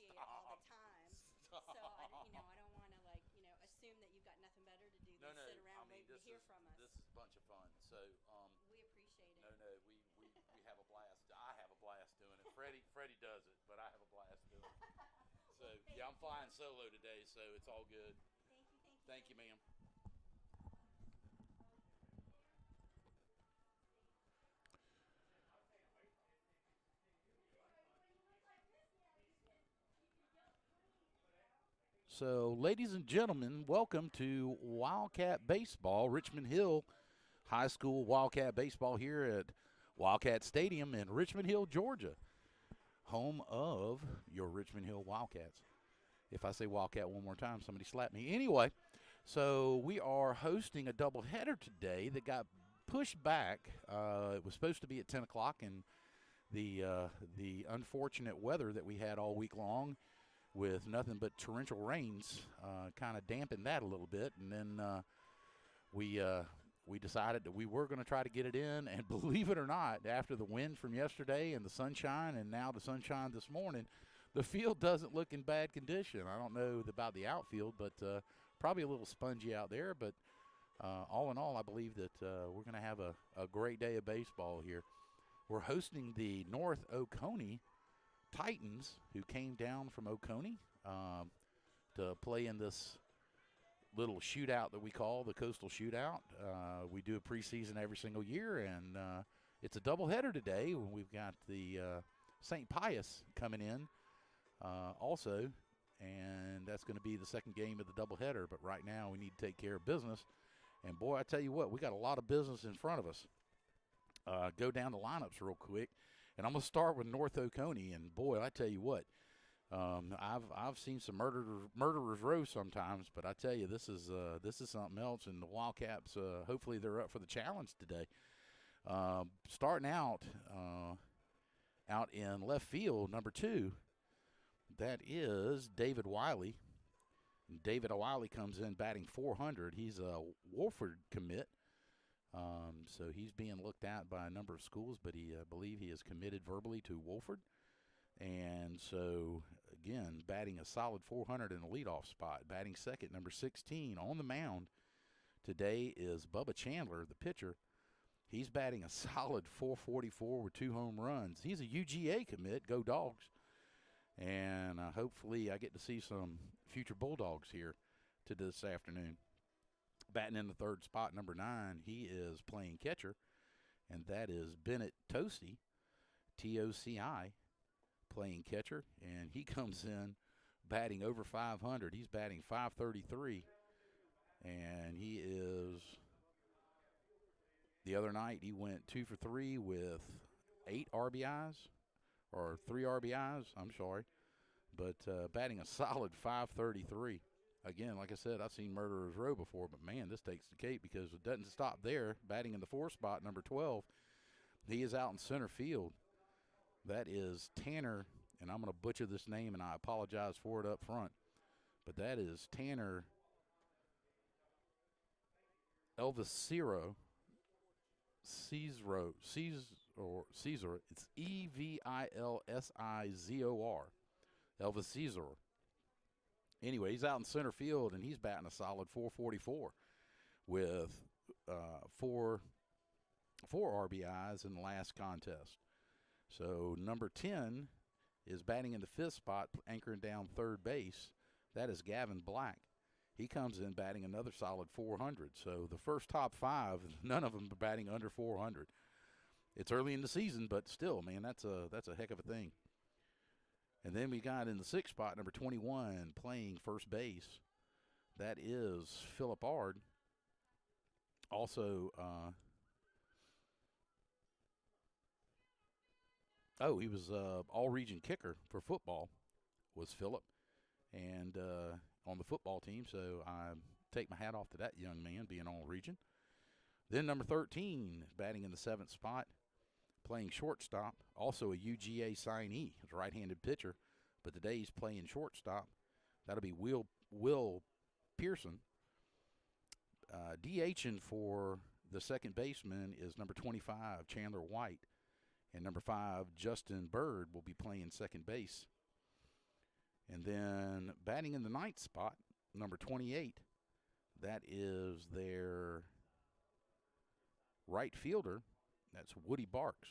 appreciate it all the time. So I don't want to assume that you've got nothing better to do No, than no. sit I around mean, waiting to hear from this us. is a bunch of fun. So, We appreciate no, it. no, we have a blast. I have a blast doing it. Freddie does it, but I have a blast doing it. So, Well, yeah, thank I'm you. flying solo today, so it's all good. Thank you. Thank you. Thank you, Thank you. ma'am. So, ladies and gentlemen, welcome to Wildcat Baseball, Richmond Hill High School Wildcat Baseball here at Wildcat Stadium in Richmond Hill, Georgia, home of your Richmond Hill Wildcats. If I say Wildcat one more time, somebody slap me. Anyway, so we are hosting a doubleheader today that got pushed back. It was supposed to be at 10 o'clock, and the unfortunate weather that we had all week long with nothing but torrential rains kind of dampened that a little bit. And then we we decided that we were going to try to get it in, and believe it or not, after the wind from yesterday and the sunshine and now the sunshine this morning, the field doesn't look in bad condition. I don't know about the outfield, but probably a little spongy out there. But all in all, I believe that we're going to have a great day of baseball here. We're hosting the North Oconee Titans, who came down from Oconee to play in this little shootout that we call the Coastal Shootout. We do a preseason every single year, and it's a doubleheader today when we've got the St. Pius coming in also, and that's going to be the second game of the doubleheader. But right now we need to take care of business. And, boy, I tell you what, we got a lot of business in front of us. Go down the lineups real quick, and I'm going to start with North Oconee. And, boy, I tell you what, I've seen some murderers row sometimes, but I tell you, this is something else. And the Wildcats, hopefully, they're up for the challenge today. Starting out in left field, number 2, that is David Wiley. David Wiley comes in batting 400. He's a Wolford commit. So he's being looked at by a number of schools, but I believe he is committed verbally to Wolford. And so, again, batting a solid 400 in the leadoff spot. Batting second, number 16, on the mound today is Bubba Chandler, the pitcher. He's batting a solid 444 with 2 home runs. He's a UGA commit. Go Dogs. And hopefully I get to see some future Bulldogs here to this afternoon. Batting in the third spot, number 9, he is playing catcher, and that is Bennett Toci, Toci, playing catcher, and he comes in batting over 500. He's batting 533, and he is – the other night he went 2 for 3 with 8 RBIs, or 3 RBIs, I'm sorry, but batting a solid 533. Again, like I said, I've seen Murderers Row before, but, man, this takes the cake because it doesn't stop there. Batting in the 4th spot, number 12, he is out in center field. That is Tanner, and I'm going to butcher this name, and I apologize for it up front, but that is Tanner Elvisiro. Caesar. It's Evilsizor. Elvis Caesar. Anyway, he's out in center field, and he's batting a solid 444 with four RBIs in the last contest. So number 10 is batting in the 5th spot, anchoring down third base. That is Gavin Black. He comes in batting another solid 400. So the first top 5, none of them are batting under 400. It's early in the season, but still, man, that's a heck of a thing. And then we got in the 6th spot, number 21, playing first base. That is Philip Ard. Also, he was all-region kicker for football, was Philip, and on the football team. So I take my hat off to that young man being all-region. Then number 13, batting in the 7th spot, playing shortstop, also a UGA signee, a right-handed pitcher, but today he's playing shortstop. That'll be Will Pearson. DHing for the second baseman is number 25, Chandler White, and number 5, Justin Bird, will be playing second base. And then batting in the ninth spot, number 28, that is their right fielder. That's Woody Barks.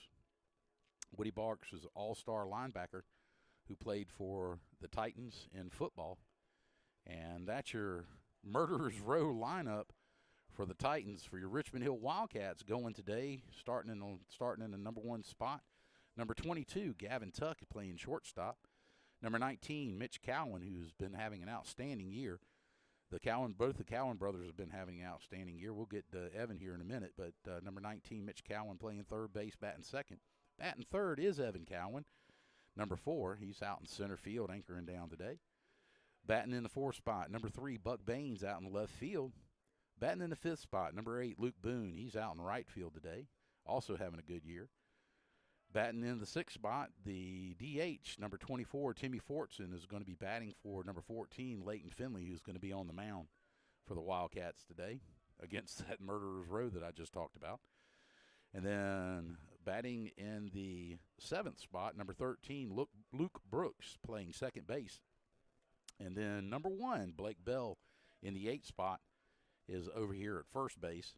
Woody Barks is an all-star linebacker who played for the Titans in football. And that's your Murderers Row lineup for the Titans for your Richmond Hill Wildcats going today, starting in the number 1 spot. Number 22, Gavin Tuck, playing shortstop. Number 19, Mitch Cowan, who's been having an outstanding year. Both the Cowan brothers have been having an outstanding year. We'll get Evan here in a minute, but number 19, Mitch Cowan, playing third base, batting second. Batting third is Evan Cowan. Number 4, he's out in center field, anchoring down today. Batting in the 4th spot, number 3, Buck Baines, out in left field. Batting in the 5th spot, number 8, Luke Boone, he's out in right field today, also having a good year. Batting in the 6th spot, the DH, number 24, Timmy Fortson, is going to be batting for number 14, Leighton Finley, who's going to be on the mound for the Wildcats today against that Murderers Row that I just talked about. And then batting in the 7th spot, number 13, Luke Brooks, playing second base. And then number 1, Blake Bell, in the 8th spot, is over here at first base.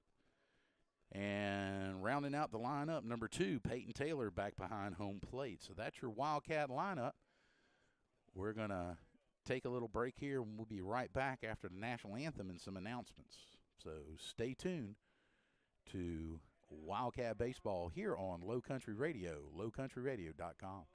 And rounding out the lineup, number 2, Peyton Taylor, back behind home plate. So that's your Wildcat lineup. We're going to take a little break here, and we'll be right back after the national anthem and some announcements. So stay tuned to Wildcat Baseball here on Low Country Radio, lowcountryradio.com.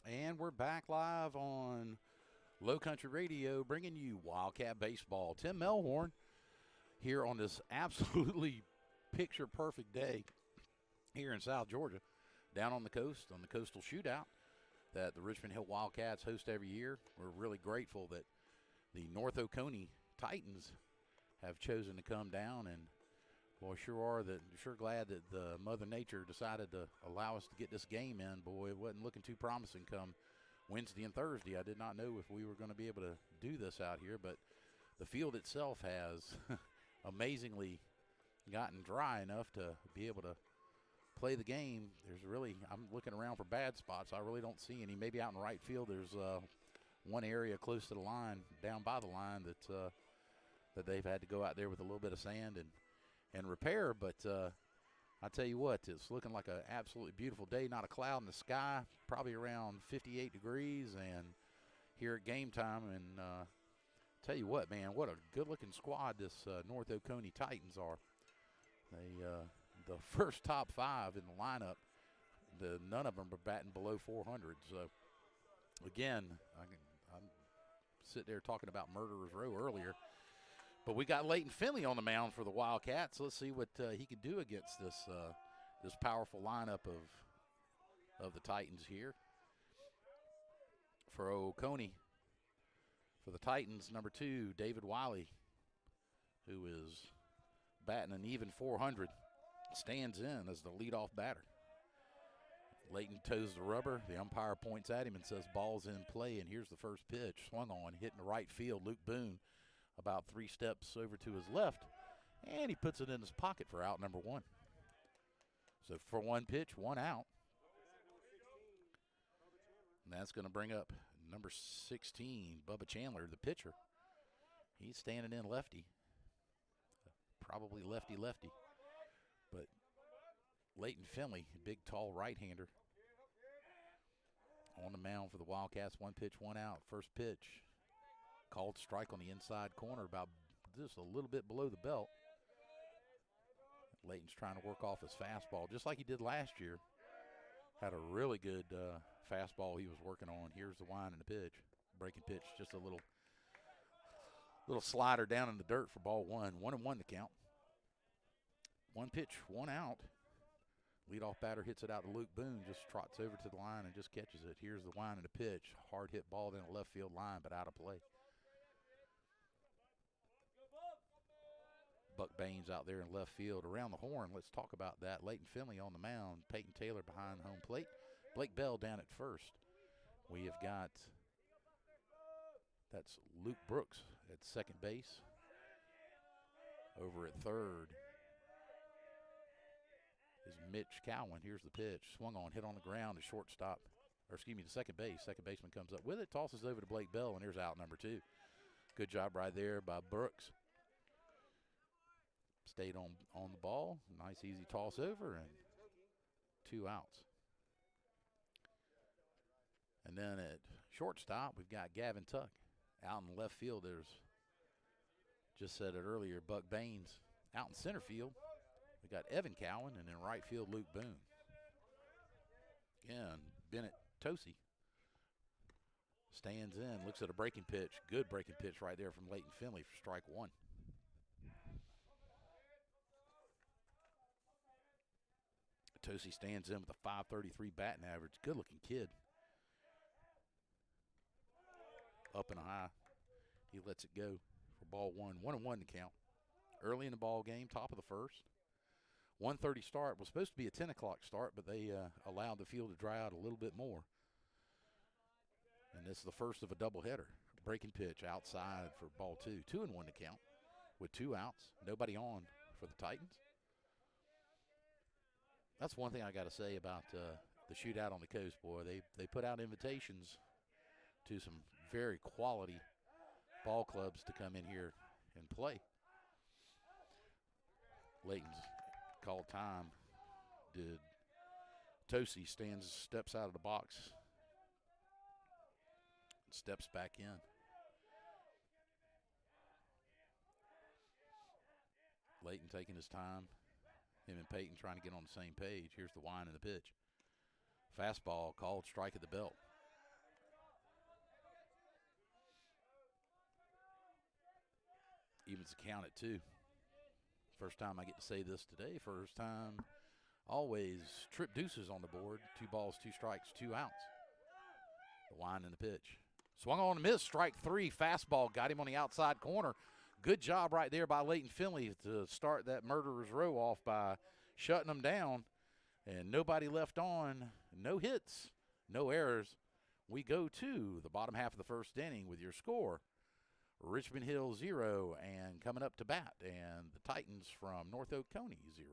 And we're back live on Low Country Radio, bringing you Wildcat Baseball. Tim Melhorn here on this absolutely picture-perfect day here in South Georgia, down on the coast, on the Coastal Shootout that the Richmond Hill Wildcats host every year. We're really grateful that the North Oconee Titans have chosen to come down, and boy, sure glad that the Mother Nature decided to allow us to get this game in. Boy, it wasn't looking too promising come Wednesday and Thursday. I did not know if we were going to be able to do this out here, but the field itself has amazingly gotten dry enough to be able to play the game. I'm looking around for bad spots. I really don't see any. Maybe out in right field there's one area close to the line, down by the line, that they've had to go out there with a little bit of sand and repair. But I tell you what, it's looking like an absolutely beautiful day. Not a cloud in the sky, probably around 58 degrees, and here at game time. And tell you what, man, what a good-looking squad this North Oconee Titans are. They the first top five in the lineup, none of them are batting below 400. So, again, I'm sitting there talking about Murderers Row earlier. But we got Leighton Finley on the mound for the Wildcats. Let's see what he can do against this powerful lineup of the Titans here. For Oconee, for the Titans, number 2, David Wiley, who is batting an even 400, stands in as the leadoff batter. Leighton toes the rubber. The umpire points at him and says ball's in play, and here's the first pitch. Swung on, hitting the right field. Luke Boone about 3 steps over to his left, and he puts it in his pocket for out number 1. So for 1 pitch, 1 out. And that's going to bring up number 16, Bubba Chandler, the pitcher. He's standing in lefty. Probably lefty-lefty. But Leighton Finley, big, tall right-hander, on the mound for the Wildcats. 1 pitch, 1 out. First pitch, called strike on the inside corner, about just a little bit below the belt. Leighton's trying to work off his fastball, just like he did last year. Had a really good fastball he was working on. Here's the wind and the pitch. Breaking pitch, just a little slider down in the dirt for ball 1. 1-1 to count. 1 pitch, 1 out. Leadoff batter hits it out to Luke Boone, just trots over to the line and just catches it. Here's the wind and the pitch. Hard hit ball down the left field line, but out of play. Buck Baines out there in left field. Around the horn, let's talk about that. Leighton Finley on the mound. Peyton Taylor behind home plate. Blake Bell down at first. We have got, that's Luke Brooks at second base. Over at third is Mitch Cowan. Here's the pitch. Swung on, hit on the ground to shortstop. Or excuse me, to second base. Second baseman comes up with it, tosses over to Blake Bell, and here's out number 2. Good job right there by Brooks. Stayed on the ball. Nice easy toss over, and 2 outs. And then at shortstop, we've got Gavin Tuck. Out in left field, there's, just said it earlier, Buck Baines. Out in center field, we got Evan Cowan, and in right field, Luke Boone. Again, Bennett Tosi stands in, looks at a breaking pitch. Good breaking pitch right there from Leighton Finley for strike 1. Tosi stands in with a .533 batting average. Good-looking kid. Up and high. He lets it go for ball 1. 1-1 to count. Early in the ball game, top of the first. 1:30 start. Was supposed to be a 10 o'clock start, but they allowed the field to dry out a little bit more. And this is the first of a doubleheader. Breaking pitch outside for ball 2. 2-1 to count with 2 outs. Nobody on for the Titans. That's one thing I got to say about the shootout on the coast, boy. They put out invitations to some very quality ball clubs to come in here and play. Leighton's called time. Did Tosi steps out of the box, steps back in. Leighton taking his time. Him and Peyton trying to get on the same page. Here's the wind and the pitch. Fastball called strike at the belt. Evens the count at 2. First time I get to say this today. First time, always trip deuces on the board. 2 balls, 2 strikes, 2 outs. The wind and the pitch. Swung on and missed. Strike 3. Fastball got him on the outside corner. Good job right there by Leighton Finley to start that murderer's row off by shutting them down. And nobody left on. No hits, no errors. We go to the bottom half of the first inning with your score. Richmond Hill 0, and coming up to bat, and the Titans from North Oconee 0.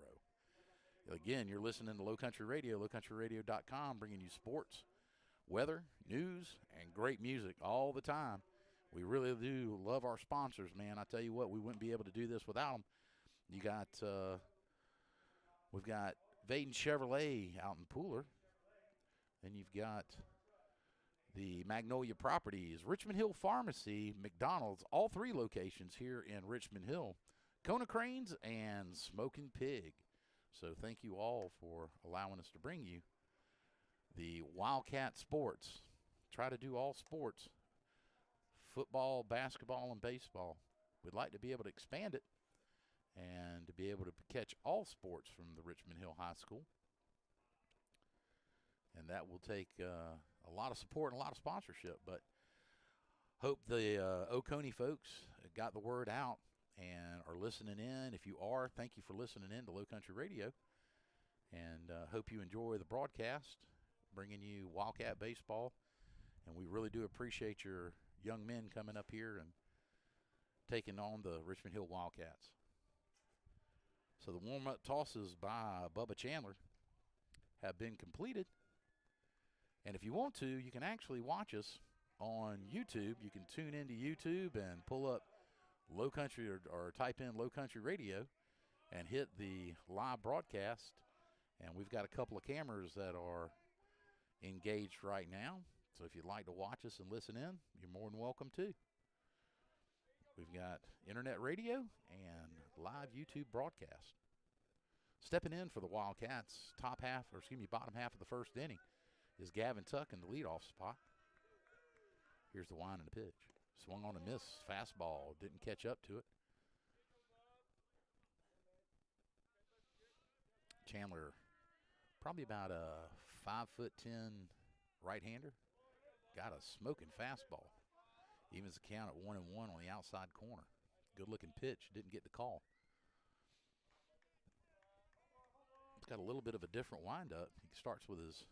Again, you're listening to Low Country Radio, lowcountryradio.com, bringing you sports, weather, news, and great music all the time. We really do love our sponsors, man. I tell you what, we wouldn't be able to do this without them. You got, we've got Vaden Chevrolet out in Pooler. Then you've got the Magnolia Properties, Richmond Hill Pharmacy, McDonald's, all 3 locations here in Richmond Hill, Kona Cranes, and Smoking Pig. So thank you all for allowing us to bring you the Wildcat Sports. Try to do all sports, football, basketball, and baseball. We'd like to be able to expand it and to be able to catch all sports from the Richmond Hill High School. And that will take a lot of support and a lot of sponsorship. But hope the Oconee folks got the word out and are listening in. If you are, thank you for listening in to Low Country Radio. And hope you enjoy the broadcast, bringing you Wildcat baseball. And we really do appreciate your young men coming up here and taking on the Richmond Hill Wildcats. So the warm-up tosses by Bubba Chandler have been completed. And if you want to, you can actually watch us on YouTube. You can tune into YouTube and pull up Low Country or type in Low Country Radio and hit the live broadcast. And we've got a couple of cameras that are engaged right now. So if you'd like to watch us and listen in, you're more than welcome to. We've got internet radio and live YouTube broadcast. Stepping in for the Wildcats, bottom half of the first inning is Gavin Tuck in the leadoff spot. Here's the wind and the pitch. Swung on a miss. Fastball. Didn't catch up to it. Chandler, probably about a 5'10" right-hander. Got a smoking fastball. Evens the count at 1-1 on the outside corner. Good-looking pitch. Didn't get the call. It's got a little bit of a different windup. He starts with his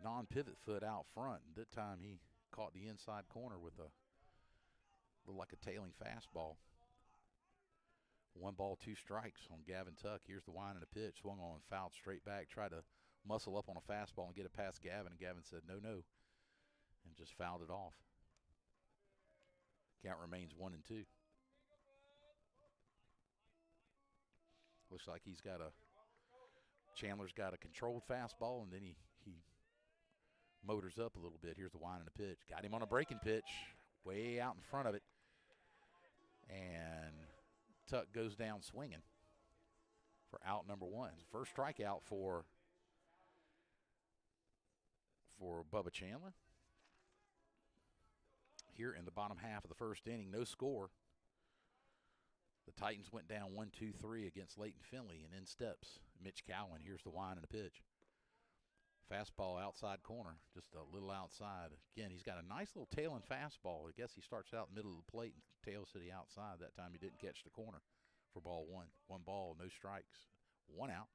non-pivot foot out front. And that time he caught the inside corner with a little like a tailing fastball. 1 ball, 2 strikes on Gavin Tuck. Here's the wind and the pitch. Swung on, fouled straight back. Tried to muscle up on a fastball and get it past Gavin. And Gavin said, no, and just fouled it off. Count remains 1-2. Looks like Chandler's got a controlled fastball, and then he motors up a little bit. Here's the wind and the pitch. Got him on a breaking pitch, way out in front of it. And Tuck goes down swinging for out number 1. First strikeout for Bubba Chandler. Here in the bottom half of the first inning, no score. The Titans went down 1-2-3 against Leighton Finley, and in steps Mitch Cowan. Here's the wind and the pitch. Fastball outside corner, just a little outside. Again, he's got a nice little tailing fastball. I guess he starts out in the middle of the plate and tails to the outside. That time he didn't catch the corner for ball 1. 1 ball, no strikes, 1 out.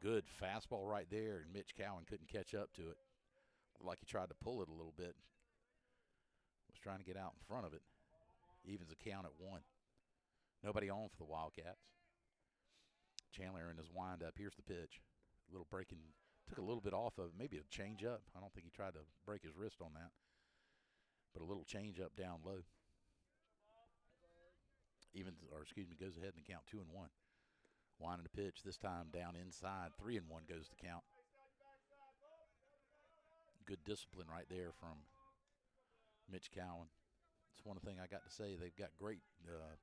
Good fastball right there, and Mitch Cowan couldn't catch up to it. Looked like he tried to pull it a little bit. Was trying to get out in front of it. Evens the count at 1. Nobody on for the Wildcats. Chandler in his windup. Here's the pitch. A little breaking, took a little bit off of it. Maybe a change up. I don't think he tried to break his wrist on that. But a little change up down low. Goes ahead and count 2-1. Winding the pitch, this time down inside. 3-1 goes the count. Good discipline right there from Mitch Cowan. It's one thing I got to say. They've got great,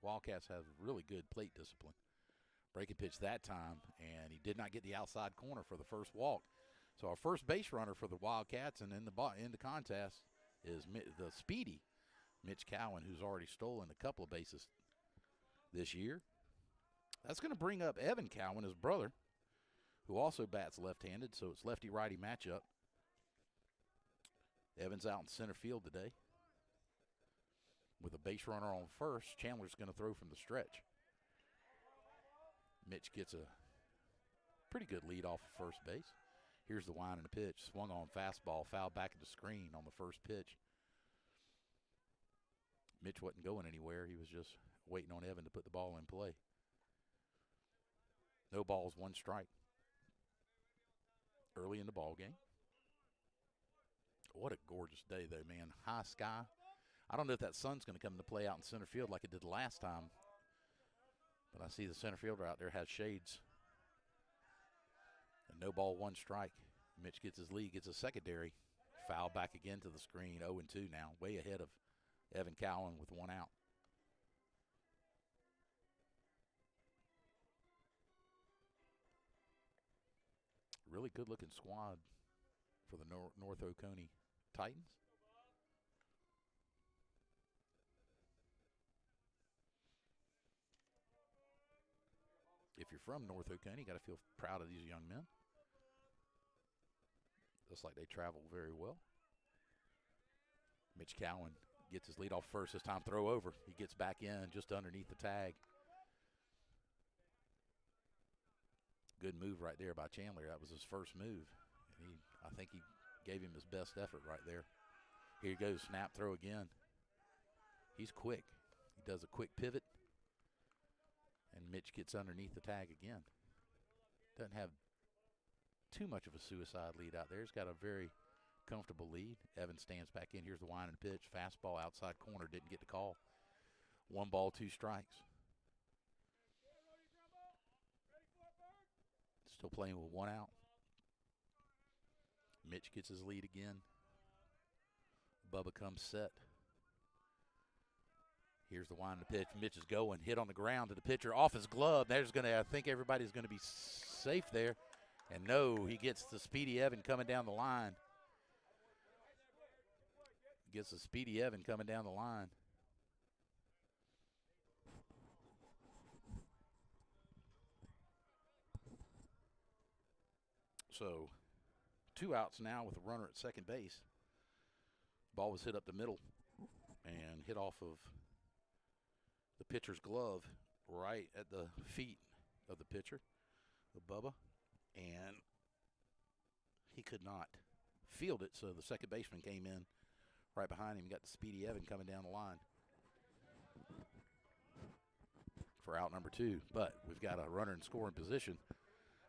Wildcats have really good plate discipline. Breaking pitch that time, and he did not get the outside corner for the first walk. So our first base runner for the Wildcats and in the contest is the speedy Mitch Cowan, who's already stolen a couple of bases this year. That's going to bring up Evan Cowan, his brother, who also bats left-handed, so it's lefty-righty matchup. Evan's out in center field today. With a base runner on first, Chandler's going to throw from the stretch. Mitch gets a pretty good lead off of first base. Here's the wind and the pitch. Swung on fastball, fouled back at the screen on the first pitch. Mitch wasn't going anywhere. He was just waiting on Evan to put the ball in play. No balls, 1 strike. Early in the ball game. What a gorgeous day, though, man. High sky. I don't know if that sun's going to come into play out in center field like it did last time. But I see the center fielder out there has shades. And no ball, 1 strike. Mitch gets his lead, gets a secondary. Foul back again to the screen, 0-2 now. Way ahead of Evan Cowan with 1 out. Really good-looking squad for the North Oconee Titans. If you're from North Oconee, you got to feel proud of these young men. Looks like they travel very well. Mitch Cowan gets his lead off first. This time throw over. He gets back in just underneath the tag. Good move right there by Chandler. That was his first move. And I think he gave him his best effort right there. Here he goes, snap, throw again. He's quick. He does a quick pivot. And Mitch gets underneath the tag again. Doesn't have too much of a suicide lead out there. He's got a very comfortable lead. Evan stands back in. Here's the wind and pitch. Fastball outside corner. Didn't get the call. 1 ball, 2 strikes. Still playing with 1 out. Mitch gets his lead again. Bubba comes set. Here's the wind and pitch. Mitch is going. Hit on the ground to the pitcher. Off his glove. There's going to, I think everybody's going to be safe there. And no, he gets the Speedy Evan coming down the line. Gets the Speedy Evan coming down the line. So 2 outs now with a runner at second base. Ball was hit up the middle and hit off of the pitcher's glove right at the feet of the pitcher, the Bubba, and he could not field it, so the second baseman came in right behind him. Got the Speedy Evan coming down the line for out number 2. But we've got a runner in scoring position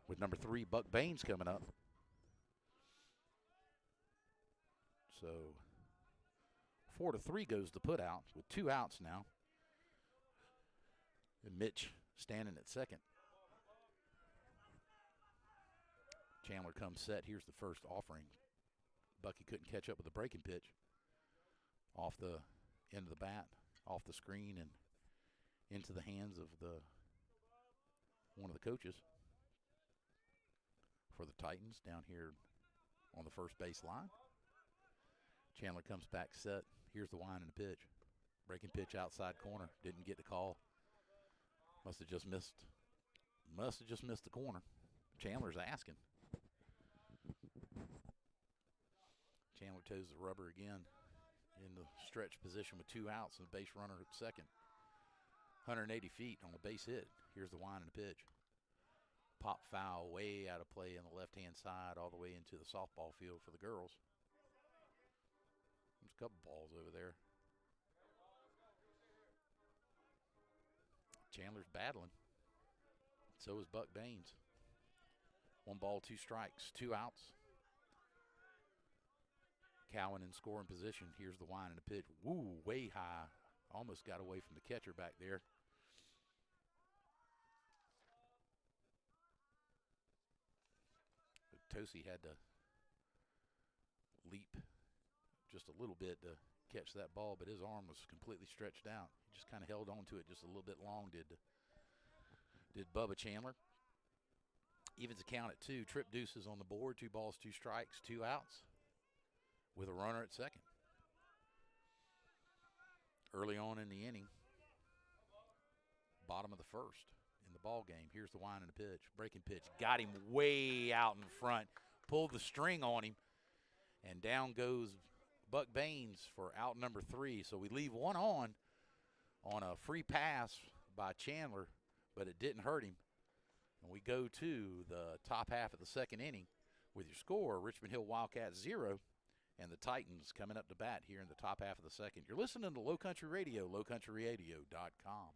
with number 3, Buck Baines, coming up. So 4-3 goes the put out with 2 outs now. And Mitch standing at second. Chandler comes set. Here's the first offering. Bucky couldn't catch up with the breaking pitch. Off the end of the bat, off the screen, and into the hands of one of the coaches for the Titans down here on the first base line. Chandler comes back set. Here's the wind and the pitch. Breaking pitch outside corner. Didn't get the call. Must have just missed the corner. Chandler's asking. Chandler toes the rubber again in the stretch position with 2 outs and a base runner at second. 180 feet on the base hit. Here's the wind and the pitch. Pop foul way out of play on the left-hand side all the way into the softball field for the girls. There's a couple balls over there. Chandler's battling. So is Buck Baines. 1 ball, 2 strikes, 2 outs. Cowan in scoring position. Here's the wind and the pitch. Woo, way high. Almost got away from the catcher back there. But Tosi had to leap just a little bit to catch that ball, but his arm was completely stretched out. He just kind of held on to it just a little bit long, did Bubba Chandler. Evens the count at 2. Trip deuces on the board. 2 balls, 2 strikes, 2 outs with a runner at second. early on in the inning. Bottom of the first in the ball game. Here's the wind and the pitch. Breaking pitch. Got him way out in front. Pulled the string on him. And down goes Buck Baines for out number 3. So we leave one on a free pass by Chandler, but it didn't hurt him. And we go to the top half of the second inning with your score, Richmond Hill Wildcats 0, and the Titans coming up to bat here in the top half of the second. You're listening to Low Country Radio, lowcountryradio.com.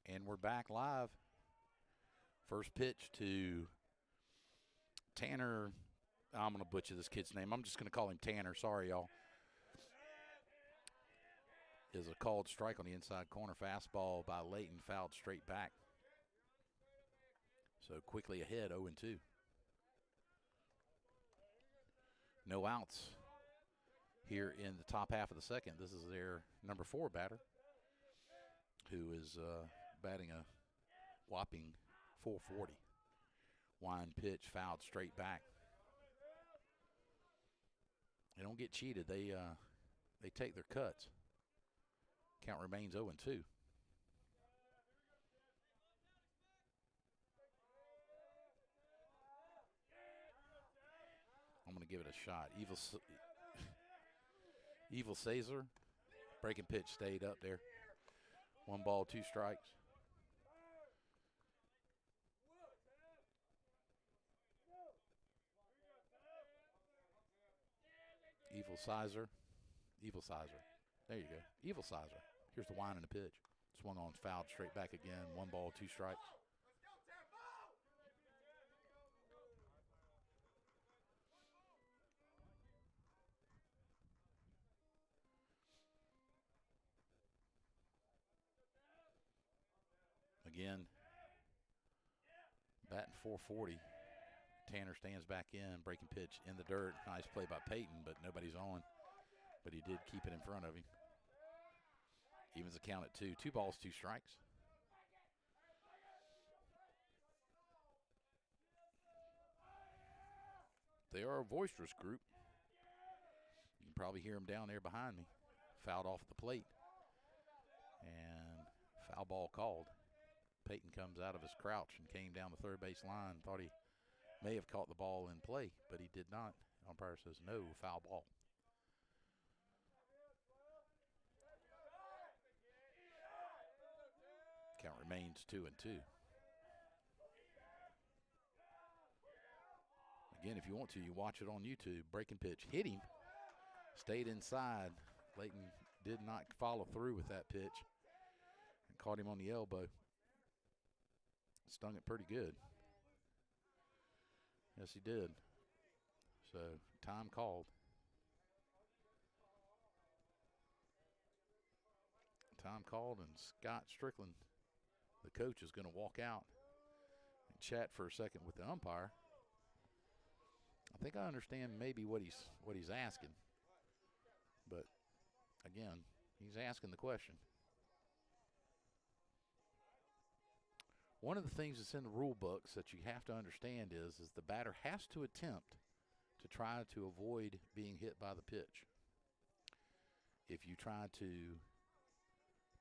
And we're back live. First pitch to Tanner. I'm going to butcher this kid's name. I'm just going to call him Tanner. Sorry, y'all. Is a called strike on the inside corner. Fastball by Layton, fouled straight back. So quickly ahead, 0-2. No outs here in the top half of the second. This is their number 4 batter, who is batting a whopping .440. Wind pitch, fouled straight back. They don't get cheated. They take their cuts. Count remains 0-2. I'm going to give it a shot. Evil Caesar. Breaking pitch stayed up there. 1 ball, 2 strikes. Evil Sizer. There you go. Evil Sizer. Here's the wind and the pitch. Swung on, fouled straight back again. 1 ball, 2 strikes. Again, batting .440. Tanner stands back in, breaking pitch in the dirt. Nice play by Peyton, but nobody's on. But he did keep it in front of him. Evens the count at 2. 2 balls, 2 strikes. They are a boisterous group. You can probably hear them down there behind me. Fouled off at the plate. And foul ball called. Peyton comes out of his crouch and came down the third base line. Thought he may have caught the ball in play, but he did not. Umpire says no, foul ball. Count remains 2-2. Again, if you want to, you watch it on YouTube. Breaking pitch, hit him, stayed inside. Layton did not follow through with that pitch and caught him on the elbow. Stung it pretty good. Yes, he did. So, time called. Time called, and Scott Strickland, the coach, is going to walk out and chat for a second with the umpire. I think I understand maybe what he's asking, but again, he's asking the question. One of the things that's in the rule books that you have to understand is the batter has to attempt to try to avoid being hit by the pitch. If you try to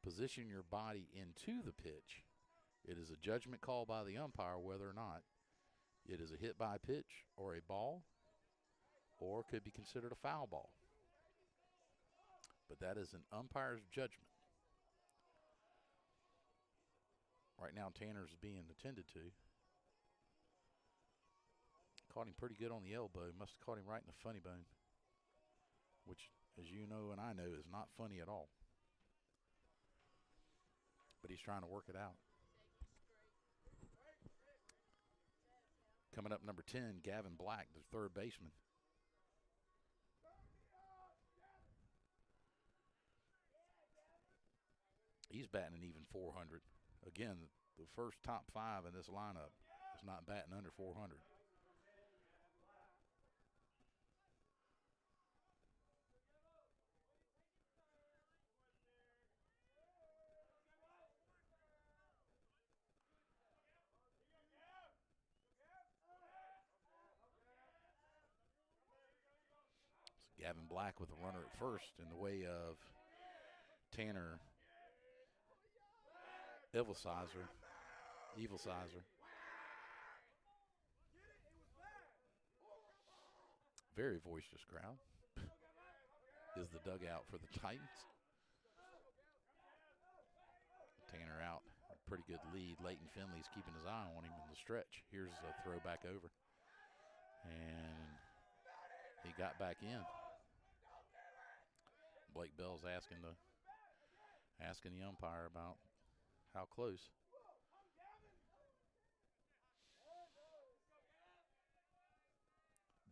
position your body into the pitch, it is a judgment call by the umpire whether or not it is a hit by pitch or a ball, or could be considered a foul ball. But that is an umpire's judgment. Right now, Tanner's being attended to. Caught him pretty good on the elbow. Must have caught him right in the funny bone, which, as you know and I know, is not funny at all. But he's trying to work it out. Coming up, number 10, Gavin Black, the third baseman. He's batting an even 400. Again, the first top 5 in this lineup is not batting under 400. So Gavin Black with a runner at first in the way of Tanner Evilsizer. Very boisterous crowd is the dugout for the Titans. Tanner out, a pretty good lead. Leighton Finley's keeping his eye on him in the stretch. Here's a throw back over. And he got back in. Blake Bell's asking the umpire about how close.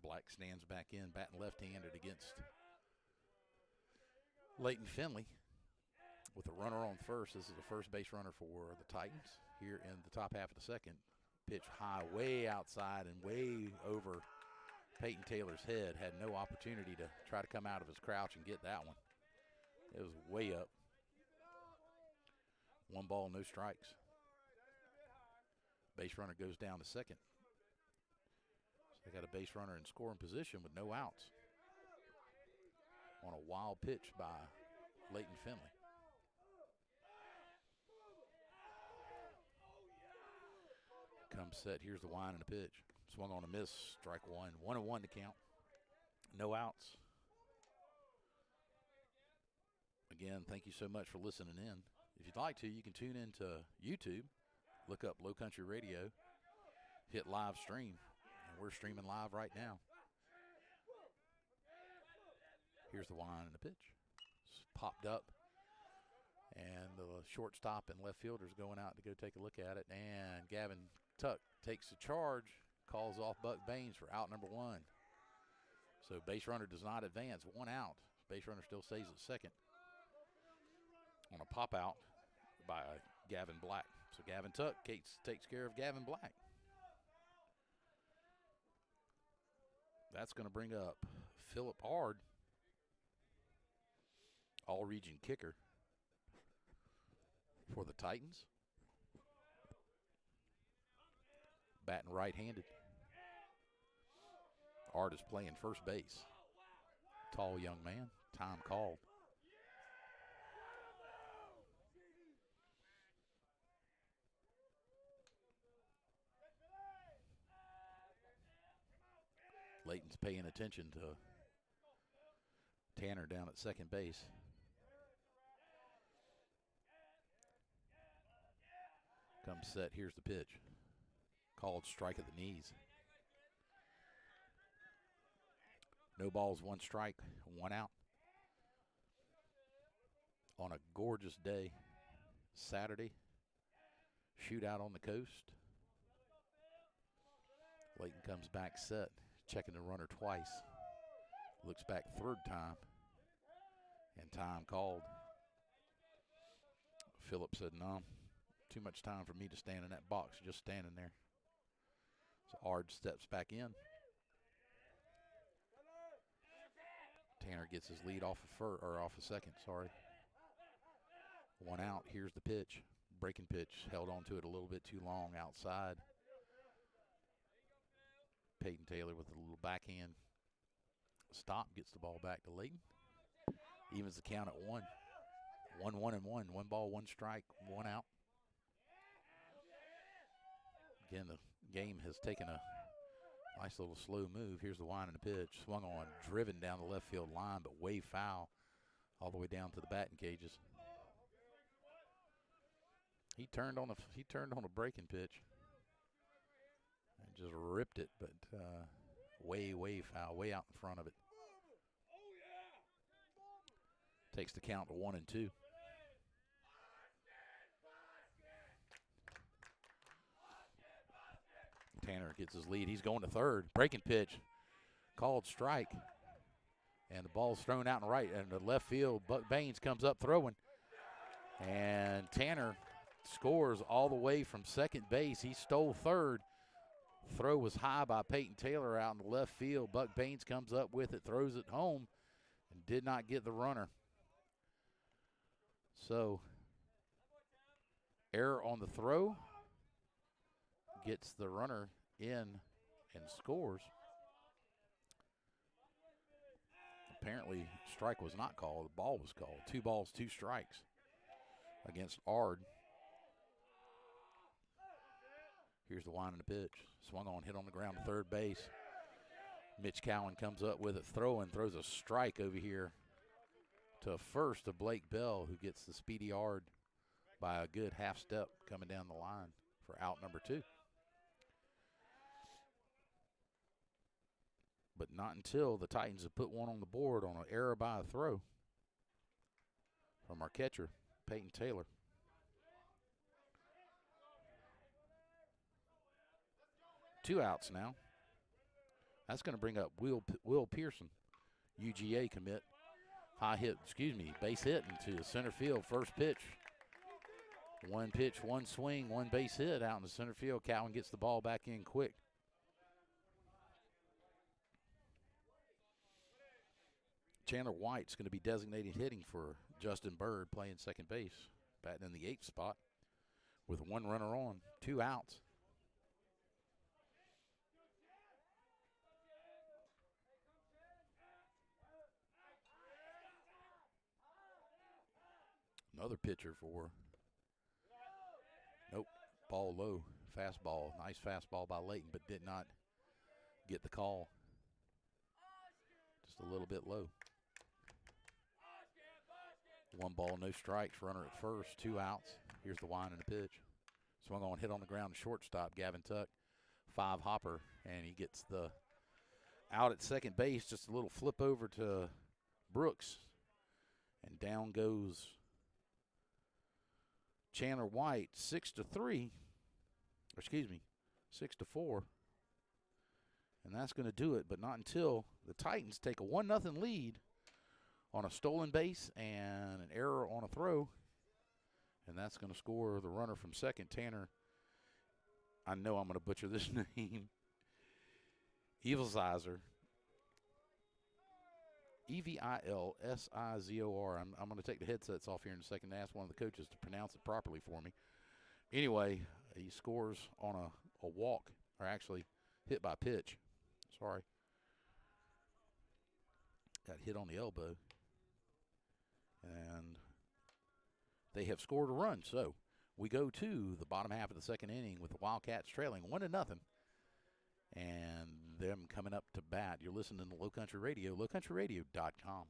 Black stands back in, batting left-handed against Leighton Finley with a runner on first. This is the first base runner for the Titans here in the top half of the second. Pitch high, way outside and way over Peyton Taylor's head. Had no opportunity to try to come out of his crouch and get that one. It was way up. 1 ball, no strikes. Base runner goes down to second. So they got a base runner in scoring position with no outs on a wild pitch by Leighton Finley. Comes set. Here's the wind and the pitch. Swung on a miss. Strike one. 1-1 to count. No outs. Again, thank you so much for listening in. If you'd like to, you can tune into YouTube, look up Low Country Radio, hit live stream, and we're streaming live right now. Here's the wind and the pitch. It's popped up, and the shortstop and left fielder's going out to go take a look at it, and Gavin Tuck takes the charge, calls off Buck Baines for out number 1. So base runner does not advance, 1 out. Base runner still stays at second on a pop out by Gavin Black. So Gavin Tuck takes care of Gavin Black. That's going to bring up Philip Ard, all-region kicker for the Titans. Batting right-handed. Ard is playing first base. Tall young man. Time called. Leighton's paying attention to Tanner down at second base. Comes set. Here's the pitch. Called strike at the knees. No balls, 1 strike, 1 out. On a gorgeous day, Saturday, shootout on the coast. Leighton comes back set, checking the runner twice. Looks back 3rd time, and time called. Phillips said, no, too much time for me to stand in that box, just standing there. So Ard steps back in. Tanner gets his lead off of second, sorry. 1 out. Here's the pitch. Breaking pitch. Held onto it a little bit too long outside. Peyton Taylor with a little backhand stop. Gets the ball back to Layton. Evens the count at 1. 1-1-1. 1 ball, 1 strike, 1 out. Again, the game has taken a nice little slow move. Here's the wind and the pitch. Swung on, driven down the left field line, but way foul all the way down to the batting cages. He turned on a breaking pitch and just ripped it, but way foul, way out in front of it. Takes the count to 1-2. Tanner gets his lead. He's going to third. Breaking pitch. Called strike. And the ball's thrown out and right. And the left field, Buck Baines comes up throwing. And Tanner scores all the way from second base. He stole third. Throw was high by Peyton Taylor out in the left field. Buck Baines comes up with it, throws it home, and did not get the runner. So, error on the throw. Gets the runner in and scores. Apparently, strike was not called. The ball was called. 2 balls, 2 strikes against Ard. Here's the wind and the pitch. Swung on, hit on the ground to third base. Mitch Cowan comes up with it, throws a strike over here to first to Blake Bell, who gets the speedy Ard by a good half step coming down the line for out number 2. But not until the Titans have put one on the board on an error by a throw from our catcher, Peyton Taylor. Two outs now. That's going to bring up Will Pearson, UGA commit. Base hit into the center field. First pitch. 1 pitch, 1 swing, 1 base hit out in the center field. Cowan gets the ball back in quick. Chandler White's going to be designated hitting for Justin Bird, playing second base, batting in the 8th spot with 1 runner on, 2 outs. Another pitcher for, nope, ball low, fastball, nice fastball by Layton, but did not get the call. Just a little bit low. 1 ball, no strikes, runner at first, 2 outs. Here's the wind and the pitch. Swung on, hit on the ground to shortstop, Gavin Tuck, 5 hopper, and he gets the out at second base, just a little flip over to Brooks, and down goes Chandler White, 6-4, and that's going to do it, but not until the Titans take a 1-0 lead on a stolen base and an error on a throw, and that's going to score the runner from second. Tanner, I know I'm going to butcher this name, Evilsizer, Evilsizor. I'm going to take the headsets off here in a second and ask one of the coaches to pronounce it properly for me. Anyway, he scores on a walk, or actually hit by pitch. Sorry. Got hit on the elbow. And they have scored a run. So we go to the bottom half of the second inning with the Wildcats trailing 1-0. And them coming up to bat. You're listening to Low Country Radio, lowcountryradio.com.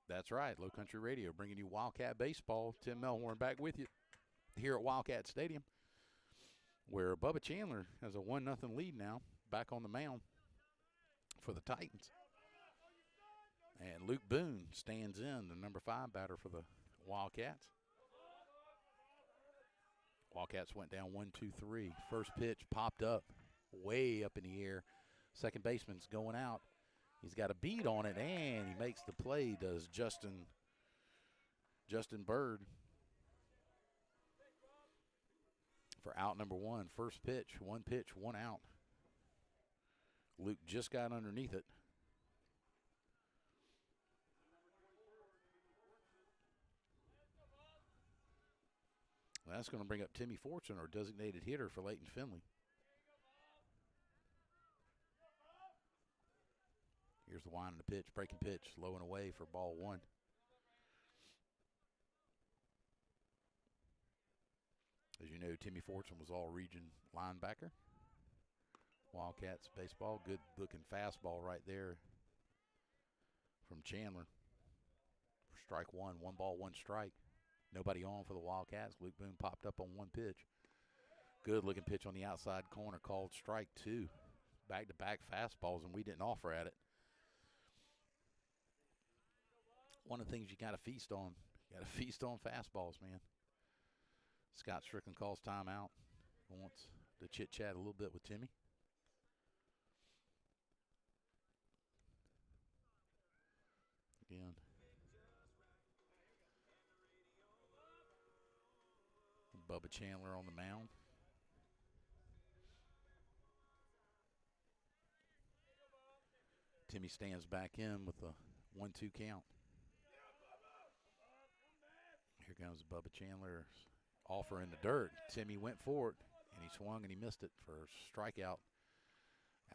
That's right, Low Country Radio, bringing you Wildcat Baseball. Tim Melhorn back with you here at Wildcat Stadium, where Bubba Chandler has a 1-0 lead now, back on the mound. for the Titans. And Luke Boone stands in, the number 5 batter for the Wildcats. Wildcats went down 1-2-3. First pitch popped up, way up in the air. Second baseman's going out. He's got a beat on it, and he makes the play, does Justin Bird, for out number 1. First pitch, 1 out. Luke just got underneath it. That's going to bring up Timmy Fortune, our designated hitter for Leighton Finley. Here's the wind of the pitch, breaking pitch, low and away for ball 1. As you know, Timmy Fortune was all-region linebacker. Wildcats baseball, good-looking fastball right there from Chandler. Strike 1, 1 ball, 1 strike. Nobody on for the Wildcats. Luke Boone popped up on 1 pitch. Good-looking pitch on the outside corner called strike 2. Back-to-back fastballs, and we didn't offer at it. One of the things you got to feast on. You got to feast on fastballs, man. Scott Strickland calls timeout. Wants to chit-chat a little bit with Timmy. Again. Bubba Chandler on the mound. Timmy stands back in with a 1-2 count. Here comes Bubba Chandler. Offer in the dirt. Timmy went for it, and he swung and he missed it for strikeout.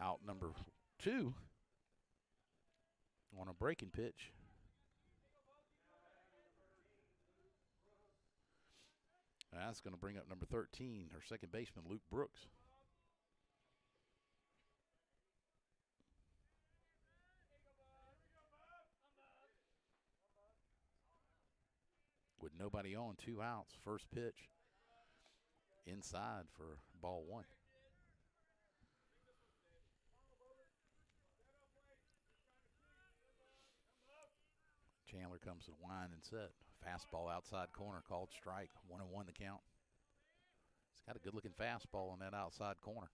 Out number 2 on a breaking pitch. That's going to bring up number 13, our second baseman, Luke Brooks. With nobody on, 2 outs, first pitch inside for ball 1. Chandler comes to wind and set. Fastball outside corner called strike. 1-1 the count. He's got a good-looking fastball on that outside corner.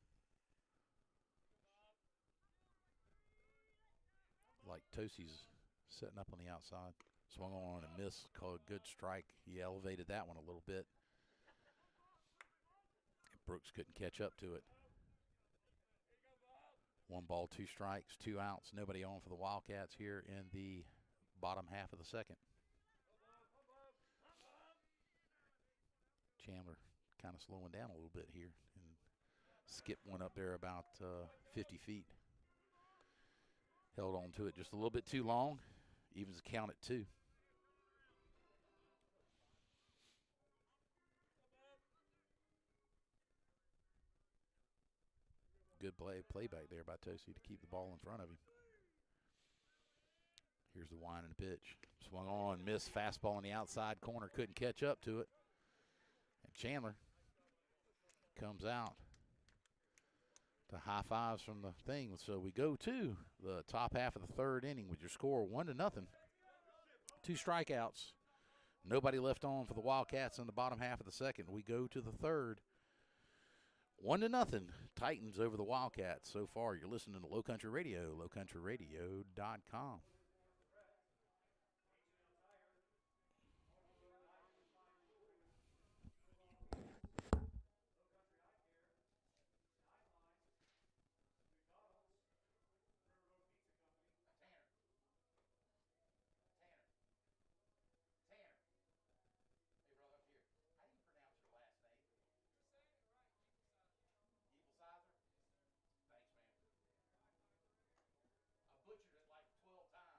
Like Tosie's setting up on the outside. Swung on and missed. Called a good strike. He elevated that one a little bit. Brooks couldn't catch up to it. 1 ball, 2 strikes, 2 outs. Nobody on for the Wildcats here in the bottom half of the second. Chandler kind of slowing down a little bit here and skipped one up there about 50 feet. Held on to it just a little bit too long. Evens the count at 2. Good play back there by Tosie to keep the ball in front of him. Here's the wind and the pitch. Swung on, missed, fastball on the outside corner, couldn't catch up to it. And Chandler comes out to high fives from the thing. So we go to the top half of the 3rd inning with your score 1-0. 2 strikeouts. Nobody left on for the Wildcats in the bottom half of the second. We go to the 3rd. 1-0. Titans over the Wildcats. So far, you're listening to Low Country Radio, lowcountryradio.com. Butchered it like 12 times.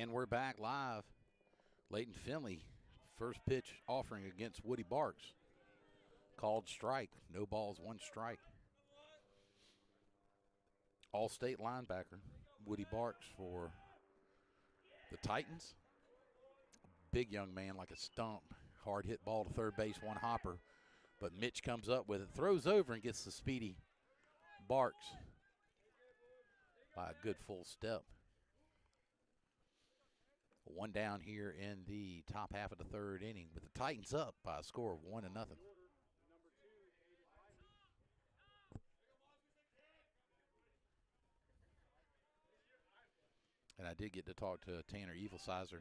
And we're back live. Leighton Finley, first pitch offering against Woody Barks. Called strike. No balls, one strike. All-state linebacker, Woody Barks for the Titans. Big young man like a stump. Hard hit ball to third base, one hopper. But Mitch comes up with it, throws over and gets the speedy Barks by a good full step. One down here in the top half of the third inning with the Titans up by a score of 1-0. And I did get to talk to Tanner Evilsizer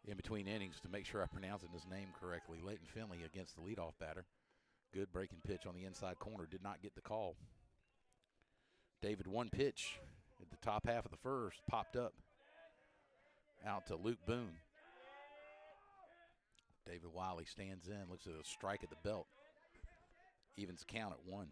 in between innings to make sure I'm pronouncing his name correctly. Leighton Finley against the leadoff batter. Good breaking pitch on the inside corner. Did not get the call. David, one pitch at the top half of the first, popped up out to Luke Boone. David Wiley stands in, looks at a strike at the belt. Evens the count at 1.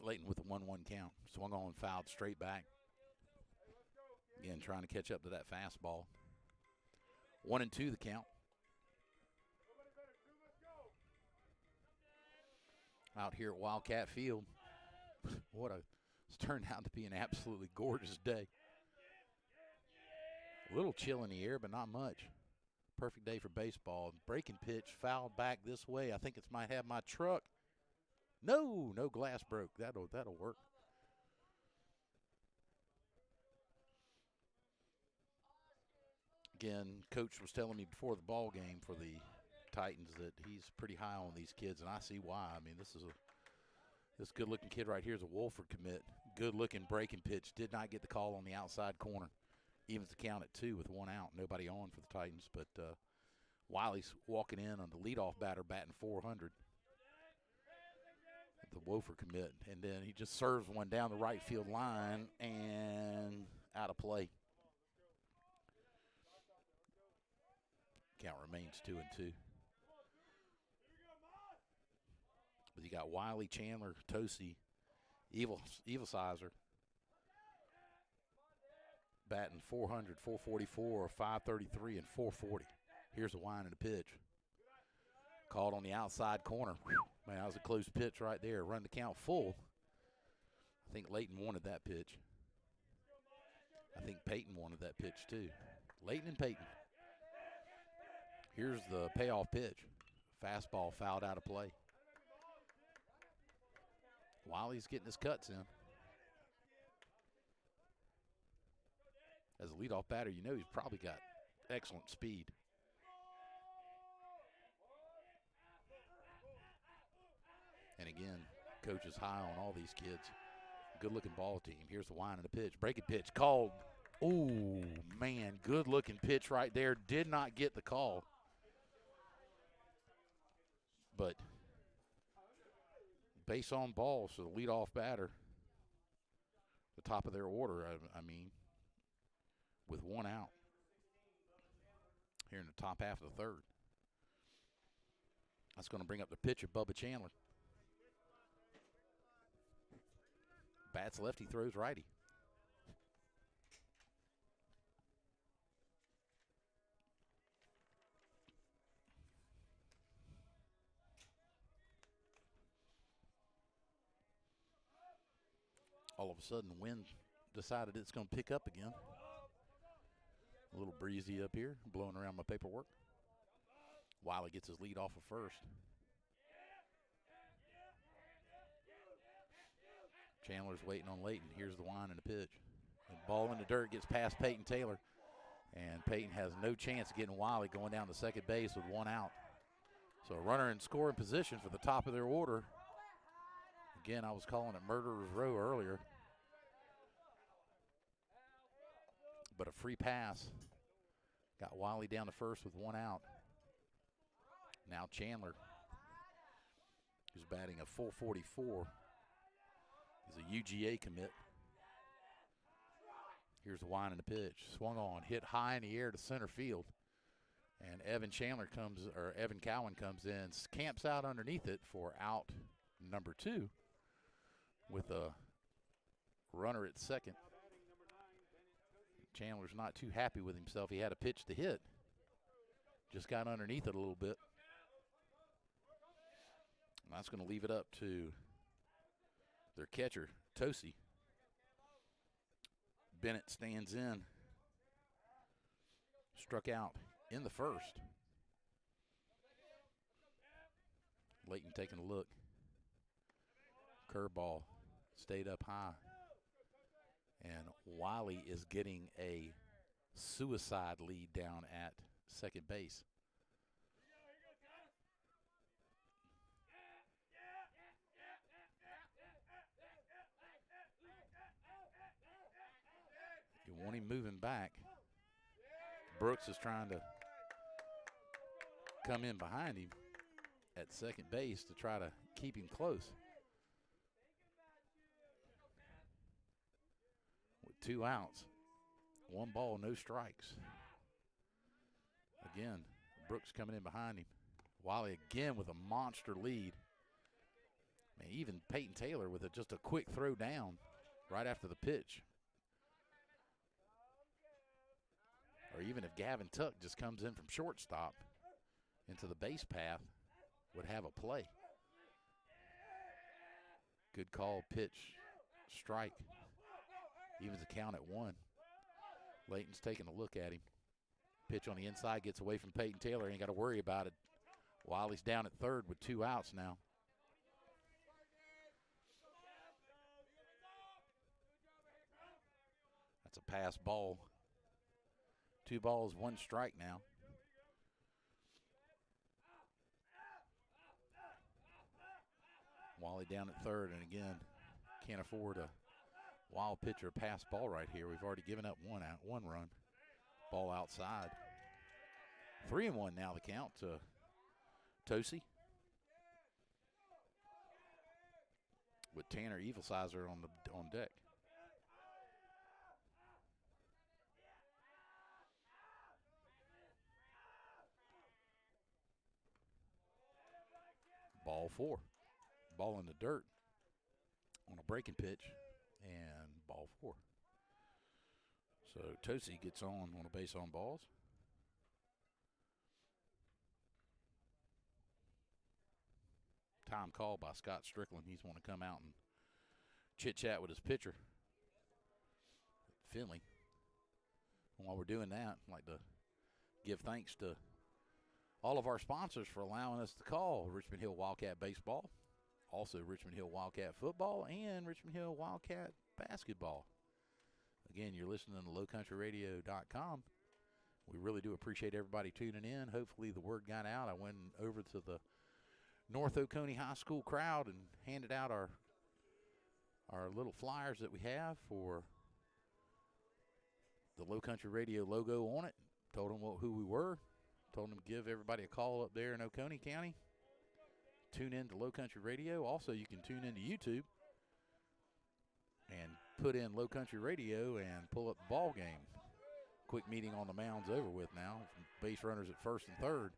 Leighton with a 1-1 count. Swung on, fouled straight back. Again, trying to catch up to that fastball. 1-2 the count. Out here at Wildcat Field. It's turned out to be an absolutely gorgeous day. A little chill in the air, but not much. Perfect day for baseball. Breaking pitch, fouled back this way. I think it might have my truck. No glass broke. That'll work. Again, coach was telling me before the ball game for the Titans that he's pretty high on these kids, and I see why. I mean, this good-looking kid right here is a Wolford commit. Good-looking breaking pitch. Did not get the call on the outside corner. Evens the count at 2 with 1 out. Nobody on for the Titans, but Wiley's walking in on the leadoff batter, batting 400. The Wolford commit, and then he just serves one down the right field line and out of play. Count remains 2-2. But you got Wiley, Chandler, Tosi, Evilsizer batting 400, 444, 533, and 440. Here's a wind and a pitch. Called on the outside corner. Whew, man, that was a close pitch right there. Run the count full. I think Leighton wanted that pitch. I think Peyton wanted that pitch too. Leighton and Peyton. Here's the payoff pitch. Fastball fouled out of play. Wiley's getting his cuts in. As a leadoff batter, you know he's probably got excellent speed. And again, coach is high on all these kids. Good-looking ball team. Here's the wind and the pitch. Breaking pitch called. Oh, man, good-looking pitch right there. Did not get the call. But base on ball, so the leadoff batter, the top of their order, I mean, with 1 out here in the top half of the third. That's going to bring up the pitcher, Bubba Chandler. Bats lefty, throws righty. All of a sudden, the wind decided it's going to pick up again. A little breezy up here, blowing around my paperwork. Wiley gets his lead off of first. Chandler's waiting on Leighton. Here's the wind and the pitch. The ball in the dirt gets past Peyton Taylor. And Peyton has no chance of getting Wiley going down to second base with 1 out. So a runner in scoring position for the top of their order. Again, I was calling it Murderer's Row earlier. But a free pass got Wiley down to first with 1 out. Now Chandler, who's batting a 444, is a UGA commit. Here's the wind and the pitch. Swung on, hit high in the air to center field. And Evan Cowan comes in, camps out underneath it for out number 2 with a runner at second. Chandler's not too happy with himself. He had a pitch to hit. Just got underneath it a little bit. And that's going to leave it up to their catcher, Tosi. Bennett stands in. Struck out in the first. Layton taking a look. Curveball stayed up high. And Wiley is getting a suicide lead down at second base. You want him moving back. Brooks is trying to come in behind him at second base to try to keep him close. With 2 outs, 1 ball, no strikes. Again, Brooks coming in behind him. Wiley again with a monster lead. Man, even Peyton Taylor with just a quick throw down right after the pitch. Or even if Gavin Tuck just comes in from shortstop into the base path, would have a play. Good call, pitch, strike. Evens the count at 1. Layton's taking a look at him. Pitch on the inside, gets away from Peyton Taylor. Ain't got to worry about it. Wiley's down at third with 2 outs now. That's a pass ball. 2 balls, 1 strike now. Wiley down at third, and again, can't afford a wild pitch or a pass ball right here. We've already given up 1 run. Ball outside. 3-1 now the count to Tosi. With Tanner Evilsizer on deck. Ball 4. Ball in the dirt on a breaking pitch, and ball 4. So Tosi gets on a base on balls. Time called by Scott Strickland. He's want to come out and chit-chat with his pitcher, Finley. And while we're doing that, I'd like to give thanks to all of our sponsors for allowing us to call Richmond Hill Wildcat Baseball, also Richmond Hill Wildcat Football, and Richmond Hill Wildcat Basketball. Again, you're listening to lowcountryradio.com. We really do appreciate everybody tuning in. Hopefully the word got out. I went over to the North Oconee High School crowd and handed out our little flyers that we have for the Low Country Radio logo on it. Told them who we were. Told them to give everybody a call up there in Oconee County. Tune in to Low Country Radio. Also, you can tune into YouTube and put in Low Country Radio and pull up the ball game. Quick meeting on the mound's over with now. Base runners at first and third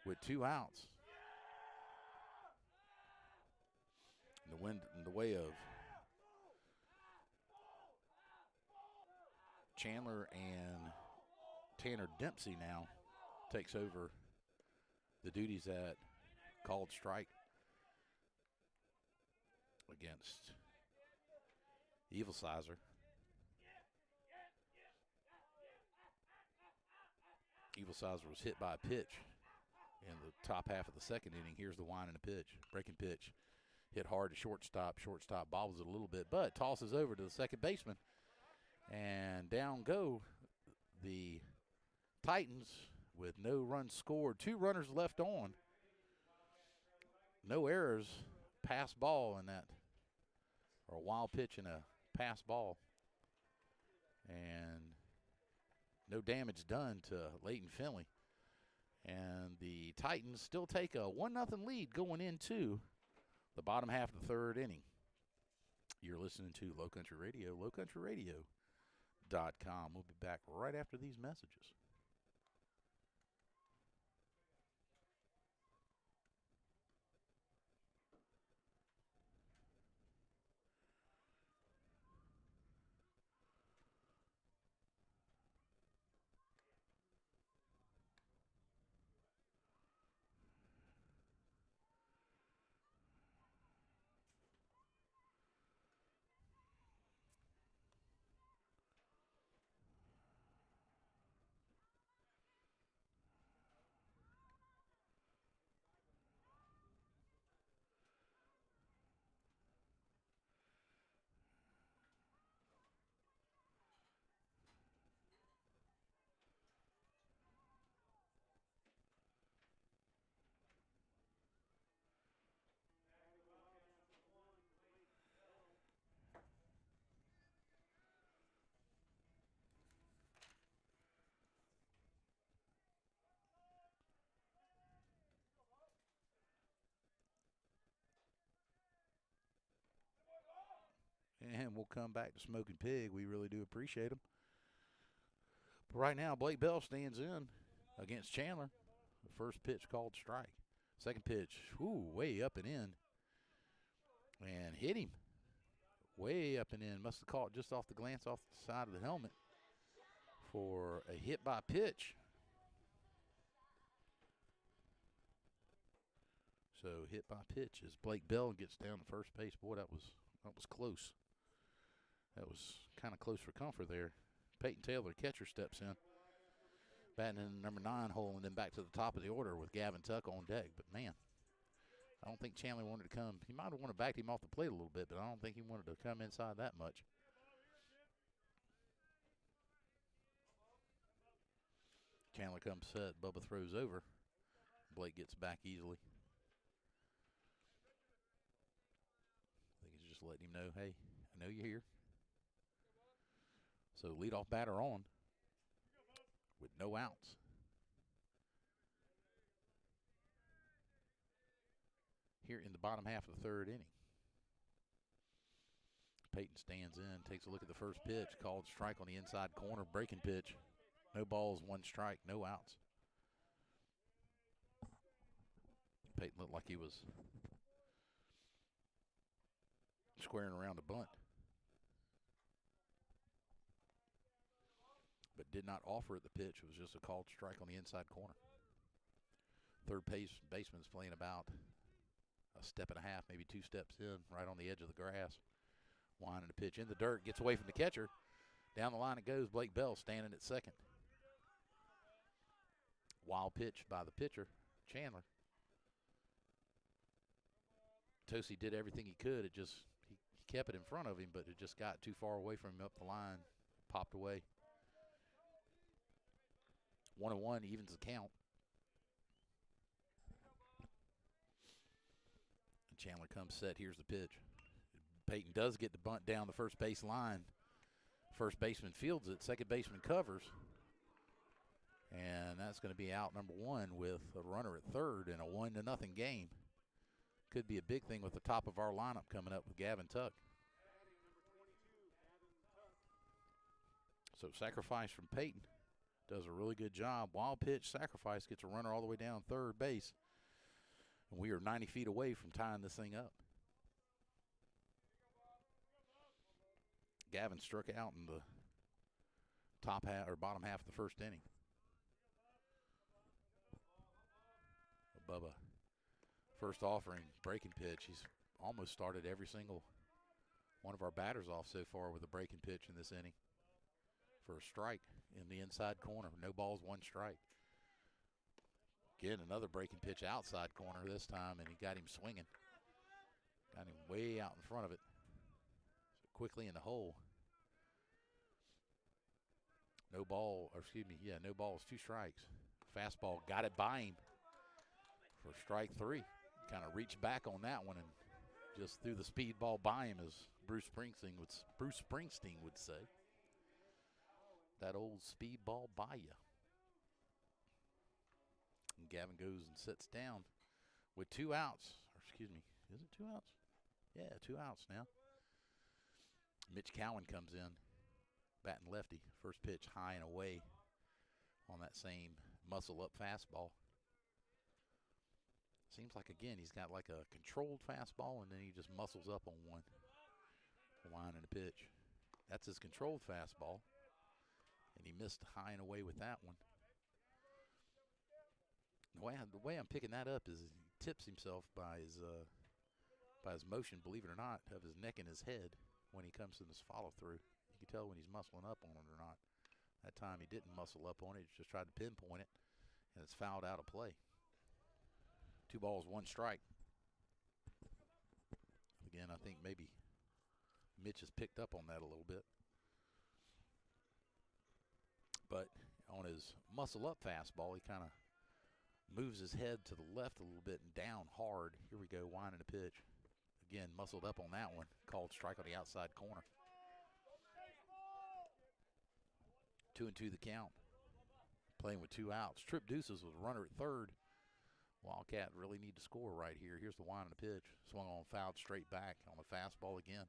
with 2 outs. The wind in the way of Chandler, and Tanner Dempsey now takes over the duties at called strike against Evilsizer. Evilsizer was hit by a pitch in the top half of the second inning. Here's the wind and a pitch. Breaking pitch. Hit hard to shortstop. Shortstop bobbles it a little bit, but tosses over to the second baseman. And down go the Titans with no runs scored. 2 runners left on. No errors. Pass ball in that, or a wild pitch and a pass ball. And no damage done to Layton Finley. And the Titans still take a 1-0 lead going into the bottom half of the third inning. You're listening to Low Country Radio, lowcountryradio.com. We'll be back right after these messages. and we'll come back to Smoking Pig. We really do appreciate them. But right now, Blake Bell stands in against Chandler. The first pitch called strike. Second pitch, way up and in. And hit him. Way up and in. Must have caught just off the glance off the side of the helmet for a hit by pitch. So hit by pitch as Blake Bell gets down to first base. Boy, that was close. That was kind of close for comfort there. Peyton Taylor, catcher, steps in. Batting in the number 9 hole and then back to the top of the order with Gavin Tuck on deck. But, man, I don't think Chandler wanted to come. He might have wanted to back him off the plate a little bit, but I don't think he wanted to come inside that much. Chandler comes set. Bubba throws over. Blake gets back easily. I think he's just letting him know, hey, I know you're here. So leadoff batter on with no outs. Here in the bottom half of the third inning. Peyton stands in, takes a look at the first pitch, called strike on the inside corner, breaking pitch. No balls, 1 strike, no outs. Peyton looked like he was squaring around a bunt, but did not offer at the pitch. It was just a called strike on the inside corner. Third baseman's playing about a step and a half, maybe 2 steps in, right on the edge of the grass. Winding the pitch in the dirt, gets away from the catcher. Down the line it goes. Blake Bell standing at second. Wild pitch by the pitcher, Chandler. Tosi did everything he could. It just, he kept it in front of him, but it just got too far away from him up the line. Popped away. 1-1 evens the count. And Chandler comes set. Here's the pitch. Peyton does get the bunt down the first base line. First baseman fields it. Second baseman covers. And that's going to be out number 1 with a runner at third in a 1-0 game. Could be a big thing with the top of our lineup coming up with Gavin Tuck. So sacrifice from Peyton. Does a really good job. Wild pitch, sacrifice, gets a runner all the way down third base. And we are 90 feet away from tying this thing up. Gavin struck out in the top half or bottom half of the first inning. Bubba, first offering, breaking pitch. He's almost started every single one of our batters off so far with a breaking pitch in this inning for a strike in the inside corner. No balls, 1 strike. Again, another breaking pitch outside corner this time, and he got him swinging. Got him way out in front of it. So quickly in the hole. No balls, 2 strikes. Fastball got it by him for strike 3. Kind of reached back on that one and just threw the speedball by him, as Bruce Springsteen would say. That old speedball by you. And Gavin goes and sits down with 2 outs. Or excuse me, is it 2 outs? Yeah, 2 outs now. Mitch Cowan comes in, batting lefty. First pitch high and away on that same muscle-up fastball. Seems like, again, he's got like a controlled fastball, and then he just muscles up on one. Line and a pitch. That's his controlled fastball. And he missed high and away with that one. The way I'm picking that up is he tips himself by his motion, believe it or not, of his neck and his head when he comes to this follow-through. You can tell when he's muscling up on it or not. That time he didn't muscle up on it. He just tried to pinpoint it, and it's fouled out of play. 2 balls, 1 strike. Again, I think maybe Mitch has picked up on that a little bit. But on his muscle-up fastball, he kind of moves his head to the left a little bit and down hard. Here we go, winding a pitch. Again, muscled up on that one. Called strike on the outside corner. 2-2 the count. Playing with 2 outs. Trip Deuces with a runner at third. Wildcat really need to score right here. Here's the wind of the pitch. Swung on, fouled straight back on the fastball again.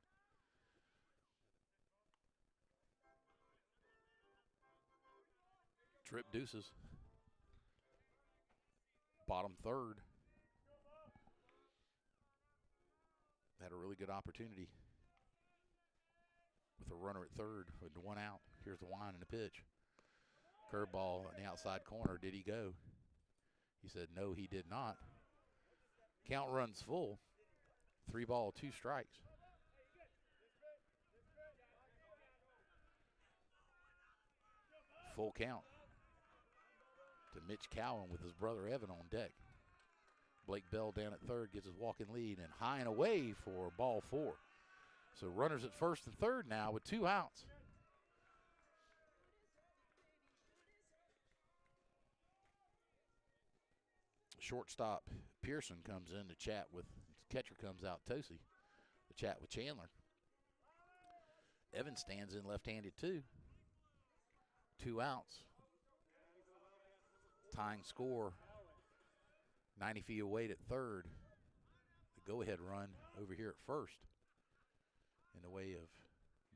Trip deuces. Bottom third. Had a really good opportunity with a runner at third with one out. Here's the wind and the pitch. Curveball in the outside corner. Did he go? He said no, he did not. Count runs full. 3 balls, 2 strikes. Full count to Mitch Cowan with his brother Evan on deck. Blake Bell down at third gets his walking lead and high and away for ball 4. So runners at first and third now with 2 outs. Shortstop Pearson comes in to chat with, catcher comes out, Tosi, to chat with Chandler. Evan stands in left-handed too. 2 outs. Tying score, 90 feet away at third. The go-ahead run over here at first in the way of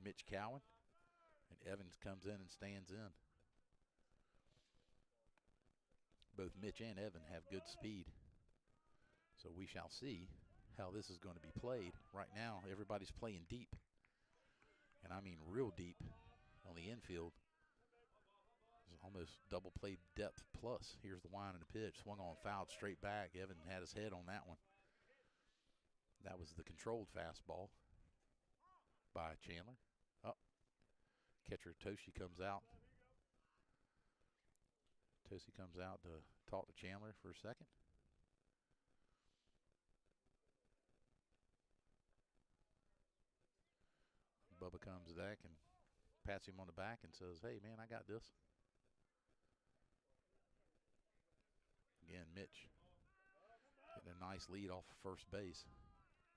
Mitch Cowan. And Evans comes in and stands in. Both Mitch and Evan have good speed. So we shall see how this is going to be played. Right now, everybody's playing deep. And I mean real deep on the infield. It's almost double play depth plus. Here's the wind and the pitch. Swung on, fouled straight back. Evan had his head on that one. That was the controlled fastball by Chandler. Oh, catcher Toshi comes out. Tosi comes out to talk to Chandler for a second. Bubba comes back and pats him on the back and says, hey, man, I got this. Again, Mitch getting a nice lead off of first base.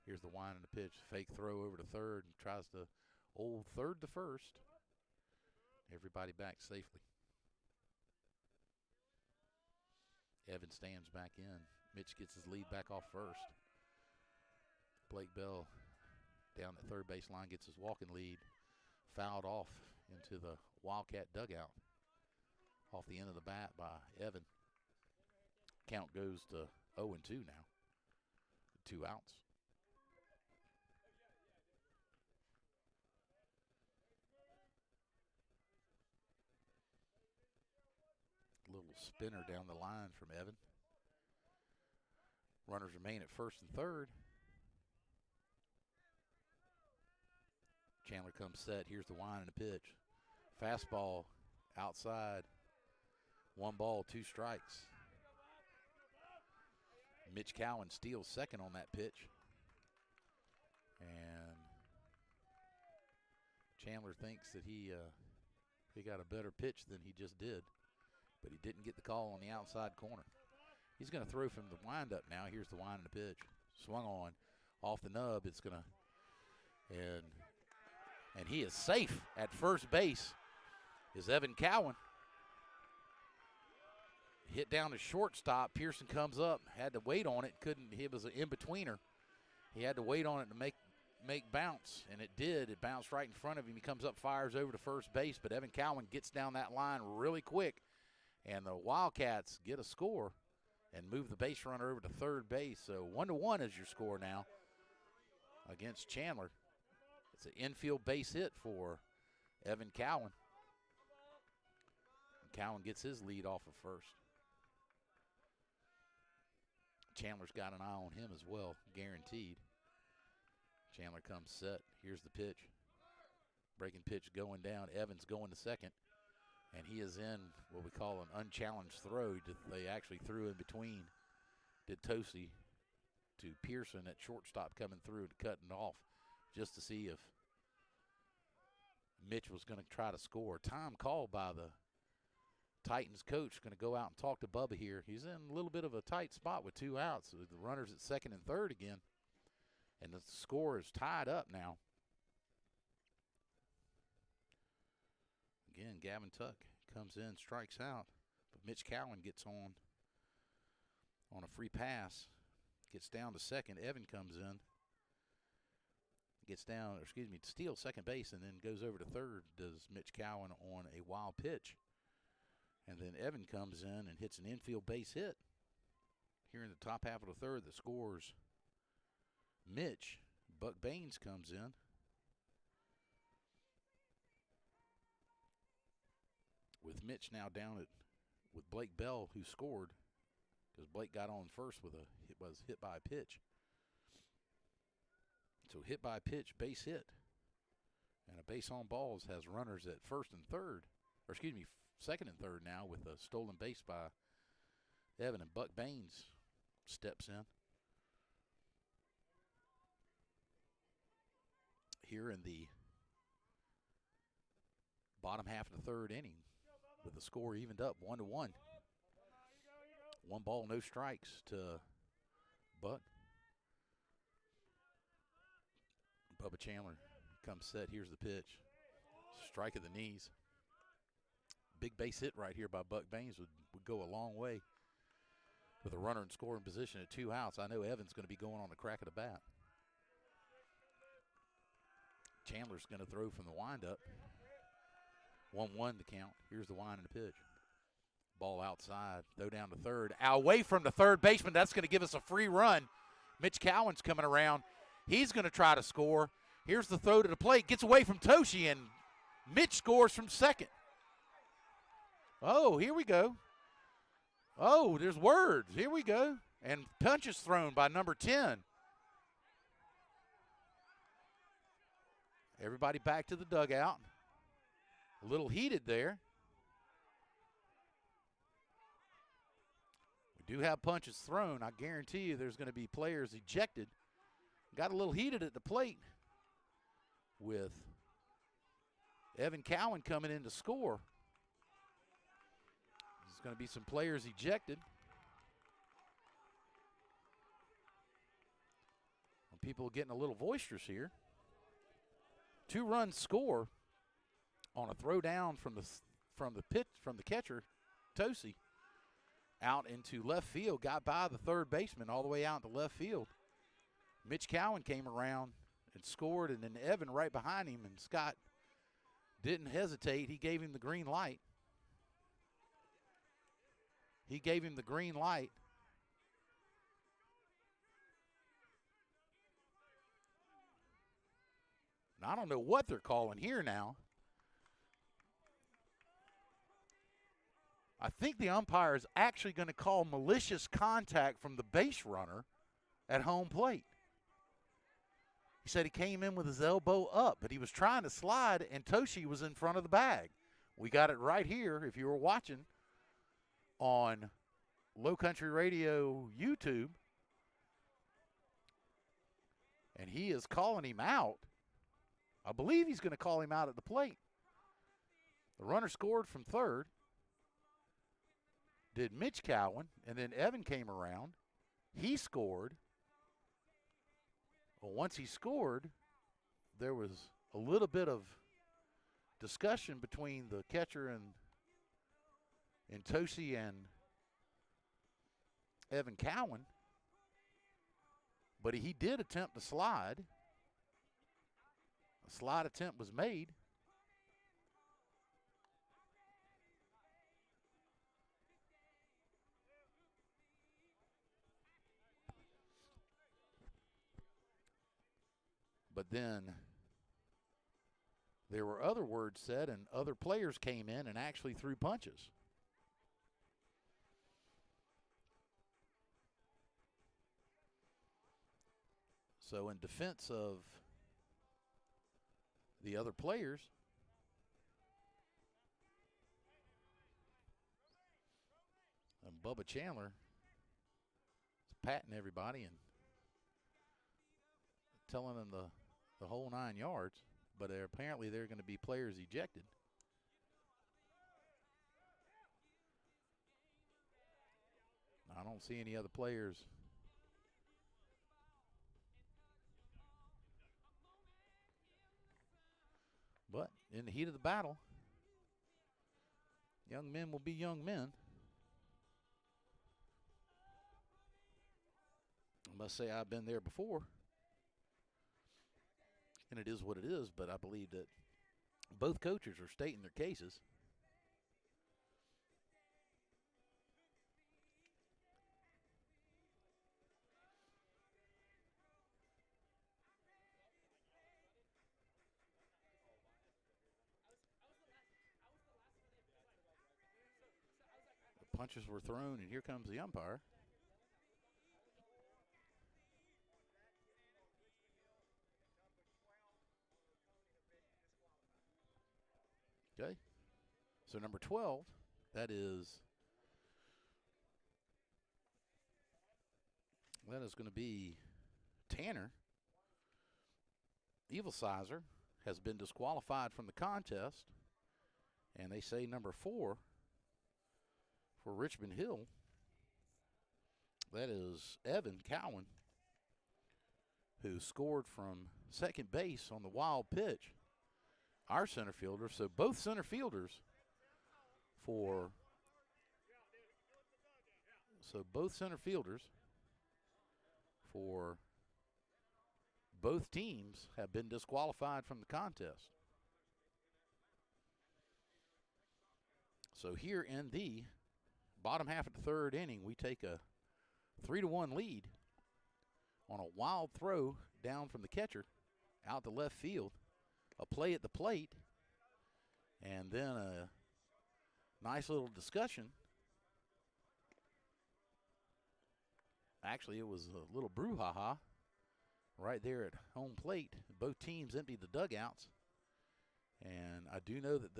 Here's the wind and the pitch. Fake throw over to third and tries to old third to first. Everybody back safely. Evan stands back in. Mitch gets his lead back off first. Blake Bell down the third base line gets his walking lead. Fouled off into the Wildcat dugout. Off the end of the bat by Evan. Count goes to 0-2 now. 2 outs. Little spinner down the line from Evan. Runners remain at first and third. Chandler comes set. Here's the wind and the pitch. Fastball outside. 1 ball, 2 strikes. Mitch Cowan steals second on that pitch. And Chandler thinks that he got a better pitch than he just did. But he didn't get the call on the outside corner. He's going to throw from the windup now. Here's the wind and the pitch. Swung on. Off the nub. It's going to, and he is safe at first base is Evan Cowan. Hit down to shortstop. Pearson comes up. Had to wait on it. Couldn't. It was an in-betweener. He had to wait on it to make bounce, and it did. It bounced right in front of him. He comes up, fires over to first base, but Evan Cowan gets down that line really quick. And the Wildcats get a score and move the base runner over to third base. So 1-1 is your score now against Chandler. It's an infield base hit for Evan Cowan. And Cowan gets his lead off of first. Chandler's got an eye on him as well, guaranteed. Chandler comes set. Here's the pitch. Breaking pitch going down. Evans going to second. And he is in what we call an unchallenged throw. They actually threw in between. Did Tosi to Pearson at shortstop coming through to cut it off just to see if Mitch was going to try to score. Time called by the Titans coach. Going to go out and talk to Bubba here. He's in a little bit of a tight spot with 2 outs. The runners at second and third again. And the score is tied up now. Again, Gavin Tuck comes in, strikes out, but Mitch Cowan gets on a free pass, gets down to second. Evan comes in, steals second base, and then goes over to third, does Mitch Cowan on a wild pitch. And then Evan comes in and hits an infield base hit. Here in the top half of the third, that scores Mitch. Buck Baines comes in. With Mitch now down with Blake Bell, who scored, because Blake got on first was hit by a pitch. So hit by a pitch, base hit. And a base on balls has runners at first and third, or excuse me, second and third now with a stolen base by Evan, and Buck Baines steps in. Here in the bottom half of the third inning, with the score evened up 1-1. 1 ball, no strikes to Buck. Bubba Chandler comes set. Here's the pitch. Strike at the knees. Big base hit right here by Buck Baines would go a long way. With a runner in scoring position at 2 outs, I know Evan's going to be going on the crack of the bat. Chandler's going to throw from the windup. 1-1 to count. Here's the wind and the pitch. Ball outside. Throw down to third. Away from the third baseman. That's going to give us a free run. Mitch Cowan's coming around. He's going to try to score. Here's the throw to the plate. Gets away from Toshi, and Mitch scores from second. Oh, here we go. Oh, there's words. Here we go. And punches thrown by number 10. Everybody back to the dugout. A little heated there. We do have punches thrown. I guarantee you there's going to be players ejected. Got a little heated at the plate with Evan Cowan coming in to score. There's going to be some players ejected. People are getting a little boisterous here. 2-run score on a throw down from the catcher, Tosi, out into left field. Got by the third baseman all the way out to left field. Mitch Cowan came around and scored, and then Evan right behind him, and Scott didn't hesitate. He gave him the green light. He gave him the green light. And I don't know what they're calling here now. I think the umpire is actually going to call malicious contact from the base runner at home plate. He said he came in with his elbow up, but he was trying to slide, and Toshi was in front of the bag. We got it right here if you were watching on Low Country Radio YouTube. And he is calling him out. I believe he's going to call him out at the plate. The runner scored from third. Did Mitch Cowan, and then Evan came around. He scored. Well, once he scored, there was a little bit of discussion between the catcher and Tosi and Evan Cowan. But he did attempt to slide. A slide attempt was made. But then there were other words said, and other players came in and actually threw punches. So in defense of the other players, and Bubba Chandler is patting everybody and telling them the whole 9 yards, but apparently there are going to be players ejected. I don't see any other players. But in the heat of the battle, young men will be young men. I must say I've been there before. And it is what it is, but I believe that both coaches are stating their cases. Punches were thrown, and here comes the umpire. Okay. So number 12, that is going to be Tanner. Evil Sizer has been disqualified from the contest, and they say number 4 for Richmond Hill, that is Evan Cowan, who scored from second base on the wild pitch. Our center fielder, so both center fielders for both teams have been disqualified from the contest. So here in the bottom half of the third inning, we take a 3-1 lead on a wild throw down from the catcher out to left field, a play at the plate, and then a nice little discussion. Actually, it was a little brouhaha right there at home plate. Both teams emptied the dugouts, and I do know that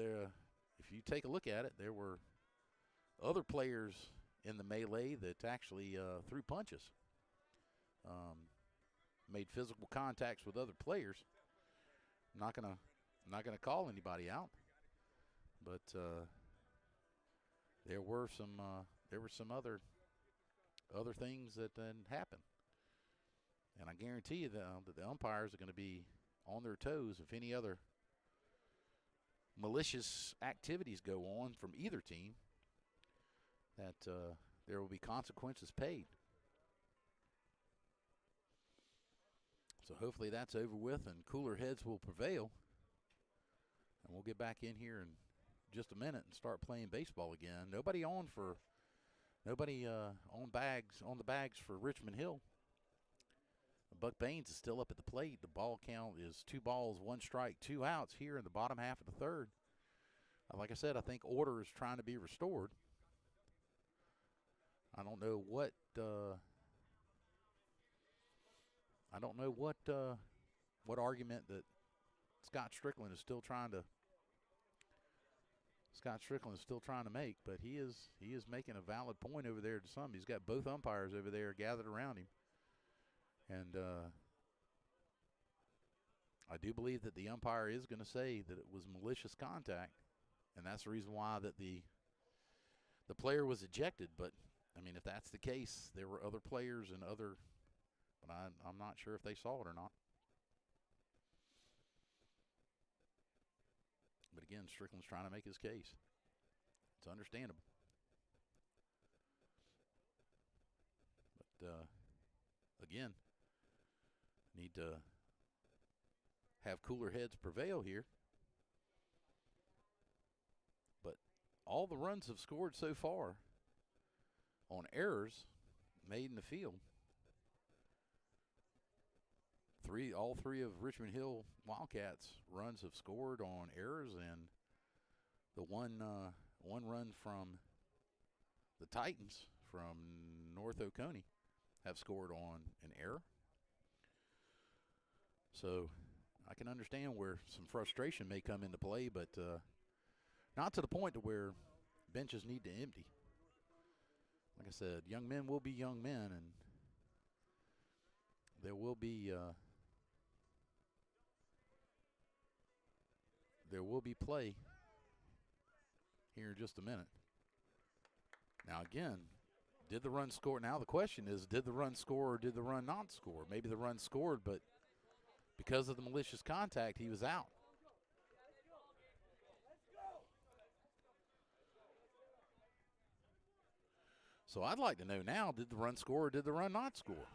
if you take a look at it, there were other players in the melee that actually threw punches, made physical contacts with other players. I'm not gonna call anybody out, but there were some other things that then happened, and I guarantee you that the umpires are going to be on their toes if any other malicious activities go on from either team, that there will be consequences paid. So hopefully that's over with and cooler heads will prevail, and we'll get back in here in just a minute and start playing baseball again. Nobody on the bags for Richmond Hill. Buck Baines is still up at the plate. The ball count is 2 balls, 1 strike, 2 outs here in the bottom half of the third. Like I said, I think order is trying to be restored. I don't know what argument that Scott Strickland is still trying to make, but he is making a valid point over there to some. He's got both umpires over there gathered around him. And I do believe that the umpire is going to say that it was malicious contact, and that's the reason why that the player was ejected. But, I mean, if that's the case, there were other players and but I'm not sure if they saw it or not. But again, Strickland's trying to make his case. It's understandable. But, again, need to have cooler heads prevail here. But all the runs have scored so far on errors made in the field. All three of Richmond Hill Wildcats runs have scored on errors, and the one run from the Titans from North Oconee have scored on an error. So I can understand where some frustration may come into play, but not to the point to where benches need to empty. Like I said, young men will be young men, and there will be play here in just a minute. Now again, did the run score? Now the question is, did the run score or did the run not score? Maybe the run scored, but because of the malicious contact, he was out. So I'd like to know now, did the run score or did the run not score?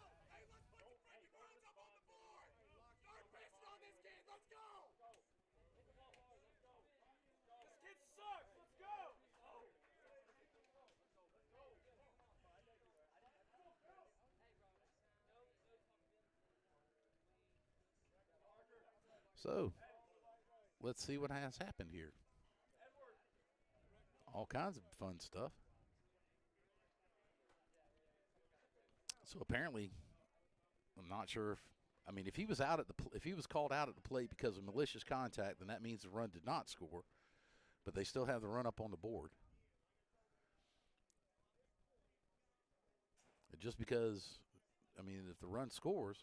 So let's see what has happened here. All kinds of fun stuff. So apparently, I'm not sure if he was if he was called out at the plate because of malicious contact, then that means the run did not score. But they still have the run up on the board. And just because, if the run scores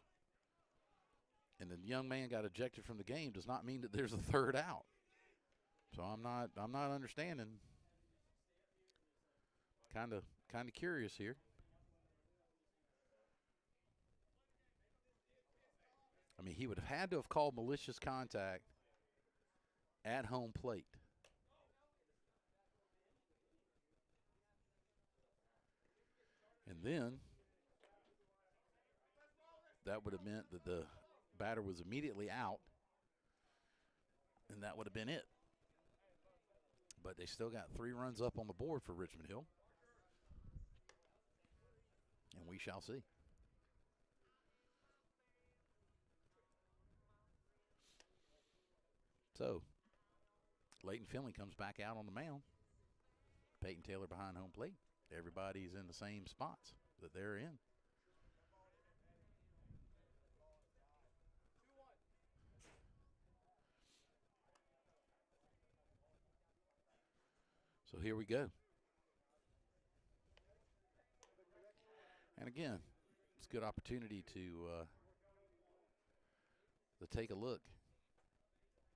and the young man got ejected from the game does not mean that there's a third out. So I'm not understanding. Kind of curious here. He would have had to have called malicious contact at home plate. And then that would have meant that the batter was immediately out, and that would have been it. But they still got 3 runs up on the board for Richmond Hill. And we shall see. So, Leighton Finley comes back out on the mound. Peyton Taylor behind home plate. Everybody's in the same spots that they're in. So here we go. And again, it's a good opportunity to take a look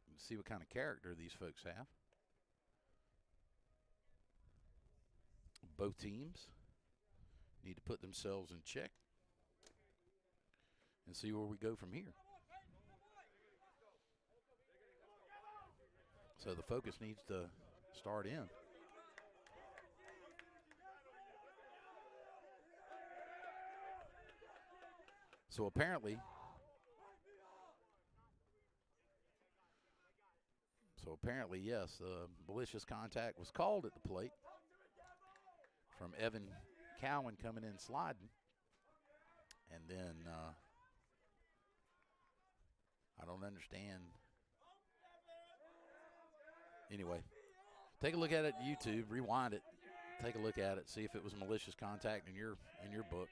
and see what kind of character these folks have. Both teams need to put themselves in check and see where we go from here. So the focus needs to start in. So apparently, yes, malicious contact was called at the plate from Evan Cowan coming in sliding. And then I don't understand. Anyway, take a look at it on YouTube, rewind it, take a look at it, see if it was malicious contact in your book.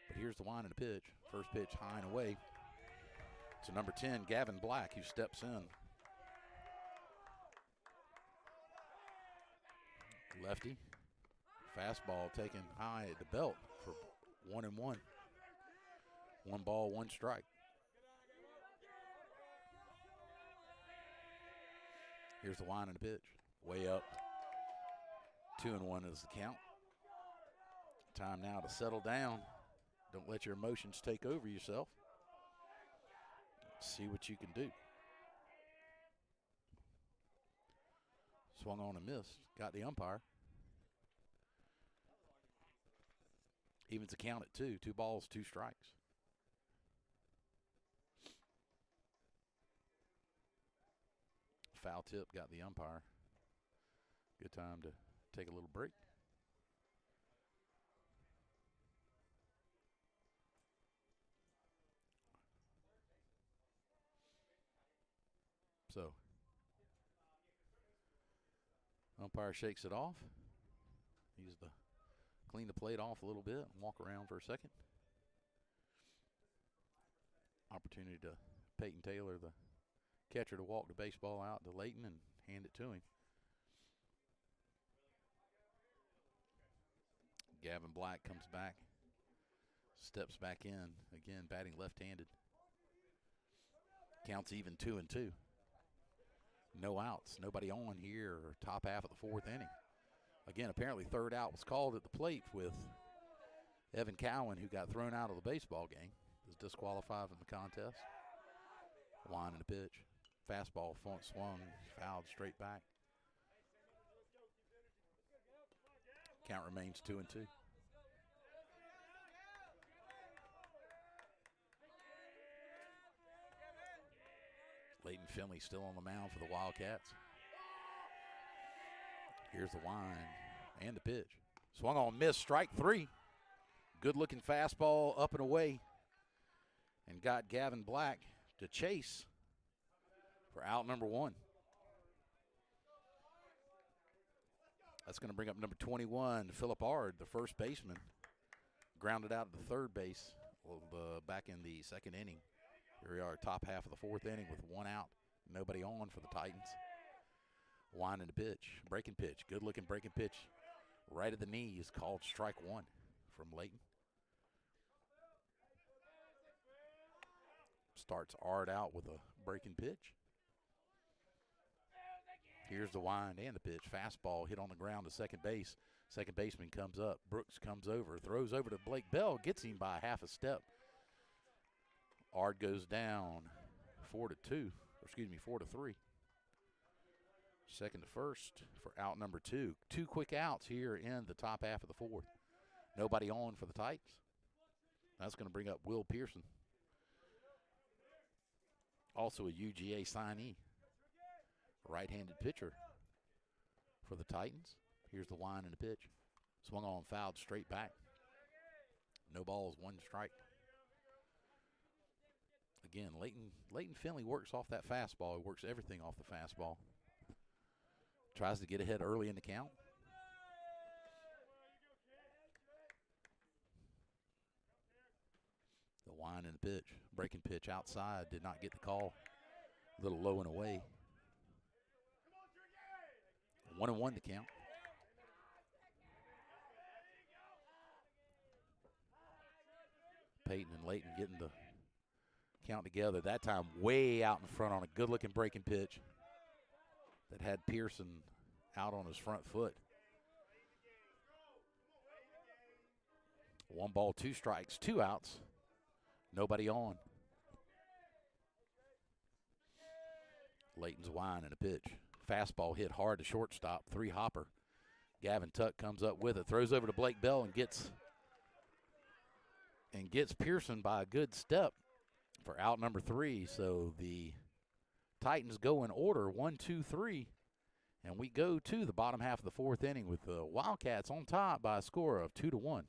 But here's the wind and the pitch. First pitch high and away to number 10, Gavin Black, who steps in. Lefty. Fastball taken high at the belt for 1-1. 1 ball, 1 strike. Here's the wind and the pitch. Way up. 2-1 is the count. Time now to settle down. Don't let your emotions take over yourself. See what you can do. Swung on and missed. Got the umpire. Evens the count at 2. 2 balls, 2 strikes. Foul tip got the umpire. Good time to take a little break. So, umpire shakes it off. He's to clean the plate off a little bit and walk around for a second. Opportunity to Peyton Taylor, the catcher, to walk the baseball out to Leighton and hand it to him. Gavin Black comes back, steps back in, again batting left-handed. Counts even 2-2. No outs, nobody on here, or top half of the 4th inning. Again, apparently third out was called at the plate with Evan Cowan, who got thrown out of the baseball game, was disqualified from the contest. Wind and a pitch. Fastball swung, fouled straight back. Count remains 2-2. Leighton Finley still on the mound for the Wildcats. Here's the wind and the pitch. Swung on, miss, strike 3. Good-looking fastball up and away. And got Gavin Black to chase for out number 1. That's going to bring up number 21, Phillip Ard, the first baseman. grounded out to the third base back in the second inning. Here we are, top half of the fourth inning with one out, nobody on for the Titans. Winding the pitch, breaking pitch, good-looking breaking pitch. Right at the knee is called strike one from Layton. Starts Ard out with a breaking pitch. Here's the wind and the pitch. Fastball hit on the ground to second base. Second baseman comes up. Brooks comes over, throws over to Blake Bell, gets him by half a step. Ard goes down 4-3. Second to first for out number 2. 2 quick outs here in the top half of the fourth. Nobody on for the Titans. That's going to bring up Will Pearson. Also a UGA signee. Right-handed pitcher for the Titans. Here's the line and the pitch. Swung on, fouled straight back. No balls, 1 strike. Again, Leighton Finley works off that fastball. He works everything off the fastball. Tries to get ahead early in the count. The wind and the pitch. Breaking pitch outside. Did not get the call. A little low and away. 1-1 to count. Peyton and Layton getting the count together. That time way out in front on a good-looking breaking pitch that had Pearson out on his front foot. 1 ball, 2 strikes, 2 outs. Nobody on. Layton's wind and a pitch. Fastball hit hard to shortstop, 3-hopper. Gavin Tuck comes up with it, throws over to Blake Bell and gets Pearson by a good step for out number 3. So the Titans go in order, 1, 2, 3, and we go to the bottom half of the fourth inning with the Wildcats on top by a score of 2-1.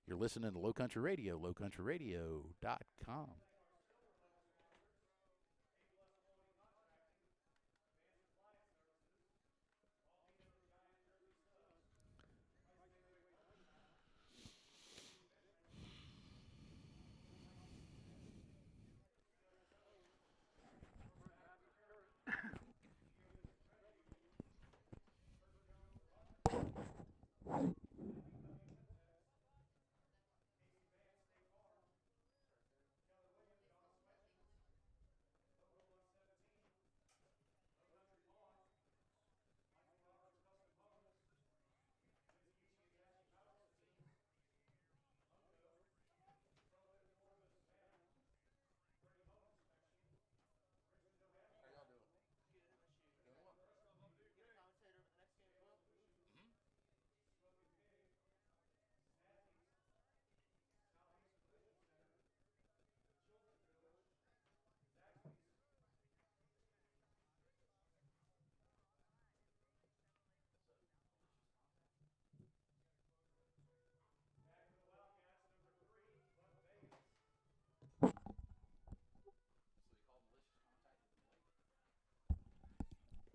You're listening to Low Country Radio, lowcountryradio.com.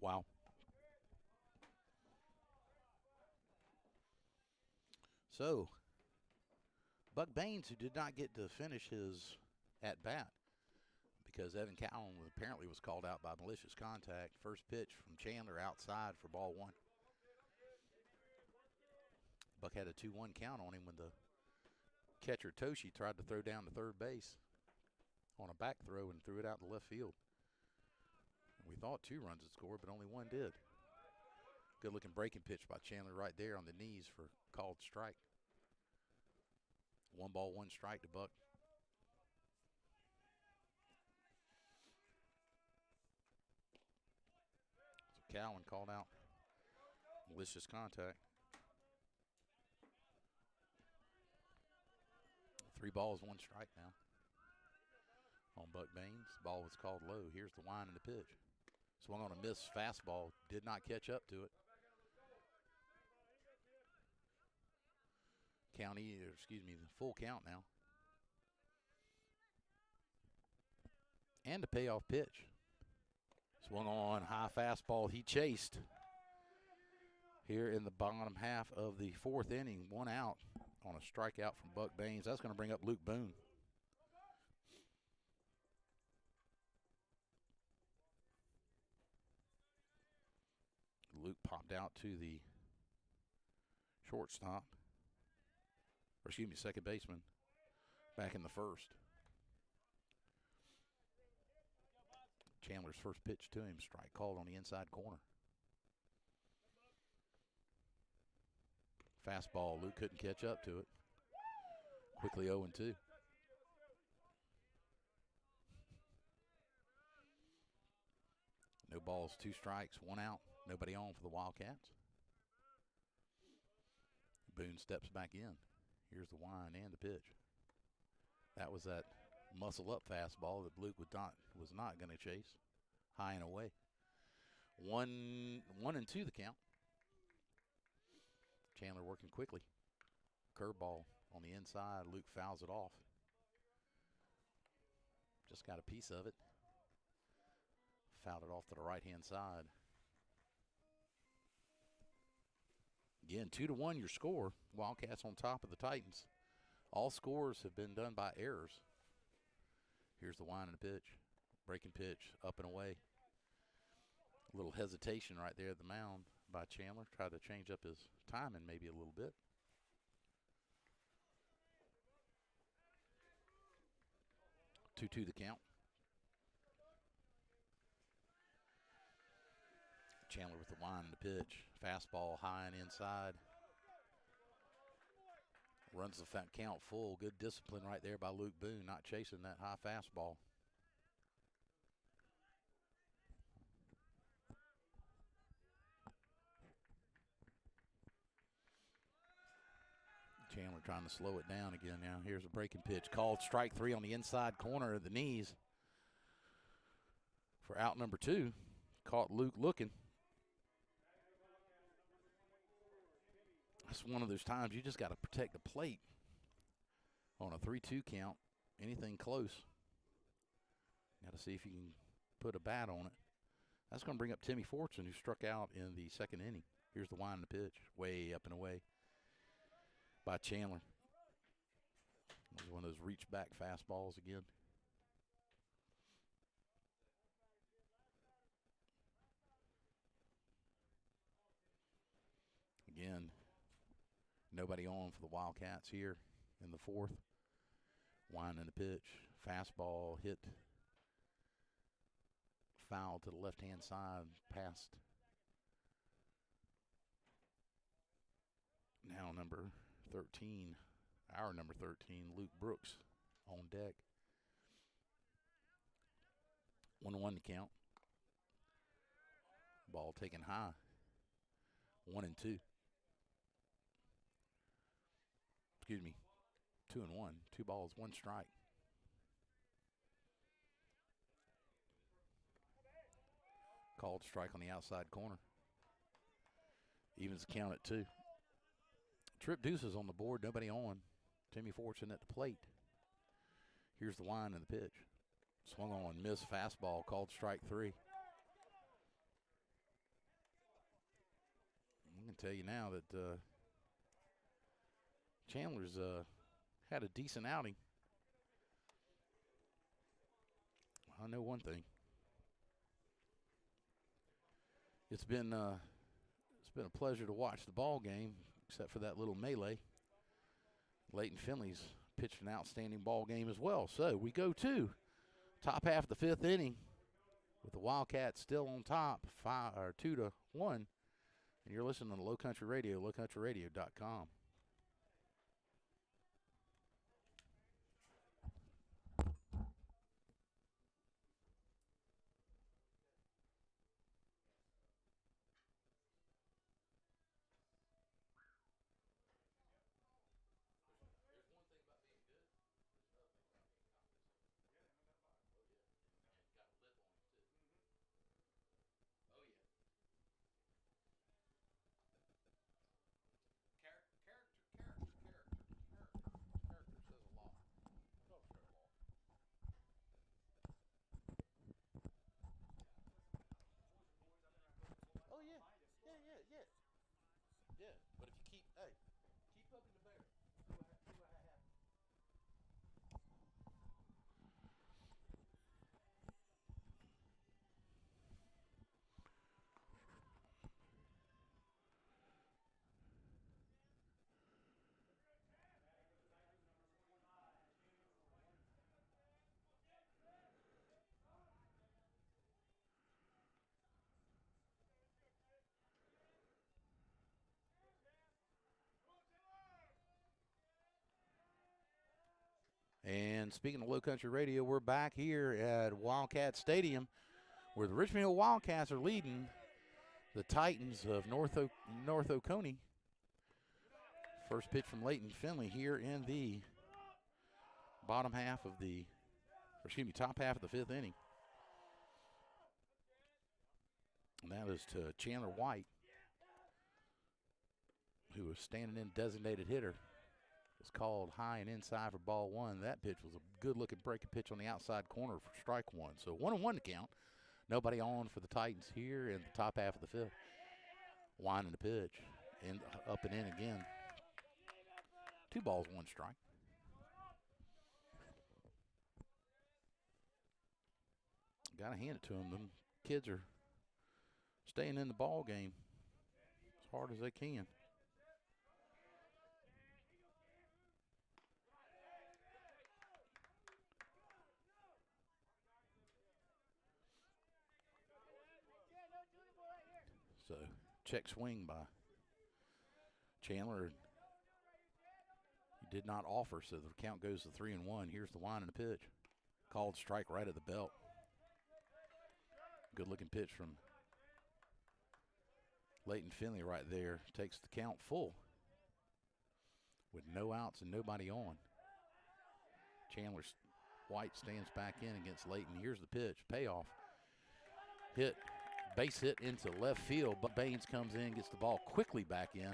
Wow. So, Buck Baines, who did not get to finish his at-bat because Evan Cowan apparently was called out by malicious contact. First pitch from Chandler outside for ball 1. Buck had a 2-1 count on him when the catcher Toshi tried to throw down to third base on a back throw and threw it out to left field. We thought 2 runs had scored, but only 1 did. Good-looking breaking pitch by Chandler right there on the knees for called strike. 1 ball, 1 strike to Buck. So Cowan called out malicious contact. 3 balls, 1 strike now on Buck Baines. Ball was called low. Here's the wind and the pitch. Swung on a missed fastball. Did not catch up to it. The full count now. And a payoff pitch. Swung on, high fastball he chased. Here in the bottom half of the fourth inning, 1 out. on a strikeout from Buck Baines. That's going to bring up Luke Boone. Luke popped out to the shortstop, or excuse me, second baseman, back in the first. Chandler's first pitch to him, strike called on the inside corner. Fastball, Luke couldn't catch up to it. Quickly 0-2. No balls, 2 strikes, 1 out. Nobody on for the Wildcats. Boone steps back in. Here's the wind and the pitch. That was that muscle-up fastball that Luke was not going to chase. High and away. 1-2 the count. Chandler working quickly. Curveball on the inside. Luke fouls it off. Just got a piece of it. Fouled it off to the right-hand side. Again, 2-1 your score. Wildcats on top of the Titans. All scores have been done by errors. Here's the wind and the pitch. Breaking pitch, up and away. A little hesitation right there at the mound by Chandler. Tried to change up his timing maybe a little bit. Two the count. Chandler with the wind and the pitch. Fastball high and inside. Runs the count full. Good discipline right there by Luke Boone, not chasing that high fastball. Chandler trying to slow it down again now. Here's a breaking pitch. Called strike 3 on the inside corner of the knees for out number 2. Caught Luke looking. It's one of those times you just got to protect the plate on a 3-2 count. Anything close, got to see if you can put a bat on it. That's going to bring up Timmy Fortson, who struck out in the second inning. Here's the wind and the pitch, way up and away by Chandler. It was one of those reach back fastballs again. Again, nobody on for the Wildcats here in the fourth. Wind and the pitch. Fastball hit foul to the left-hand side, past now number 13, our number 13, Luke Brooks on deck. 1-1 to count. Ball taken high. 1-2. Excuse me, 2-1. 2 balls, 1 strike. Called strike on the outside corner. Evens the count at 2. Trip Deuces on the board, nobody on. Timmy Fortson at the plate. Here's the wind and the pitch. Swung on, missed fastball, called strike 3. I can tell you now that Chandler's had a decent outing. I know one thing. It's been a pleasure to watch the ball game, except for that little melee. Leighton Finley's pitched an outstanding ball game as well. So we go to top half of the 5th inning with the Wildcats still on top, 2-1. And you're listening to Low Country Radio, lowcountryradio.com. Yeah. But if you keep poking the bear. And speaking of Low Country Radio, we're back here at Wildcat Stadium where the Richmond Hill Wildcats are leading the Titans of North Oconee. First pitch from Leighton Finley here in the top half of the 5th inning. And that is to Chandler White, who was standing in designated hitter. Was called high and inside for ball one. That pitch was a good-looking breaking pitch on the outside corner for strike one. So 1-1 to count. Nobody on for the Titans here in the top half of the 5th. Winding the pitch. And up and in again. 2 balls, 1 strike. Got to hand it to them. Them kids are staying in the ball game as hard as they can. So, check swing by Chandler. He did not offer, so the count goes to 3-1. Here's the wind and the pitch. Called strike right at the belt. Good-looking pitch from Leighton Finley right there. Takes the count full with no outs and nobody on. Chandler White stands back in against Leighton. Here's the pitch. Payoff. Hit. Base hit into left field, but Baines comes in, gets the ball quickly back in.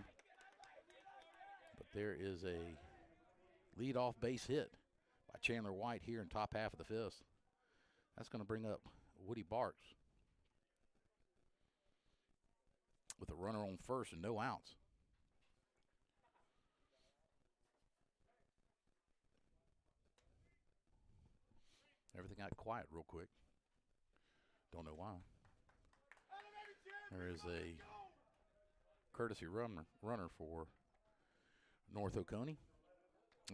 But there is a leadoff base hit by Chandler White here in top half of the 5th. That's going to bring up Woody Barks with a runner on first and no outs. Everything got quiet real quick. Don't know why. There is a courtesy runner for North Oconee,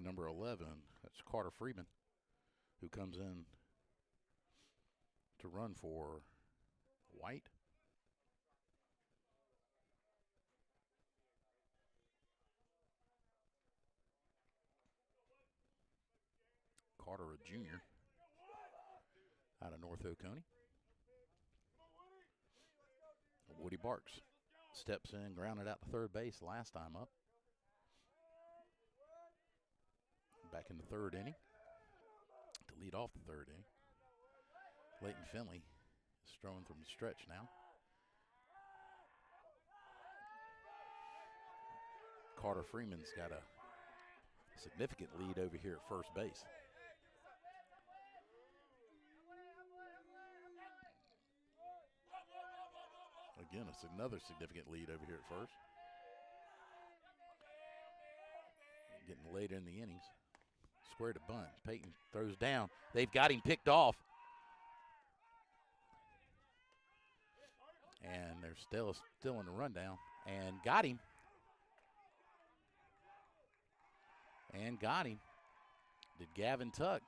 number 11. That's Carter Freeman, who comes in to run for White. Carter, a junior out of North Oconee. Woody Barks steps in, grounded out to third base last time up. Back in the 3rd inning to lead off the 3rd inning. Leighton Finley is throwing from the stretch now. Carter Freeman's got a significant lead over here at first base. Again, it's another significant lead over here at first. Getting later in the innings. Square to bunt. Peyton throws down. They've got him picked off. And they're still in the rundown. And got him. Did Gavin Tuck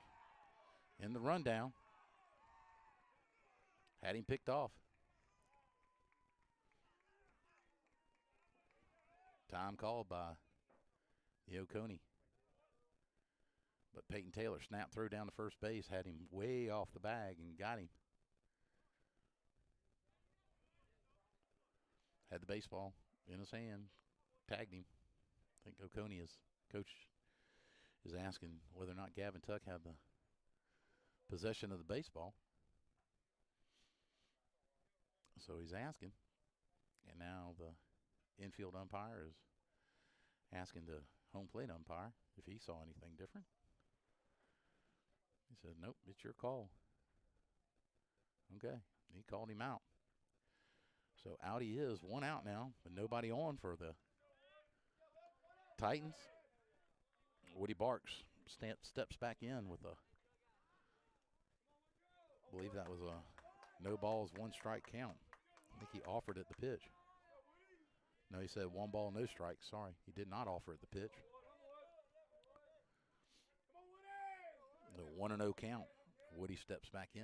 in the rundown. Had him picked off. Time called by the Oconee. But Peyton Taylor snapped throw down to first base, had him way off the bag and got him. Had the baseball in his hand, tagged him. I think Oconee coach is asking whether or not Gavin Tuck had the possession of the baseball. So he's asking. And now the infield umpire is asking the home plate umpire if he saw anything different. He said, nope, it's your call. Okay, he called him out. So out he is, 1 out now, but nobody on for the Titans. Woody Barks steps back in with I believe that was a no balls, 1 strike count. I think he offered at the pitch. No, he said 1 ball, no strike. Sorry, he did not offer at the pitch. The 1-0 count. Woody steps back in.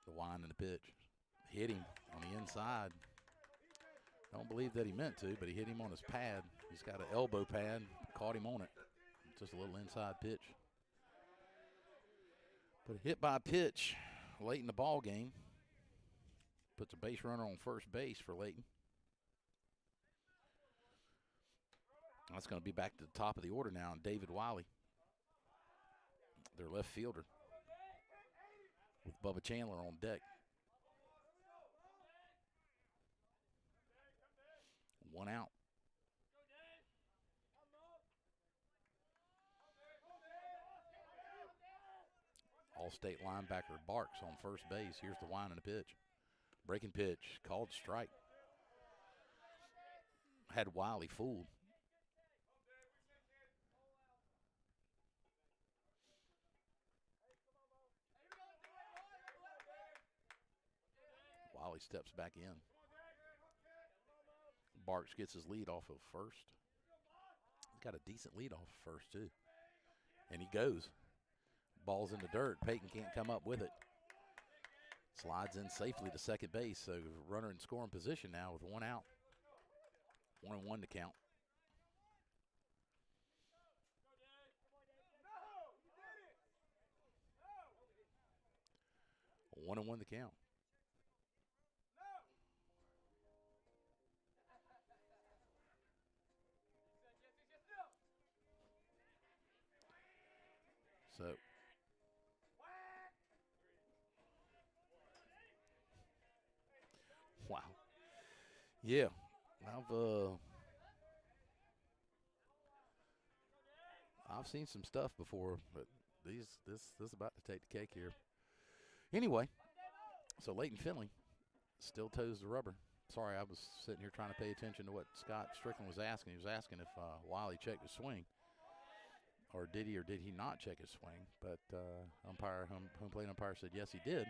The wind and the pitch. Hit him on the inside. I don't believe that he meant to, but he hit him on his pad. He's got an elbow pad. Caught him on it. Just a little inside pitch. But a hit by pitch late in the ball game puts a base runner on first base for Layton. That's going to be back to the top of the order now, and David Wiley, their left fielder, with Bubba Chandler on deck. 1 out. All-State linebacker Barks on first base. Here's the wind and the pitch. Breaking pitch, called strike. Had Wiley fooled. Wiley steps back in. Barks gets his lead off of first. He's got a decent lead off of first, too. And he goes. Ball's in the dirt. Peyton can't come up with it. Slides in safely to second base. So runner in scoring position now with 1 out. 1-1 to count. 1-1 to count. So wow. Yeah. I've seen some stuff before, but this is about to take the cake here. Anyway, so Layton Finley still toes the rubber. Sorry, I was sitting here trying to pay attention to what Scott Strickland was asking. He was asking if Wiley checked his swing. Or did he not check his swing? But home plate umpire said yes, he did.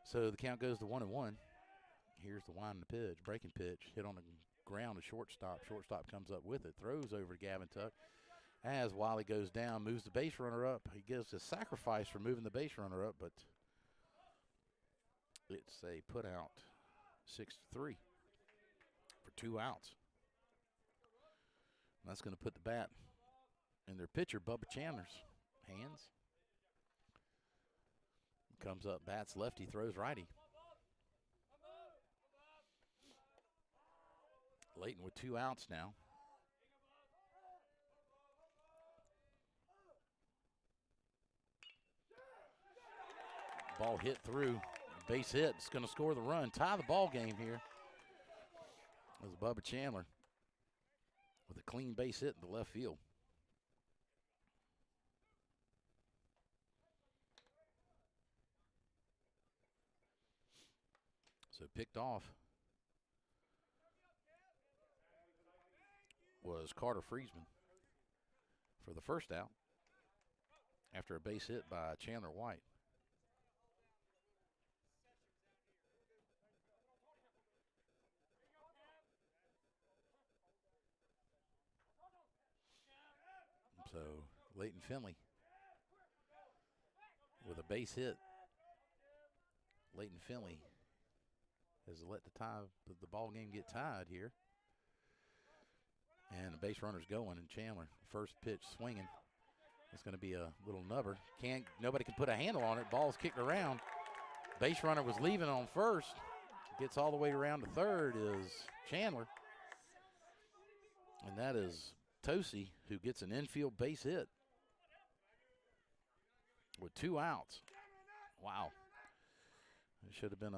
So the count goes to 1-1. Here's the wind and the pitch, breaking pitch, hit on the ground to shortstop. Shortstop comes up with it, throws over to Gavin Tuck. As Wiley goes down, moves the base runner up. He gives a sacrifice for moving the base runner up, but it's a put out 6-3 for 2 outs. And that's going to put the bat in their pitcher, Bubba Chandler's hands. Comes up, bats lefty, throws righty. Layton with 2 outs now. Ball hit through, base hit. It's going to score the run, tie the ball game here. As Bubba Chandler with a clean base hit in the left field. So picked off was Carter Friesman for the first out after a base hit by Chandler White. So Layton Finley with a base hit. Layton Finley has let the ball game get tied here. And the base runner's going, and Chandler, first pitch swinging. It's going to be a little nubber. Nobody can put a handle on it. Ball's kicked around. Base runner was leaving on first. Gets all the way around to third is Chandler. And that is Tosi, who gets an infield base hit with 2 outs. Wow. It should have been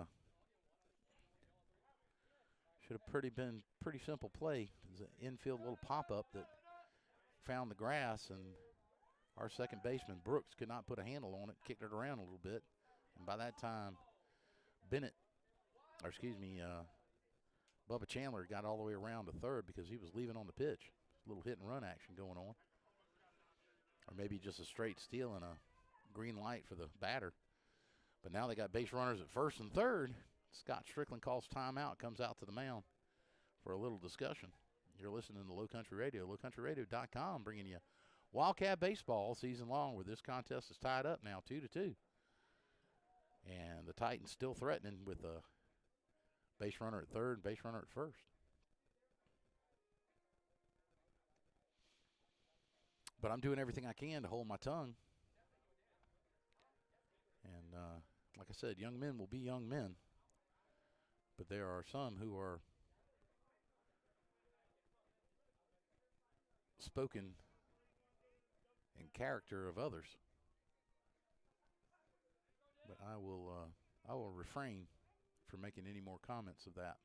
been pretty simple play. It was an infield little pop-up that found the grass, and our second baseman, Brooks, could not put a handle on it, kicked it around a little bit. And by that time, Bubba Chandler got all the way around to third because he was leaving on the pitch. A little hit and run action going on. Or maybe just a straight steal and a green light for the batter. But now they got base runners at first and third. Scott Strickland calls timeout, comes out to the mound for a little discussion. You're listening to Low Country Radio, lowcountryradio.com, bringing you Wildcat baseball all season long, where this contest is tied up now 2-2. And the Titans still threatening with a base runner at third and base runner at first. But I'm doing everything I can to hold my tongue. And like I said, young men will be young men. But there are some who are spoken in character of others. But I will refrain from making any more comments of that.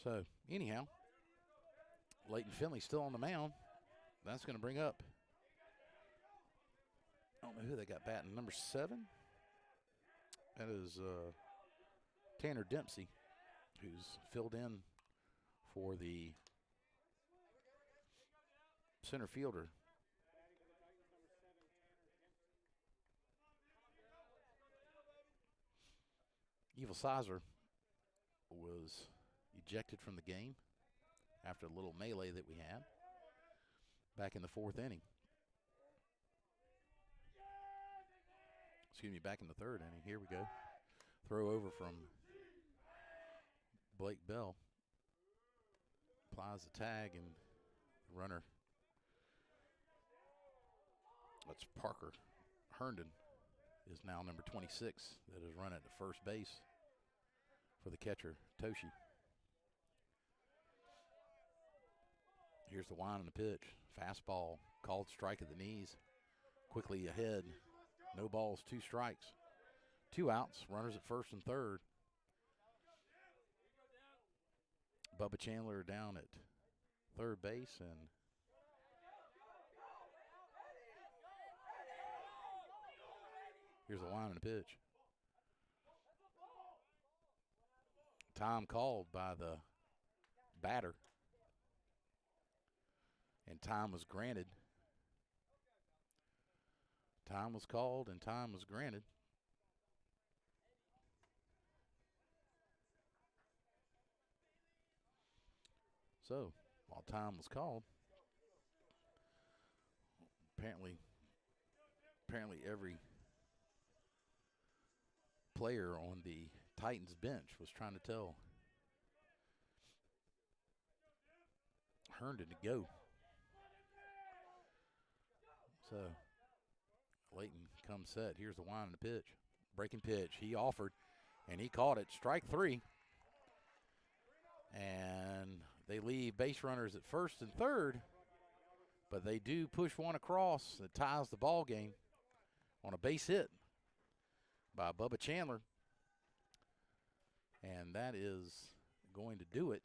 So, anyhow, Leighton Finley still on the mound. That's going to bring up, I don't know who they got batting, number 7. That is Tanner Dempsey, who's filled in for the center fielder. Evil Sizer was ejected from the game after a little melee that we had back in the 4th inning. Excuse me, back in the 3rd inning. Here we go. Throw over from Blake Bell. Applies the tag, and the runner, that's Parker Herndon, is now number 26 that is run at the first base for the catcher, Toshi. Here's the wind and the pitch. Fastball, called strike at the knees. Quickly ahead. No balls, 2 strikes. 2 outs, runners at first and third. Bubba Chandler down at third base, and here's the line and the pitch. Time called by the batter, and time was granted. Time was called and time was granted. So, while time was called, apparently every player on the Titans bench was trying to tell Herndon to go. So, Leighton comes set. Here's the wind and the pitch. Breaking pitch. He offered, and he caught it. Strike 3. And they leave base runners at first and third, but they do push one across that ties the ball game on a base hit by Bubba Chandler. And that is going to do it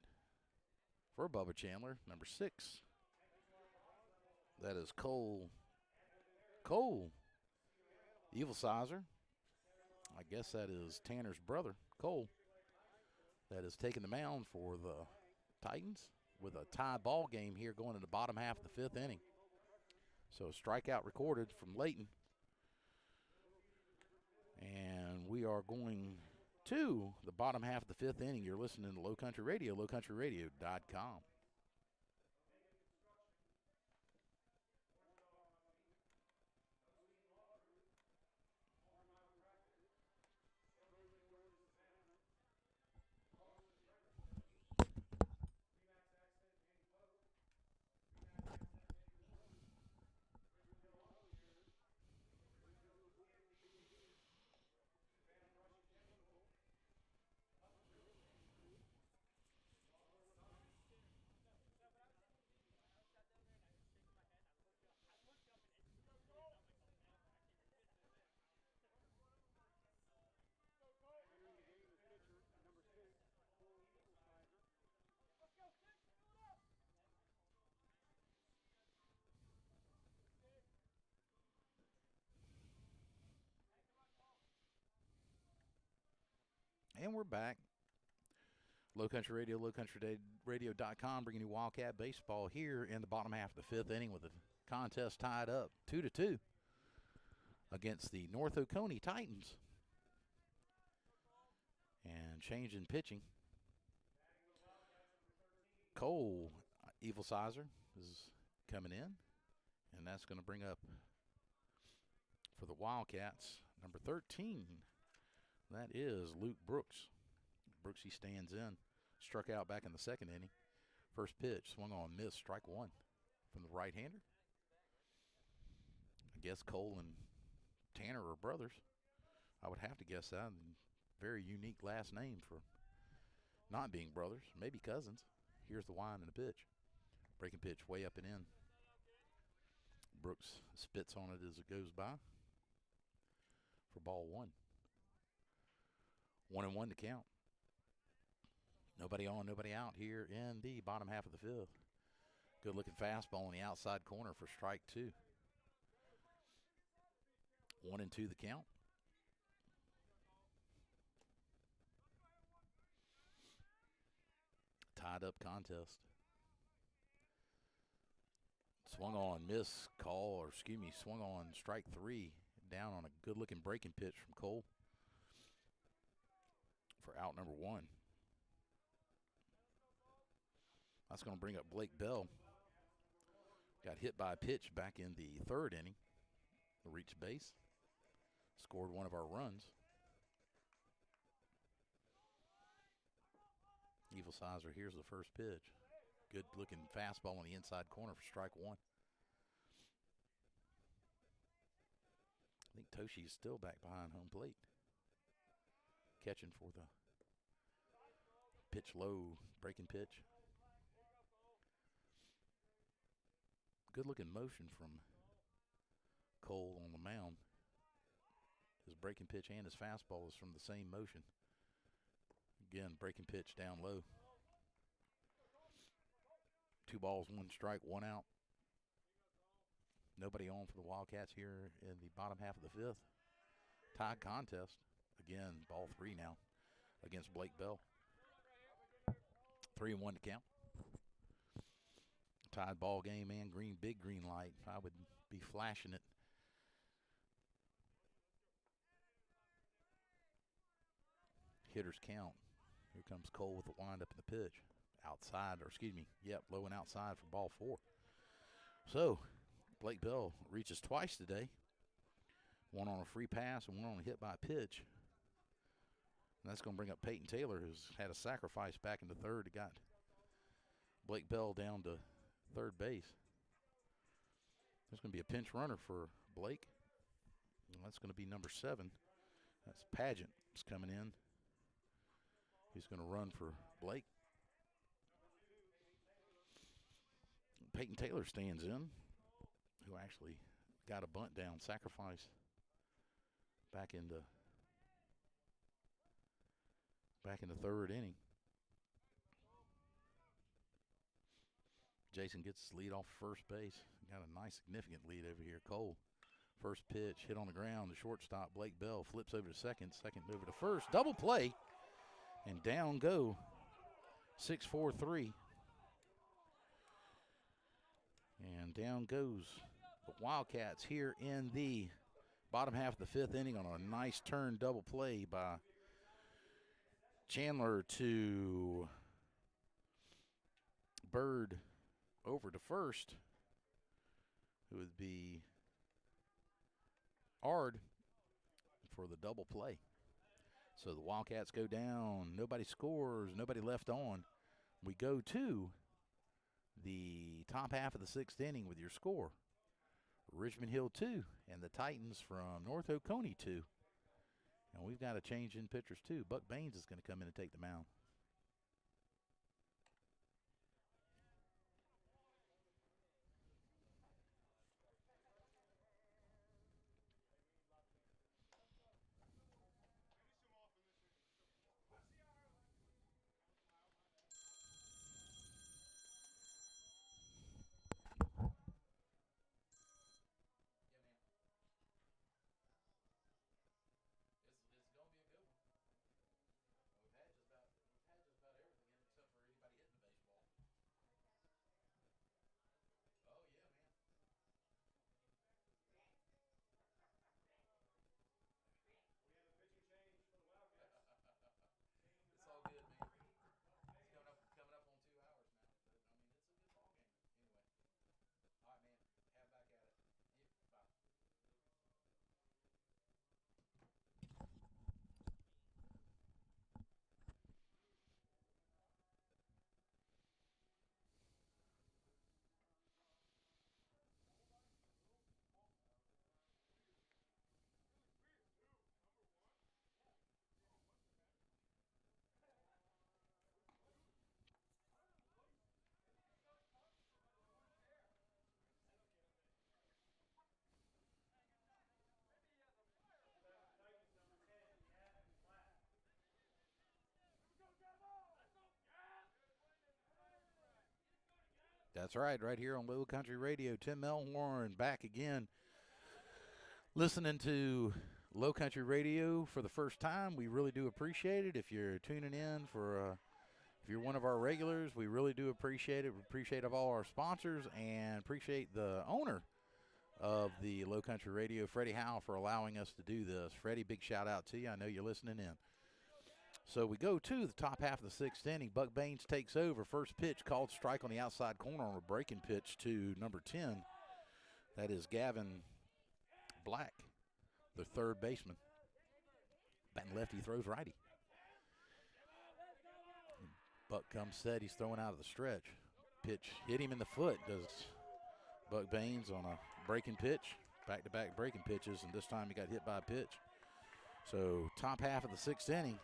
for Bubba Chandler, number 6. That is Cole Evil Sizer. I guess that is Tanner's brother, Cole, that is taking the mound for the Titans with a tie ball game here going in the bottom half of the 5th inning. So a strikeout recorded from Leighton. And we are going to the bottom half of the 5th inning. You're listening to Low Country Radio, lowcountryradio.com. And we're back. Low Country Radio, lowcountryradio.com, bringing you Wildcat baseball here in the bottom half of the 5th inning with the contest tied up 2-2 against the North Oconee Titans. And change in pitching. Cole Evil Sizer is coming in, and that's going to bring up for the Wildcats number 13. That is Luke Brooks. Brooksy stands in, struck out back in the 2nd inning. First pitch, swung on, missed, strike 1. from the right-hander. I guess Cole and Tanner are brothers. I would have to guess that. Very unique last name for not being brothers, maybe cousins. Here's the wind and the pitch. Breaking pitch way up and in. Brooks spits on it as it goes by for ball one. 1-1 to count. Nobody on, nobody out here in the bottom half of the fifth. Good looking fastball in the outside corner for strike two. 1-2 the count. Tied up contest. Swung on, miss call, or excuse me, swung on strike three. Down on a good looking breaking pitch from Cole for out number one. That's going to bring up Blake Bell. Got hit by a pitch back in the third inning. Reached base. Scored one of our runs. Evil Sizer, here's the first pitch. Good looking fastball on the inside corner for strike one. I think Toshi's still back behind home plate. Catching for the pitch low, breaking pitch. Good looking motion from Cole on the mound. His breaking pitch and his fastball is from the same motion. Again, breaking pitch down low. 2 balls, 1 strike, 1 out. Nobody on for the Wildcats here in the bottom half of the fifth. Tied contest. Again, ball 3 now against Blake Bell. 3-1 to count. Tied ball game and big green light. I would be flashing it. Hitters count. Here comes Cole with the windup in the pitch. Outside, or excuse me, low and outside for ball 4. So, Blake Bell reaches twice today. One on a free pass and one on a hit by a pitch. And that's going to bring up Peyton Taylor, who's had a sacrifice back in the third. It got Blake Bell down to third base. There's going to be a pinch runner for Blake. And that's going to be number 7. That's Pageant is coming in. He's going to run for Blake. Peyton Taylor stands in, who actually got a bunt down, sacrifice back in the third inning. Jason gets his lead off first base. Got a nice significant lead over here. Cole, first pitch, hit on the ground. The shortstop, Blake Bell, flips over to second. Second over to first. Double play. And down go 6-4-3. And down goes the Wildcats here in the bottom half of the fifth inning on a nice turn double play by Chandler to Bird over to first, who would be Ard for the double play. So the Wildcats go down. Nobody scores. Nobody left on. We go to the top half of the sixth inning with your score. Richmond Hill 2 and the Titans from North Oconee 2. And we've got a change in pitchers too. Buck Baines is going to come in and take the mound. It's going to be a good one. We've had just about That's right here on Low Country Radio. Tim Melhorn back again. Listening to Low Country Radio for the first time, we really do appreciate it. If you're tuning in if you're one of our regulars, we really do appreciate it. We appreciate all our sponsors and appreciate the owner of the Low Country Radio, Freddie Howe, for allowing us to do this. Freddie, big shout out to you. I know you're listening in. So we go to the top half of the 6th inning. Buck Baines takes over. First pitch called strike on the outside corner on a breaking pitch to number 10. That is Gavin Black, the third baseman. Batting lefty, throws righty. Buck comes set. He's throwing out of the stretch. Pitch hit him in the foot. Does Buck Baines on a breaking pitch. Back-to-back breaking pitches, and this time he got hit by a pitch. So top half of the 6th inning.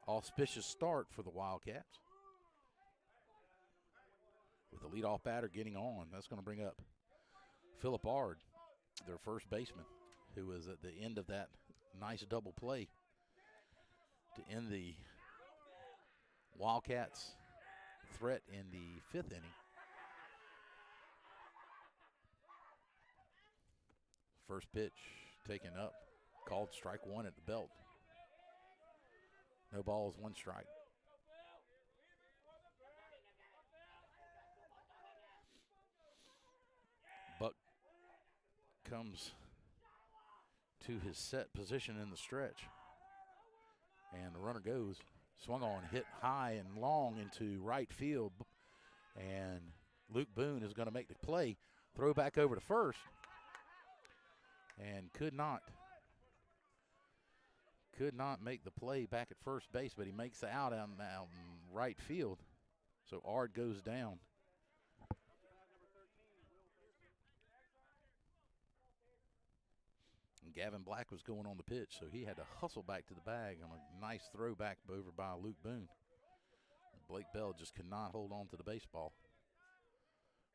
Auspicious start for the Wildcats. With the leadoff batter getting on. That's going to bring up Phillip Ard, their first baseman, who was at the end of that nice double play to end the Wildcats' threat in the 5th inning. First pitch taken up, called strike one at the belt. No balls, one strike. Buck comes to his set position in the stretch. And the runner goes. Swung on, hit high and long into right field. And Luke Boone is going to make the play. Throw back over to first. And could not make the play back at first base, but he makes the out in right field. So Ard goes down. And Gavin Black was going on the pitch, so he had to hustle back to the bag on a nice throw back over by Luke Boone. Blake Bell just could not hold on to the baseball.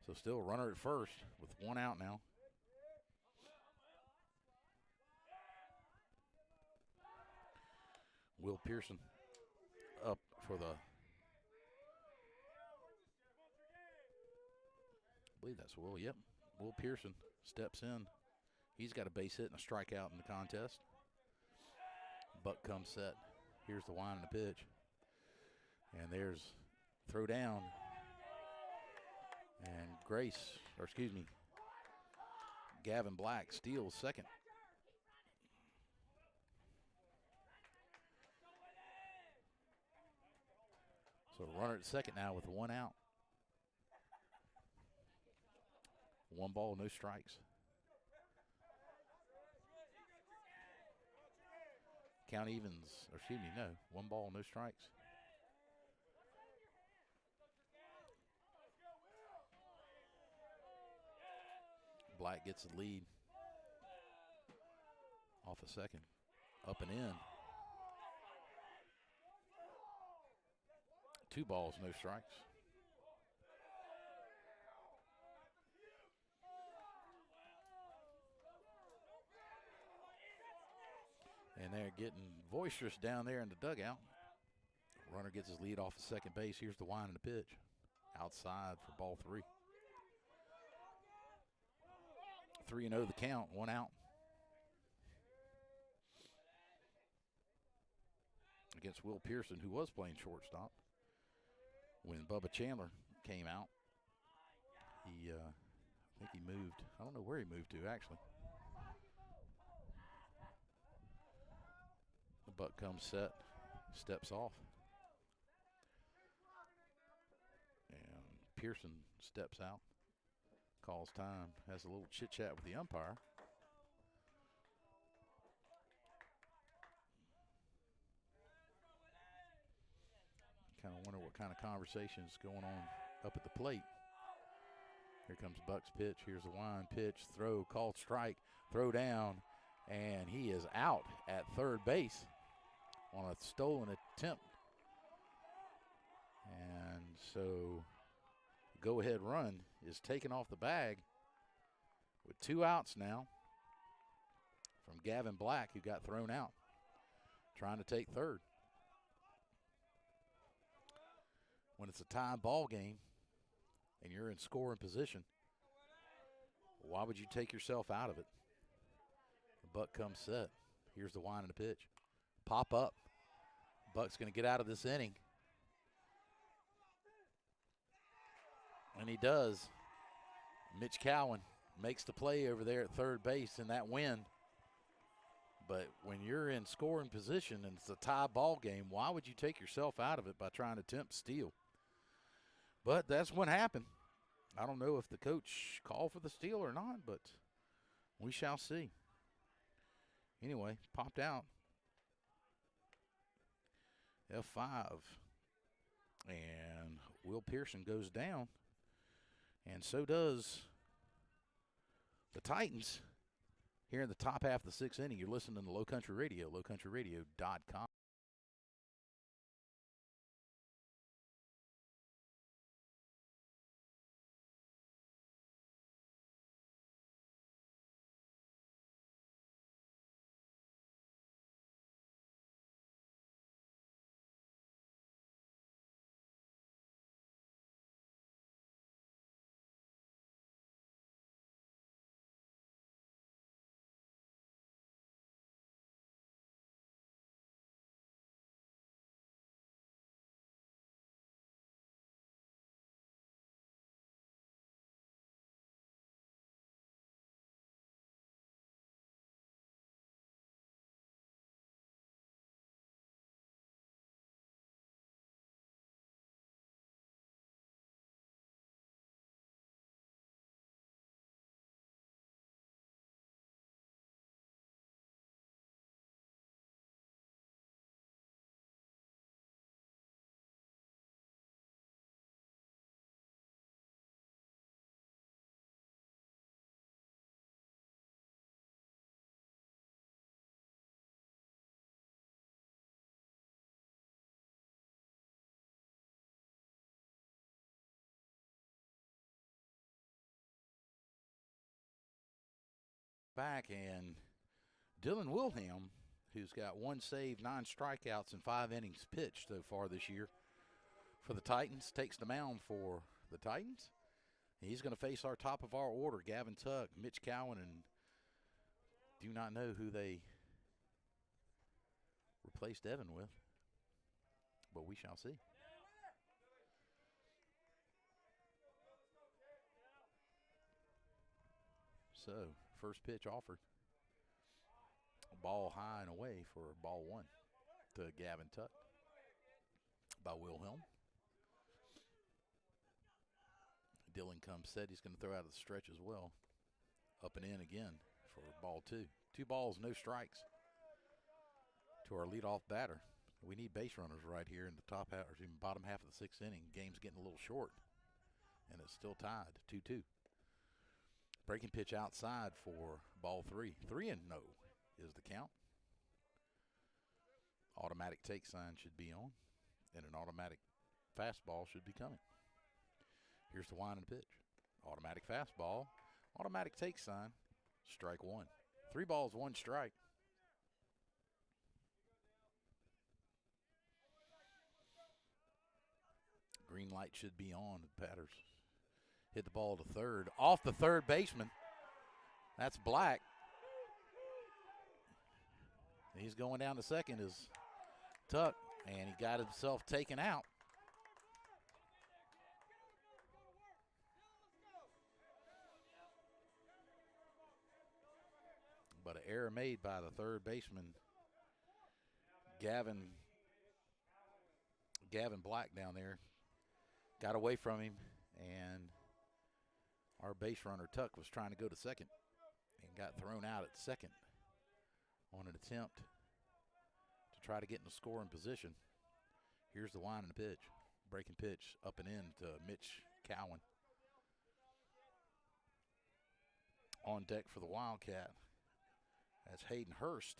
So still a runner at first with one out now. Will Pearson up for the, I believe that's Will, yep. Will Pearson steps in. He's got a base hit and a strikeout in the contest. Buck comes set. Here's the wind and the pitch. And there's throw down. And Gavin Black steals second. So runner at second now with one out. 1 ball, no strikes. Count evens, 1 ball, no strikes. Black gets the lead. Off a second. Up and in. 2 balls, no strikes. And they're getting boisterous down there in the dugout. Runner gets his lead off the second base. Here's the wind and the pitch. Outside for ball 3. 3-0 the count, 1 out. Against Will Pearson, who was playing shortstop. When Bubba Chandler came out, I think he moved. I don't know where he moved to, actually. The Buck comes set, steps off. And Pearson steps out, calls time, has a little chit-chat with the umpire. Kind of wonder what kind of conversation's going on up at the plate. Here comes Buck's pitch. Here's the wind, pitch, throw, called strike, throw down, and he is out at third base on a stolen attempt. And so go-ahead run is taken off the bag with 2 outs now from Gavin Black, who got thrown out, trying to take third. When it's a tie ball game, and you're in scoring position, why would you take yourself out of it? The buck comes set. Here's the wind and the pitch. Pop up. Buck's going to get out of this inning. And he does. Mitch Cowan makes the play over there at third base in that win. But when you're in scoring position and it's a tie ball game, why would you take yourself out of it by trying to attempt steal? But that's what happened. I don't know if the coach called for the steal or not, but we shall see. Anyway, popped out. F5. And Will Pearson goes down. And so does the Titans. Here in the top half of the sixth inning, you're listening to Low Country Radio, lowcountryradio.com. Back, and Dylan Wilhelm, who's got 1 save, 9 strikeouts, and 5 innings pitched so far this year for the Titans, takes the mound for the Titans. He's going to face our top of our order, Gavin Tuck, Mitch Cowan, and do not know who they replaced Evan with, but we shall see. So, first pitch offered. Ball high and away for ball 1 to Gavin Tuck by Wilhelm. Dylan comes set. He's going to throw out of the stretch as well. Up and in again for ball 2. 2 balls, no strikes to our leadoff batter. We need base runners right here in the top half, or even bottom half of the 6th inning. Game's getting a little short, and it's still tied 2-2. Breaking pitch outside for ball 3. 3-0 is the count. Automatic take sign should be on, and an automatic fastball should be coming. Here's the wind and pitch. Automatic fastball, automatic take sign, strike 1. 3 balls, 1 strike. Green light should be on. The batters hit the ball to third. Off the third baseman. That's Black. He's going down to second is Tuck, and he got himself taken out. But an error made by the third baseman, Gavin Black down there. Got away from him, and our base runner Tuck was trying to go to second and got thrown out at second on an attempt to try to get in a scoring position. Here's the wind and the pitch. Breaking pitch up and in to Mitch Cowan. On deck for the Wildcat. That's Hayden Hurst,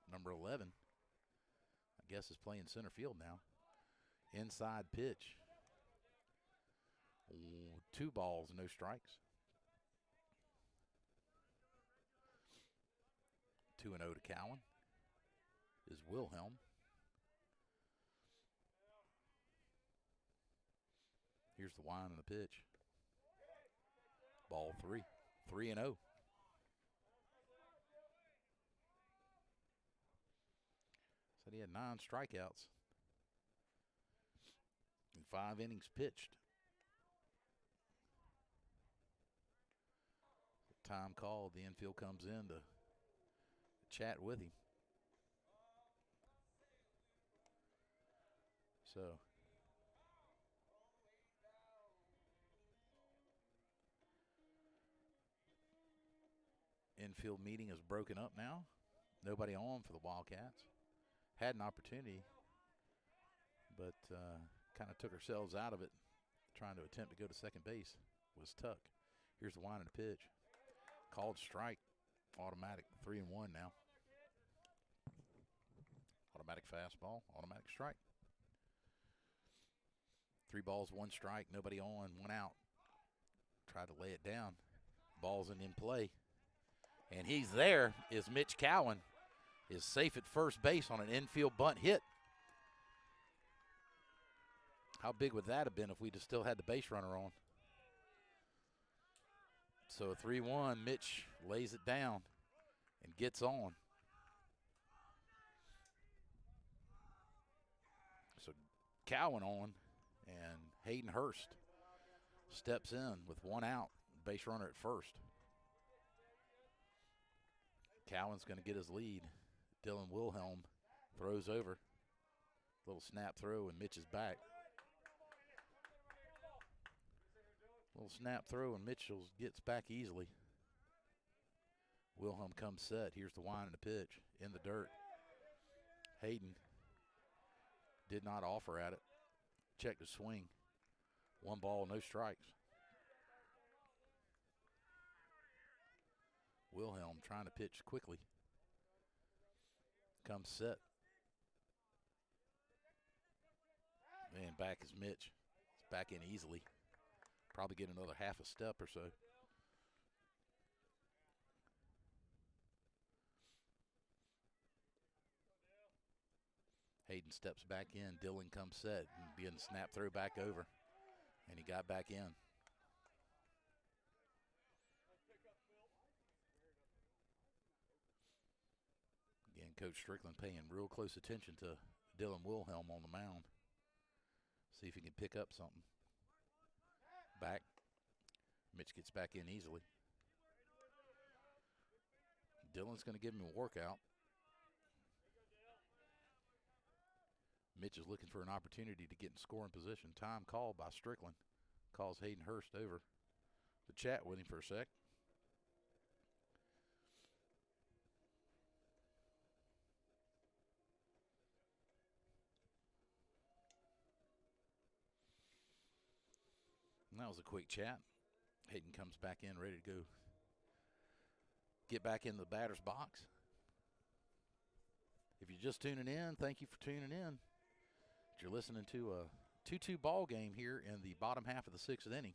number 11. I guess is playing center field now. Inside pitch. 2 balls, no strikes. 2-0 to Cowan is Wilhelm. Here's the wind and the pitch. Ball 3. 3-0. Said he had 9 strikeouts in 5 innings pitched. Time called. The infield comes in to chat with him. So infield meeting is broken up now. Nobody on for the Wildcats. Had an opportunity, but kind of took ourselves out of it. Trying to attempt to go to second base was Tuck. Here's the wind and the pitch. Called strike. Automatic. 3-1 now. Automatic fastball. Automatic strike. 3 balls, 1 strike. Nobody on. 1 out. Tried to lay it down. Ball's in play. And he's there. Is Mitch Cowan. Is safe at first base on an infield bunt hit. How big would that have been if we'd have still had the base runner on? So 3-1, Mitch lays it down and gets on. So Cowan on, and Hayden Hurst steps in with 1 out, base runner at first. Cowan's going to get his lead. Dylan Wilhelm throws over. Little snap throw, and Mitch is back. Little snap throw, and Mitchell gets back easily. Wilhelm comes set. Here's the wind and the pitch in the dirt. Hayden did not offer at it. Checked the swing. 1 ball, no strikes. Wilhelm trying to pitch quickly. Comes set. And back is Mitch. It's back in easily. Probably get another half a step or so. Hayden steps back in. Dylan comes set. And being snap throw back over. And he got back in. Again, Coach Strickland paying real close attention to Dylan Wilhelm on the mound. See if he can pick up something. Back. Mitch gets back in easily. Dylan's going to give him a workout. Mitch is looking for an opportunity to get in scoring position. Time called by Strickland. Calls Hayden Hurst over to chat with him for a sec. And that was a quick chat. Hayden comes back in ready to go. Get back in the batter's box. If you're just tuning in, thank you for tuning in. You're listening to a 2-2 ball game here in the bottom half of the 6th inning.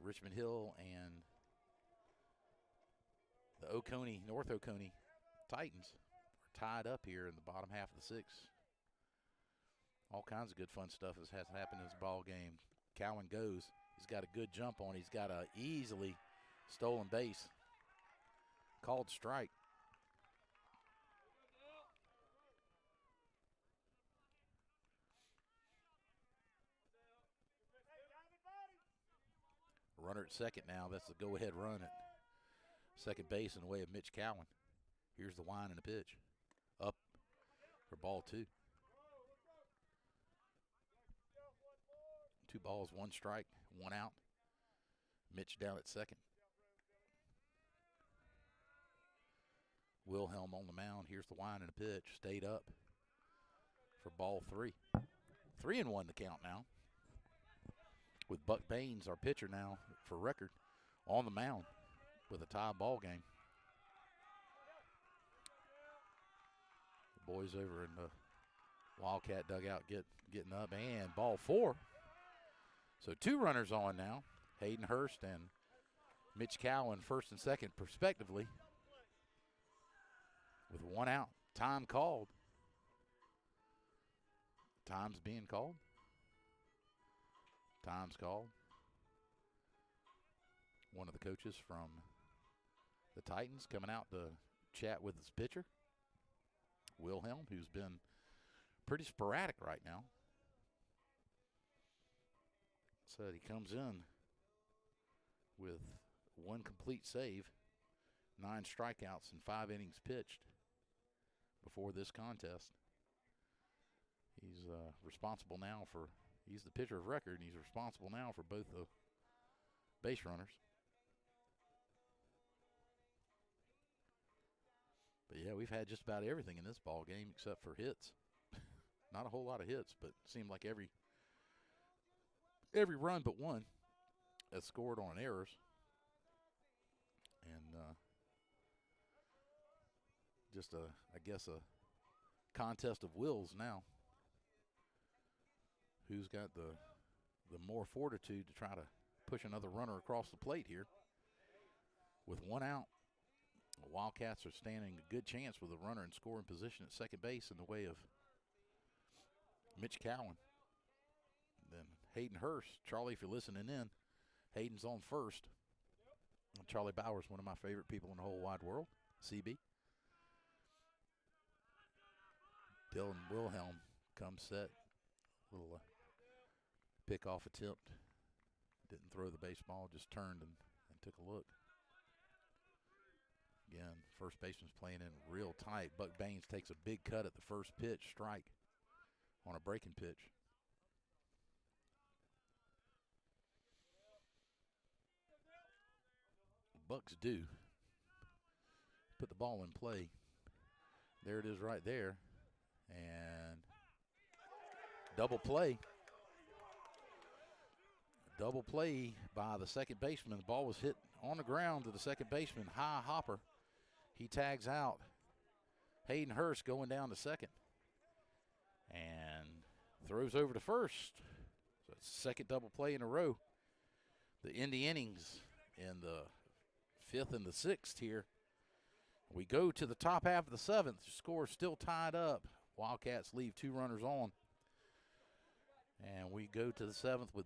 Richmond Hill and the Oconee, North Oconee Titans are tied up here in the bottom half of the 6th. All kinds of good fun stuff has happened in this ball game. Cowan goes. He's got a good jump on. He's got a easily stolen base. Called strike. Runner at second now. That's the go-ahead run at second base in the way of Mitch Cowan. Here's the wind and the pitch. Up for ball 2. 2 balls, 1 strike, 1 out. Mitch down at second. Wilhelm on the mound. Here's the wind and the pitch. Stayed up for ball 3. 3-1 the count now. With Buck Baines, our pitcher now for record, on the mound with a tie ball game. The boys over in the Wildcat dugout getting up, and ball 4. So 2 runners on now. Hayden Hurst and Mitch Cowan, first and second, respectively, with 1 out. Time called. Time's being called. Time's called. One of the coaches from the Titans coming out to chat with his pitcher, Wilhelm, who's been pretty sporadic right now. Said he comes in with 1 complete save, 9 strikeouts, and 5 innings pitched before this contest. He's responsible now for, he's the pitcher of record, and he's responsible now for both the base runners. But yeah, we've had just about everything in this ball game except for hits. Not a whole lot of hits, but it seemed like every run but one has scored on errors. And just I guess a contest of wills now. Who's got the more fortitude to try to push another runner across the plate here? With 1 out, the Wildcats are standing a good chance with a runner in scoring position at second base in the way of Mitch Cowan. Then Hayden Hurst. Charlie, if you're listening in, Hayden's on first. Charlie Bowers, one of my favorite people in the whole wide world, CB. Dylan Wilhelm comes set. Little pick-off attempt. Didn't throw the baseball, just turned and took a look. Again, first baseman's playing in real tight. Buck Baines takes a big cut at the first pitch, strike on a breaking pitch. Bucks do put the ball in play. There it is right there. And double play. Double play by the second baseman. The ball was hit on the ground to the second baseman. High hopper. He tags out. Hayden Hurst going down to second. And throws over to first. So it's the second double play in a row. The Indy innings in the 5th and the 6th here. We go to the top half of the 7th. The score is still tied up. Wildcats leave 2 runners on. And we go to the 7th with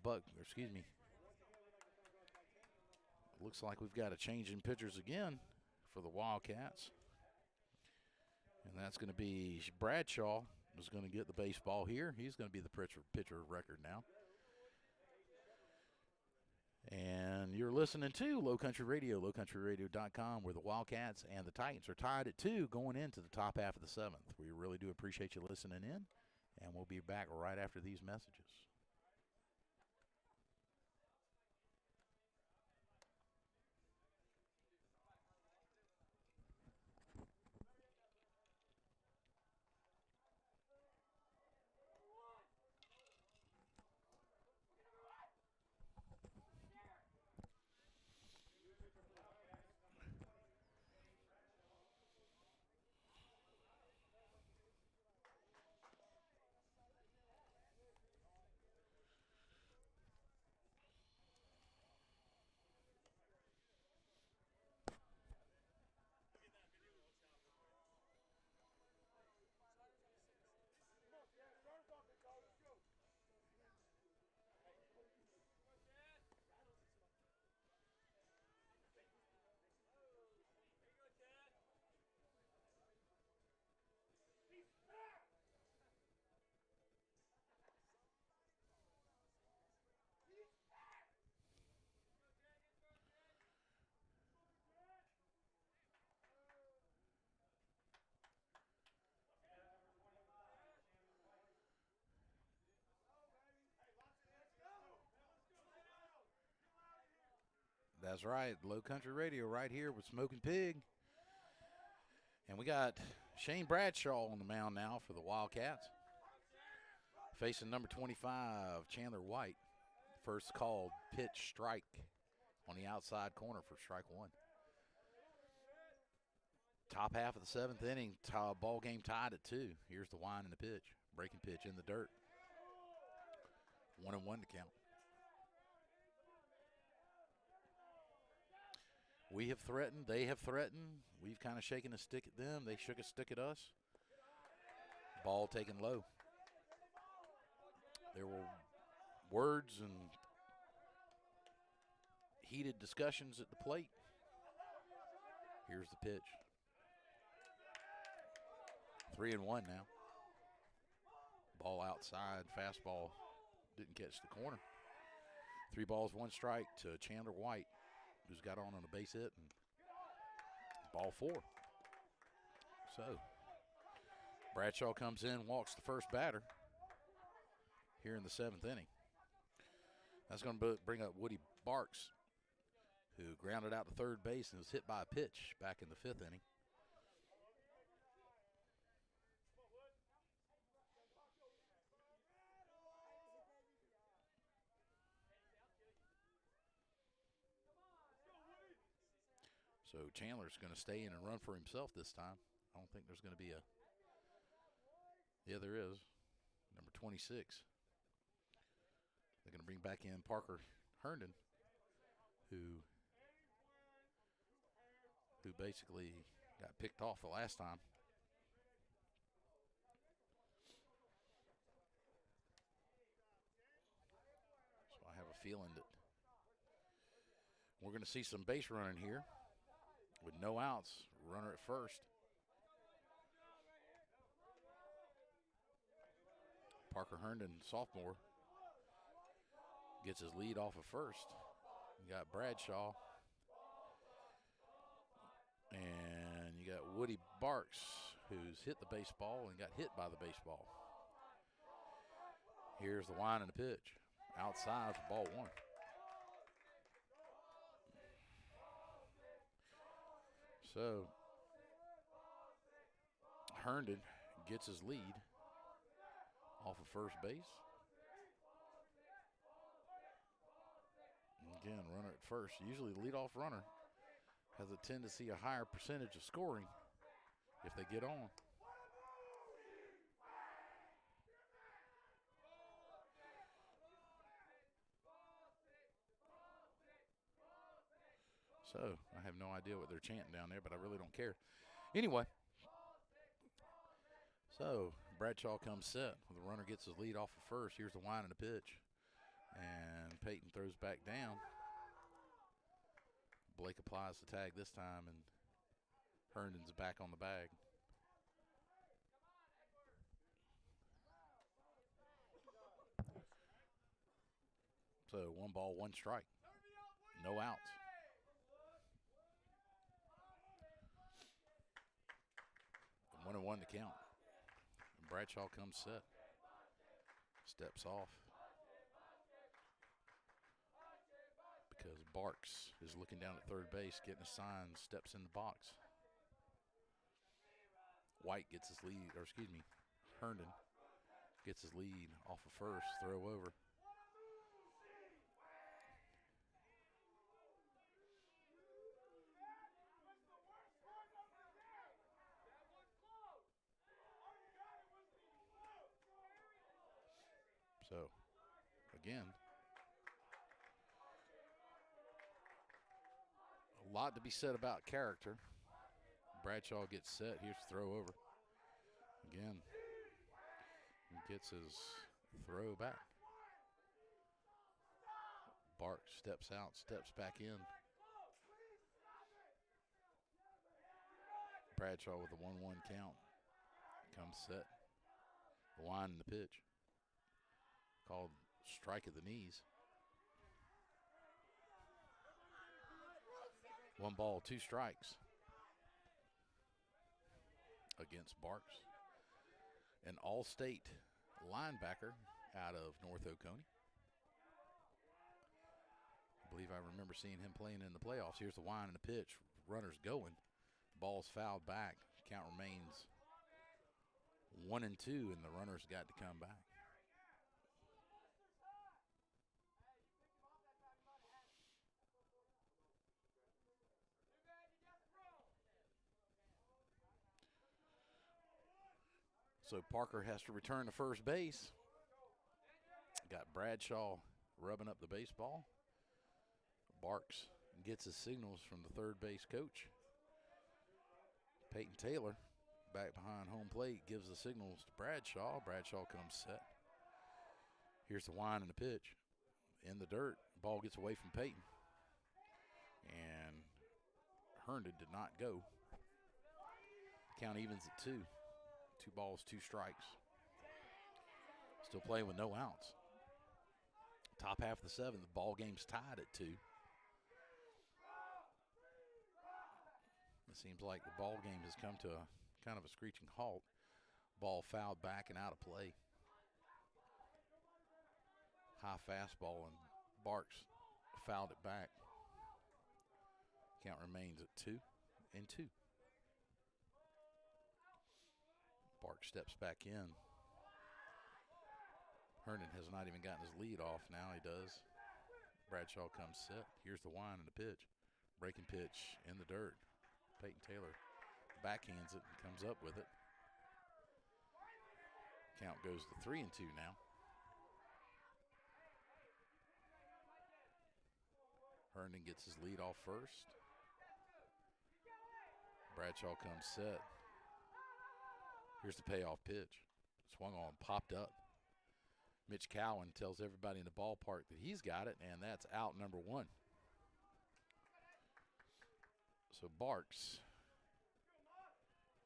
looks like we've got a change in pitchers again for the Wildcats. And that's going to be Bradshaw is going to get the baseball here. He's going to be the pitcher of record now. And you're listening to Low Country Radio, lowcountryradio.com, where the Wildcats and the Titans are tied at 2 going into the top half of the 7th. We really do appreciate you listening in, and we'll be back right after these messages. That's right, Low Country Radio right here with Smoking Pig. And we got Shane Bradshaw on the mound now for the Wildcats. Facing number 25, Chandler White. First called pitch strike on the outside corner for strike 1. Top half of the 7th inning, ball game tied at 2. Here's the wind and the pitch. Breaking pitch in the dirt. 1-1 to count. We have threatened. They have threatened. We've kind of shaken a stick at them. They shook a stick at us. Ball taken low. There were words and heated discussions at the plate. Here's the pitch. 3-1 now. Ball outside, fastball didn't catch the corner. 3 balls, 1 strike to Chandler White, who's got on a base hit, and ball 4. So Bradshaw comes in, walks the first batter here in the 7th inning. That's going to bring up Woody Barks, who grounded out to third base and was hit by a pitch back in the 5th inning. So Chandler's going to stay in and run for himself this time. I don't think there's going to be a... Yeah, there is. Number 26. They're going to bring back in Parker Herndon, who basically got picked off the last time. So I have a feeling that we're going to see some base running here with no outs, runner at first. Parker Herndon, sophomore, gets his lead off of first. You got Bradshaw. And you got Woody Barks, who's hit the baseball and got hit by the baseball. Here's the wind and the pitch. Outside for ball 1. So Herndon gets his lead off of first base. Again, runner at first. Usually the leadoff runner has a tendency, a higher percentage of scoring if they get on. So I have no idea what they're chanting down there, but I really don't care. Anyway, so Bradshaw comes set. The runner gets his lead off of first. Here's the wind and the pitch. And Peyton throws back down. Blake applies the tag this time, and Herndon's back on the bag. So 1 ball, 1 strike. No outs. And 1-1 to count. And Bradshaw comes set. Steps off. Because Barks is looking down at third base, getting a sign, steps in the box. White gets his lead, or excuse me, Herndon gets his lead off of first, throw over. So, again, a lot to be said about character. Bradshaw gets set. Here's the throw over. Again, he gets his throw back. Barks steps out, steps back in. Bradshaw with a 1-1 count. Comes set. The wind and the pitch. Called strike at the knees. 1 ball, 2 strikes against Barks, an all-state linebacker out of North Oconee. I believe I remember seeing him playing in the playoffs. Here's the wind and the pitch. Runner's going. Ball's fouled back. Count remains 1-2, and the runner's got to come back. So Parker has to return to first base. Got Bradshaw rubbing up the baseball. Barks gets his signals from the third base coach. Peyton Taylor, back behind home plate, gives the signals to Bradshaw. Bradshaw comes set. Here's the wind and the pitch. In the dirt, ball gets away from Peyton. And Herndon did not go. Count evens at 2. 2 balls, 2 strikes. Still playing with no outs. Top half of the 7th, the ball game's tied at 2. It seems like the ball game has come to a kind of a screeching halt. Ball fouled back and out of play. High fastball, and Barks fouled it back. Count remains at 2-2. Barks steps back in. Herndon has not even gotten his lead off. Now he does. Bradshaw comes set. Here's the wind and the pitch. Breaking pitch in the dirt. Peyton Taylor backhands it and comes up with it. Count goes to 3-2 now. Herndon gets his lead off first. Bradshaw comes set. Here's the payoff pitch. Swung on, popped up. Mitch Cowan tells everybody in the ballpark that he's got it, and that's out number 1. So Barks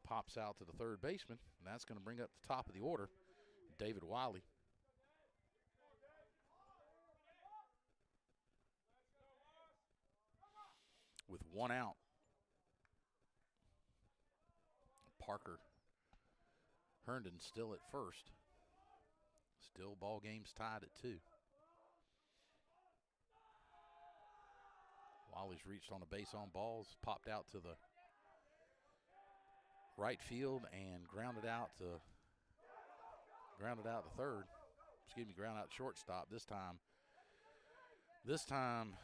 pops out to the third baseman, and that's going to bring up the top of the order, David Wiley. With 1 out, Parker Herndon still at first. Still ball game's tied at 2. Wiley's reached on a base on balls, popped out to the right field and grounded out to third. Excuse me, ground out shortstop this time. This time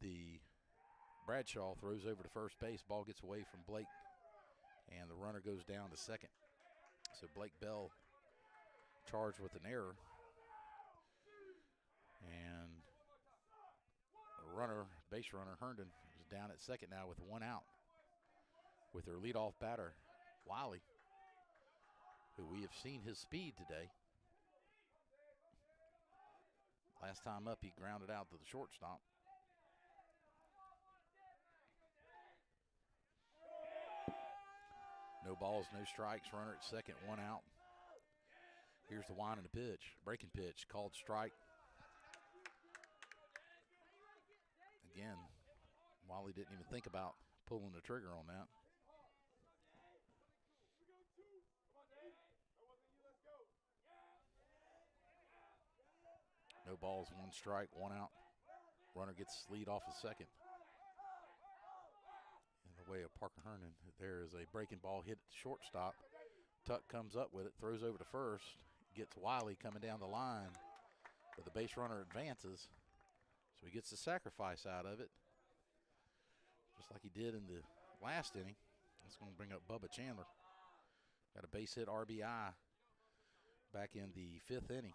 the Bradshaw throws over to first base. Ball gets away from Blake, and the runner goes down to second. So Blake Bell charged with an error. And the runner, base runner, Herndon, is down at second now with 1 out. With their leadoff batter, Wiley, who we have seen his speed today. Last time up, he grounded out to the shortstop. No balls, no strikes. Runner at second, 1 out. Here's the wind and the pitch. Breaking pitch, called strike. Again, Wiley didn't even think about pulling the trigger on that. No balls, 1 strike, 1 out. Runner gets lead off the second. In the way of Parker Herndon, there is a breaking ball hit at the shortstop. Tuck comes up with it, throws over to first, gets Wiley coming down the line, but the base runner advances, so he gets the sacrifice out of it, just like he did in the last inning. That's going to bring up Bubba Chandler. Got a base hit RBI back in the 5th inning.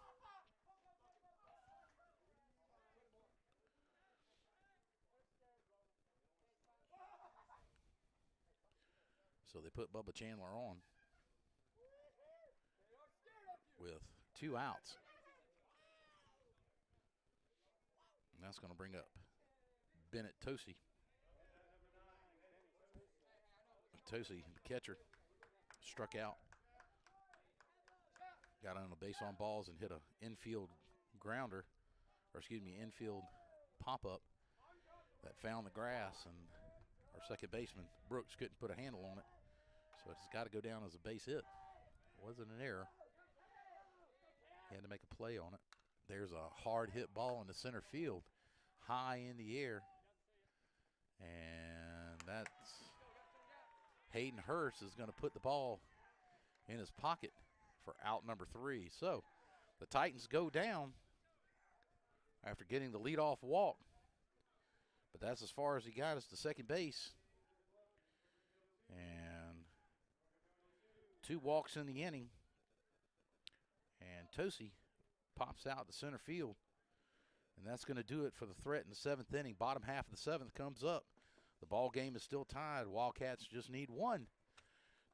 So they put Bubba Chandler on with 2 outs. And that's going to bring up Bennett Tosi. Tosi, the catcher, struck out. Got on a base on balls and hit an infield grounder, or excuse me, infield pop-up that found the grass, and our second baseman, Brooks, couldn't put a handle on it. So it's got to go down as a base hit. It wasn't an error. He had to make a play on it. There's a hard hit ball in the center field, high in the air. And that's Hayden Hurst is going to put the ball in his pocket for out number 3. So the Titans go down after getting the leadoff walk. But that's as far as he got us to second base. And 2 walks in the inning. And Tosi pops out to center field. And that's going to do it for the threat in the 7th inning. Bottom half of the 7th comes up. The ball game is still tied. Wildcats just need 1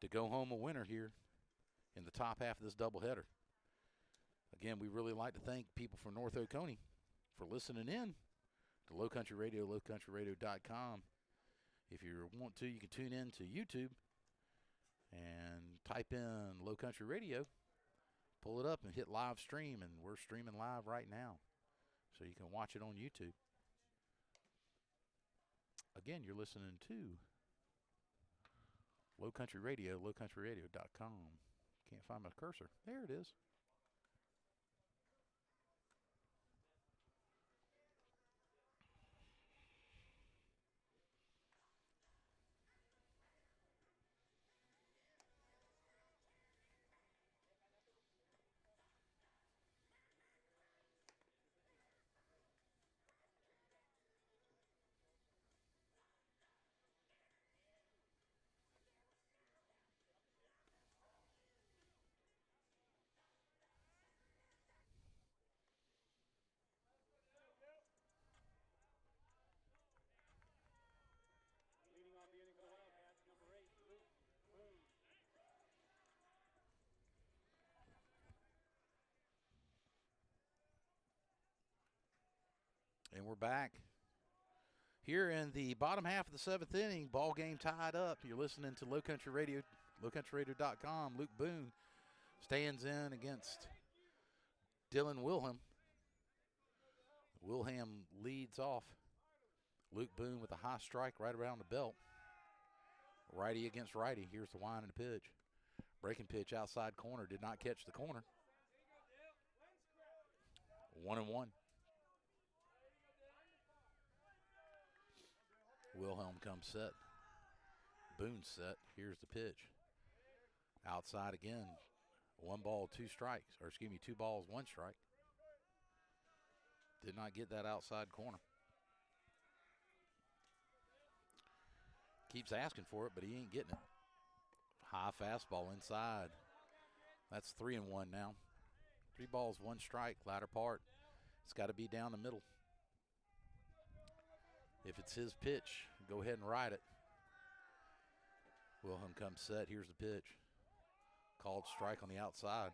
to go home a winner here in the top half of this doubleheader. Again, we really like to thank people from North Oconee for listening in to Low Country Radio, lowcountryradio.com. If you want to, you can tune in to YouTube and type in Low Country Radio, pull it up and hit live stream, and we're streaming live right now. So you can watch it on YouTube. Again, you're listening to Low Country Radio, lowcountryradio.com. Can't find my cursor. There it is. And we're back here in the bottom half of the 7th inning. Ball game tied up. You're listening to Low Country Radio, lowcountryradio.com. Luke Boone stands in against Dylan Wilhelm. Wilhelm leads off. Luke Boone with a high strike right around the belt. Righty against righty. Here's the wind and the pitch. Breaking pitch outside corner. Did not catch the corner. 1-1. Wilhelm comes set. Boone set. Here's the pitch. Outside again. 1 ball, 2 strikes. Or excuse me, 2 balls, 1 strike. Did not get that outside corner. Keeps asking for it, but he ain't getting it. High fastball inside. That's 3-1 now. 3 balls, 1 strike. Latter part. It's got to be down the middle. If it's his pitch, go ahead and ride it. Wilhelm comes set. Here's the pitch. Called strike on the outside.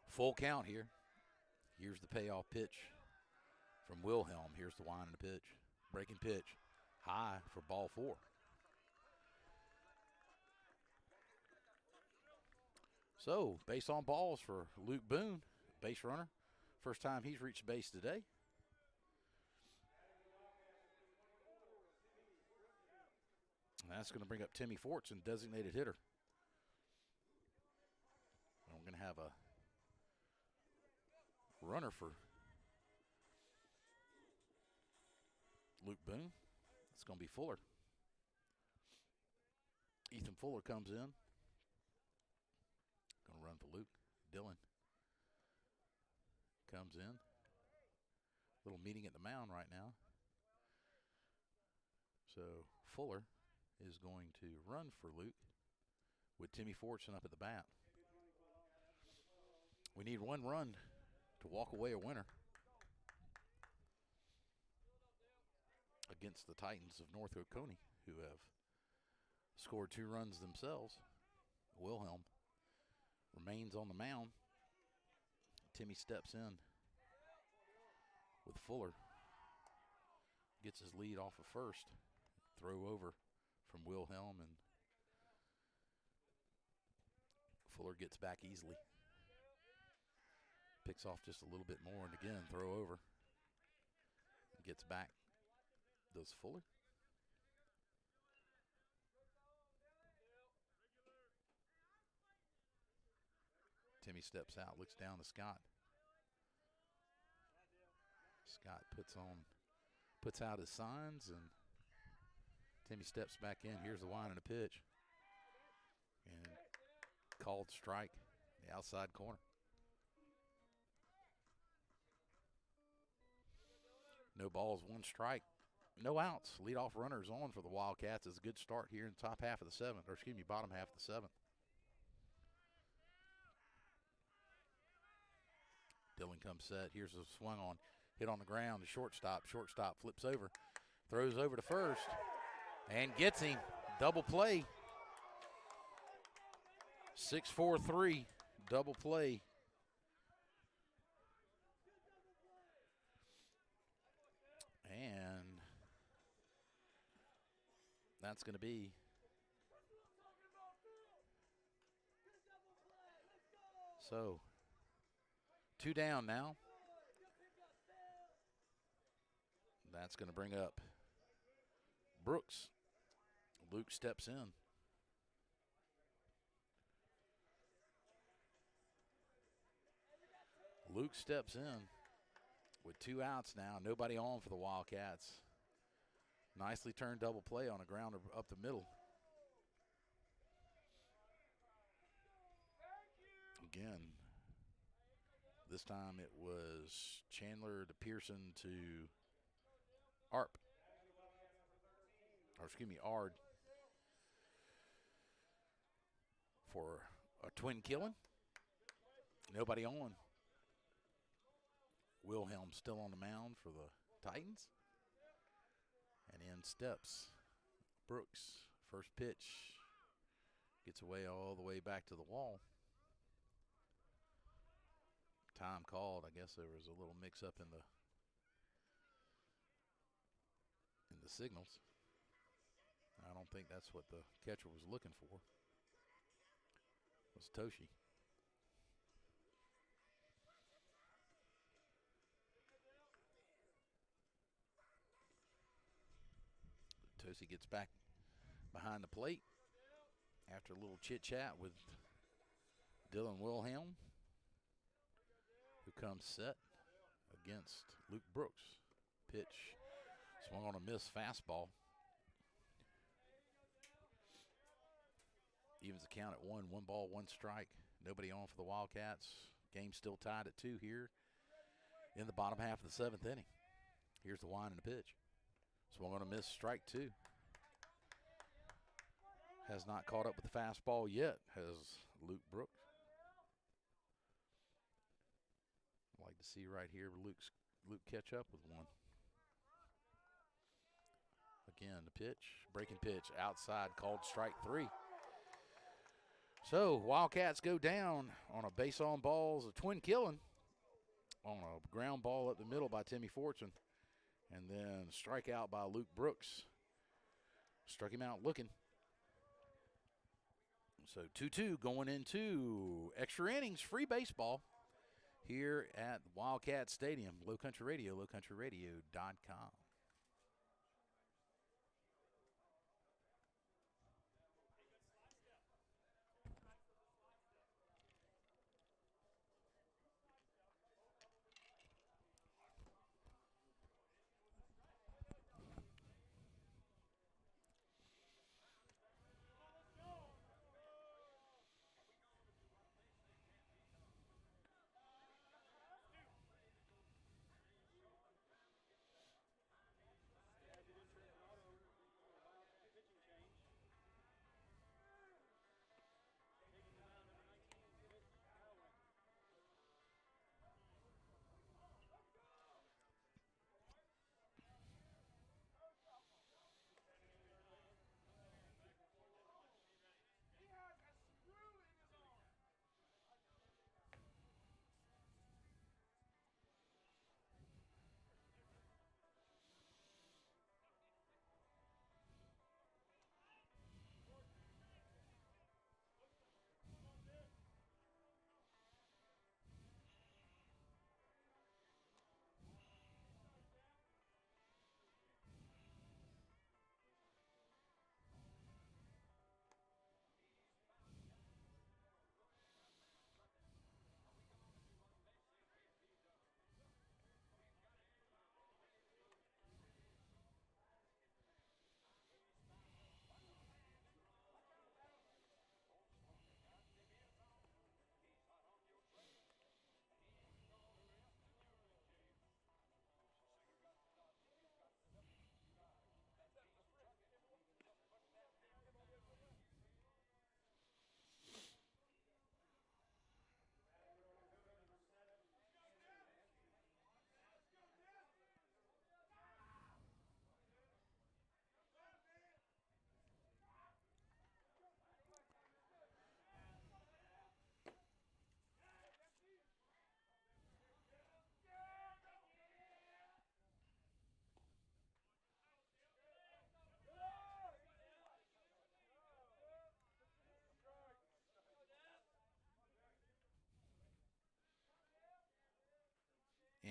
Full count here. Here's the payoff pitch from Wilhelm. Here's the wind and the pitch. Breaking pitch. High for ball 4. So, base on balls for Luke Boone, base runner. First time he's reached base today. And that's going to bring up Timmy Fortson, designated hitter. And we're going to have a runner for Luke Boone. It's going to be Fuller. Ethan Fuller comes in. Going to run for Luke. Dylan comes in. Little meeting at the mound right now. So Fuller is going to run for Luke with Timmy Fortson up at the bat. We need 1 run to walk away a winner against the Titans of North Oconee, who have scored 2 runs themselves. Wilhelm remains on the mound. Timmy steps in with Fuller. Gets his lead off of first. Throw over from Wilhelm, and Fuller gets back easily. Picks off just a little bit more, and again, throw over. Gets back. Does Fuller? Timmy steps out, looks down to Scott. Scott puts out his signs, and Timmy steps back in. Here's the wind and the pitch. And called strike, the outside corner. No balls, 1 strike. No outs. Leadoff runners on for the Wildcats. It's a good start here in the top half of the 7th, or excuse me, bottom half of the 7th. Dylan comes set. Here's a swung on. Hit on the ground to shortstop. Shortstop flips over. Throws over to first. And gets him. Double play. 6-4-3. Double play And that's going to be so 2 down now. That's going to bring up Brooks. Luke steps in. Luke steps in with 2 outs now. Nobody on for the Wildcats. Nicely turned double play on a grounder up the middle. Again, this time it was Chandler to Pearson to Ard. For a twin killing. Nobody on. Wilhelm still on the mound for the Titans. And in steps Brooks. First pitch gets away all the way back to the wall. Time called. I guess there was a little mix-up in the signals. I don't think that's what the catcher was looking for. It was Toshi. Toshi gets back behind the plate after a little chit-chat with Dylan Wilhelm, who comes set against Luke Brooks. Pitch swung on a missed fastball. Evens the count at 1 ball, 1 strike. Nobody on for the Wildcats. Game still tied at 2 here in the bottom half of the 7th inning. Here's the wind and the pitch. Swung on a missed, strike 2. Has not caught up with the fastball yet, has Luke Brooks. I'd like to see right here Luke catch up with one. Again, the pitch, breaking pitch, outside, called strike 3. So Wildcats go down on a base on balls, a twin killing on a ground ball up the middle by Timmy Fortune. And then strikeout by Luke Brooks. Struck him out looking. So 2-2 going into extra innings, free baseball here at Wildcat Stadium. Low Country Radio, lowcountryradio.com.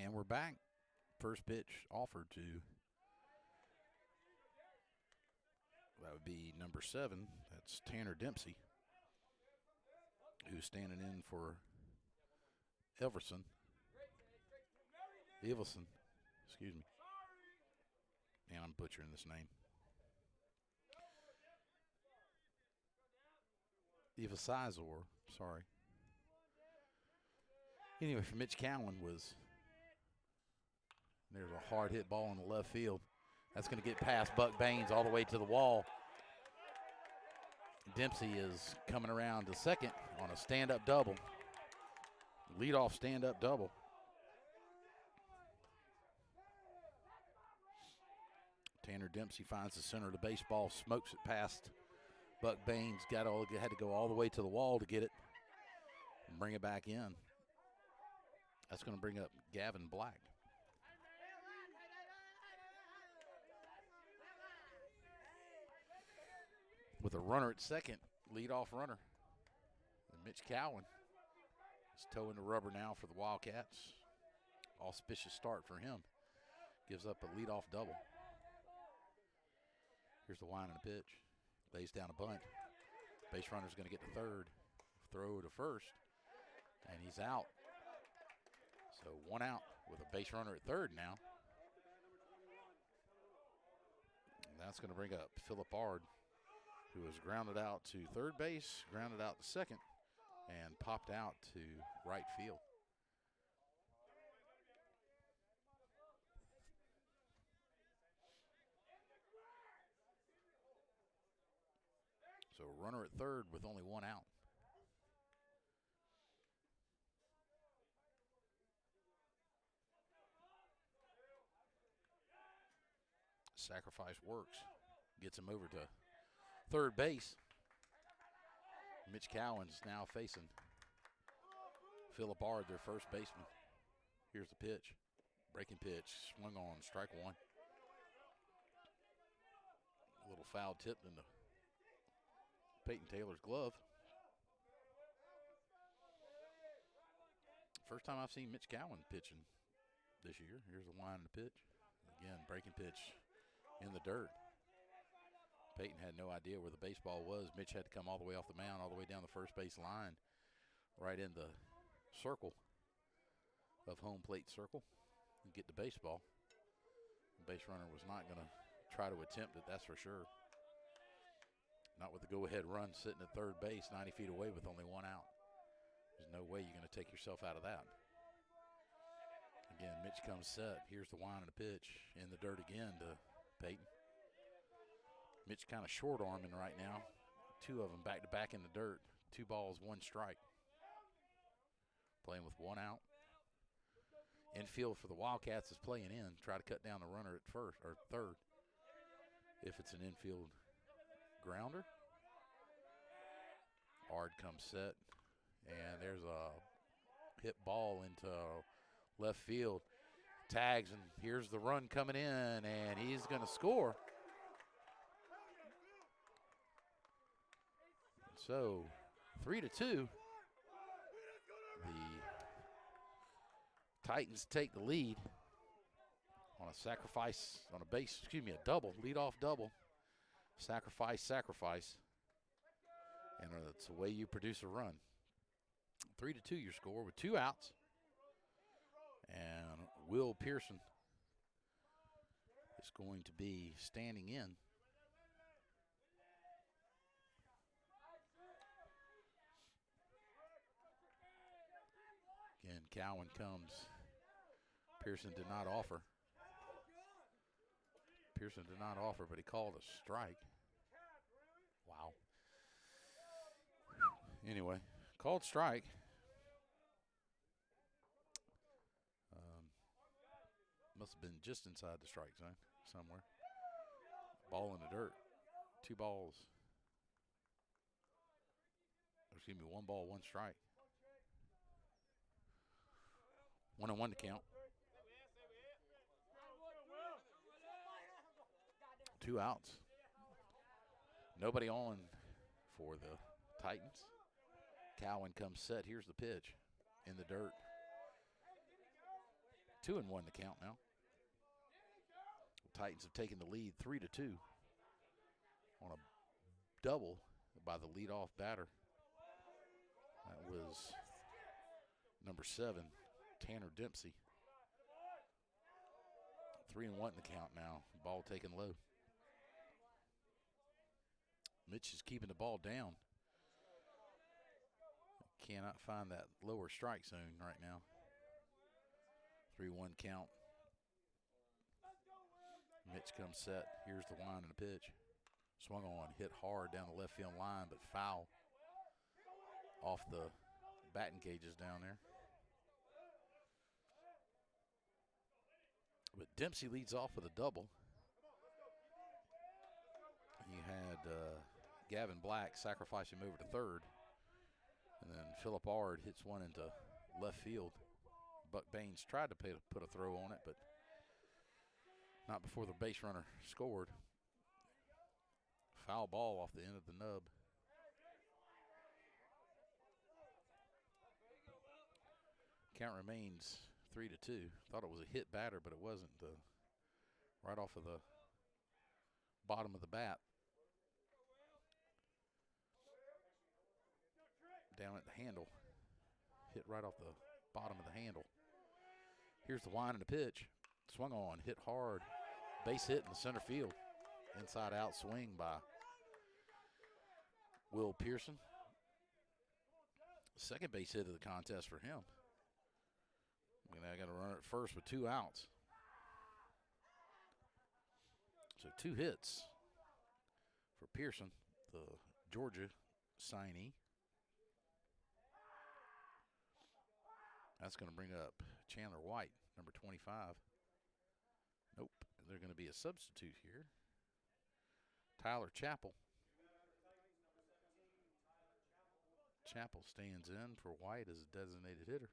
And we're back. First pitch offered to, that would be number 7. That's Tanner Dempsey, who's standing in for Evelson, excuse me. And I'm butchering this name. Evasizor, sorry. Anyway, for Mitch Cowan there's a hard hit ball in the left field. That's going to get past Buck Baines all the way to the wall. Dempsey is coming around to second on a stand-up double. Leadoff stand-up double. Tanner Dempsey finds the center of the baseball, smokes it past Buck Baines. Had to go all the way to the wall to get it and bring it back in. That's going to bring up Gavin Black. With a runner at second, leadoff runner. And Mitch Cowan is toeing the rubber now for the Wildcats. Auspicious start for him. Gives up a leadoff double. Here's the wind and the pitch. Lays down a bunt. Base runner's going to get to third. Throw to first. And he's out. So 1 out with a base runner at third now. And that's going to bring up Philip Ard, who was grounded out to third base, grounded out to second, and popped out to right field. So a runner at third with only 1 out. Sacrifice works. Gets him over to third base. Mitch Cowan's now facing Philip Ard, their first baseman. Here's the pitch. Breaking pitch. Swung on. Strike 1. A little foul tipped into Peyton Taylor's glove. First time I've seen Mitch Cowan pitching this year. Here's the wind and the pitch. Again, breaking pitch in the dirt. Peyton had no idea where the baseball was. Mitch had to come all the way off the mound, all the way down the first base line, right in the circle of home plate circle, and get the baseball. The base runner was not going to try to attempt it, that's for sure. Not with the go-ahead run sitting at third base 90 feet away with only 1 out. There's no way you're going to take yourself out of that. Again, Mitch comes set. Here's the wind and the pitch. In the dirt again to Peyton. Mitch kind of short arming right now. 2 of them back to back in the dirt. 2 balls, 1 strike. Playing with 1 out. Infield for the Wildcats is playing in. Try to cut down the runner at first or third. If it's an infield grounder. Ard comes set. And there's a hit ball into left field. Tags, and here's the run coming in, and he's going to score. So 3-2. The Titans take the lead on a sacrifice, on a double, leadoff double. Sacrifice. And it's the way you produce a run. 3-2 your score with 2 outs. And Will Pearson is going to be standing in. Again, Cowan comes. Pearson did not offer. But he called a strike. Wow. Anyway, called strike. Must have been just inside the strike zone somewhere. Ball in the dirt. 2 balls. Excuse me, 1 ball, 1 strike. 1-1 to count. 2 outs. Nobody on for the Titans. Cowan comes set. Here's the pitch in the dirt. 2-1 the count now. The Titans have taken the lead 3-2 on a double by the leadoff batter. That was number 7, Tanner Dempsey. 3-1 the count now. Ball taken low. Mitch is keeping the ball down. Cannot find that lower strike zone right now. 3-1 count. Mitch comes set. Here's the wind and the pitch. Swung on, hit hard down the left field line, but foul off the batting cages down there. But Dempsey leads off with a double. You had Gavin Black sacrifice him over to third. And then Philip Ard hits one into left field. Buck Baines tried to put a throw on it, but not before the base runner scored. Foul ball off the end of the nub. Count remains 3-2. Thought it was a hit batter, but it wasn't. Right off of the bottom of the bat. Down at the handle. Hit right off the bottom of the handle. Here's the wind and the pitch. Swung on, hit hard. Base hit in the center field. Inside out swing by Will Pearson. Second base hit of the contest for him. I got to run it first with 2 outs. So 2 hits for Pearson, the Georgia signee. That's going to bring up Chandler White, number 25. Nope, they're going to be a substitute here. Tyler Chappell. Chappell stands in for White as a designated hitter.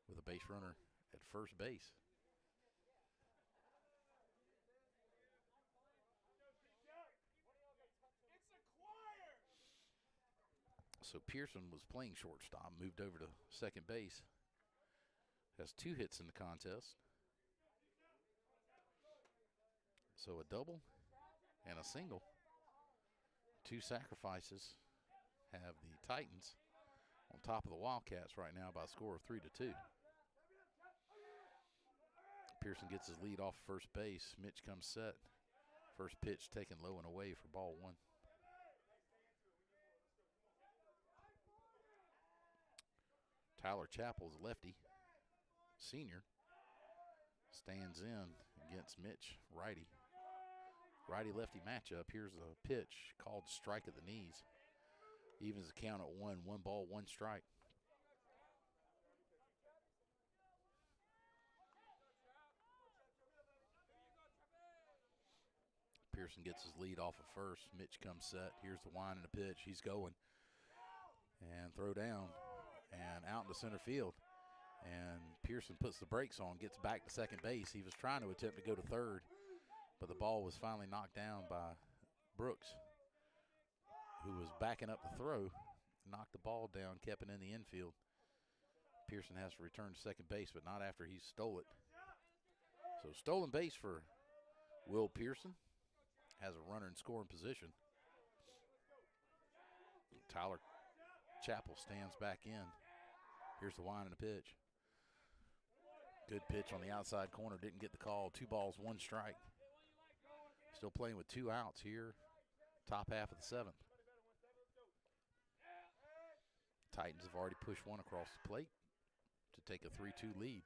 With a base runner at first base. So Pearson was playing shortstop, moved over to second base. Has 2 hits in the contest. So a double and a single. 2 sacrifices have the Titans on top of the Wildcats right now by a score of 3-2. Pearson gets his lead off first base. Mitch comes set. First pitch taken low and away for ball 1. Tyler Chappell's lefty, senior, stands in against Mitch, righty. Righty-lefty matchup. Here's a pitch called strike at the knees. Evens the count at 1. 1 ball, 1 strike. Pearson gets his lead off of first. Mitch comes set. Here's the wind and the pitch. He's going. And throw down. And out into center field. And Pearson puts the brakes on, gets back to second base. He was trying to attempt to go to third, but the ball was finally knocked down by Brooks, who was backing up the throw, knocked the ball down, kept it in the infield. Pearson has to return to second base, but not after he stole it. So stolen base for Will Pearson. Has a runner in scoring position. Tyler Chappell stands back in. Here's the wind and the pitch. Good pitch on the outside corner. Didn't get the call. 2 balls, 1 strike. Still playing with 2 outs here. Top half of the 7th. Titans have already pushed 1 across the plate to take a 3-2 lead.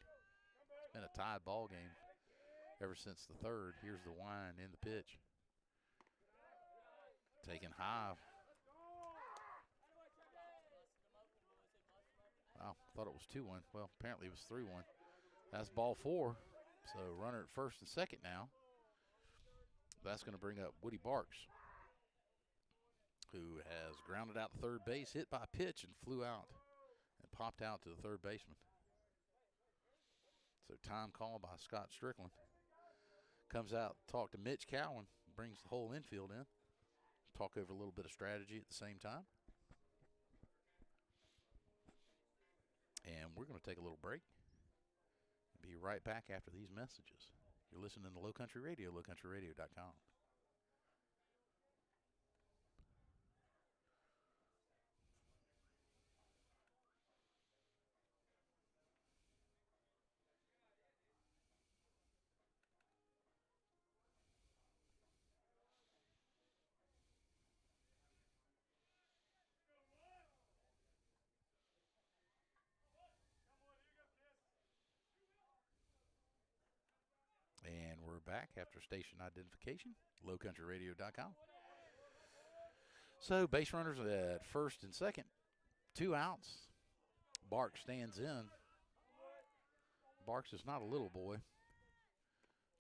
It's been a tied ball game ever since the 3rd. Here's the wind and the pitch. Taken high. Wow, thought it was 2-1. Well, apparently it was 3-1. That's ball 4. So runner at first and second now. That's going to bring up Woody Barks, who has grounded out to third base, hit by a pitch, and flew out and popped out to the third baseman. So time call by Scott Strickland. Comes out, talk to Mitch Cowan, brings the whole infield in. Talk over a little bit of strategy at the same time. And we're going to take a little break. Be right back after these messages. You're listening to Low Country Radio, lowcountryradio.com. And we're back after station identification, lowcountryradio.com. So base runners at first and second, 2 outs. Bark stands in. Barks is not a little boy.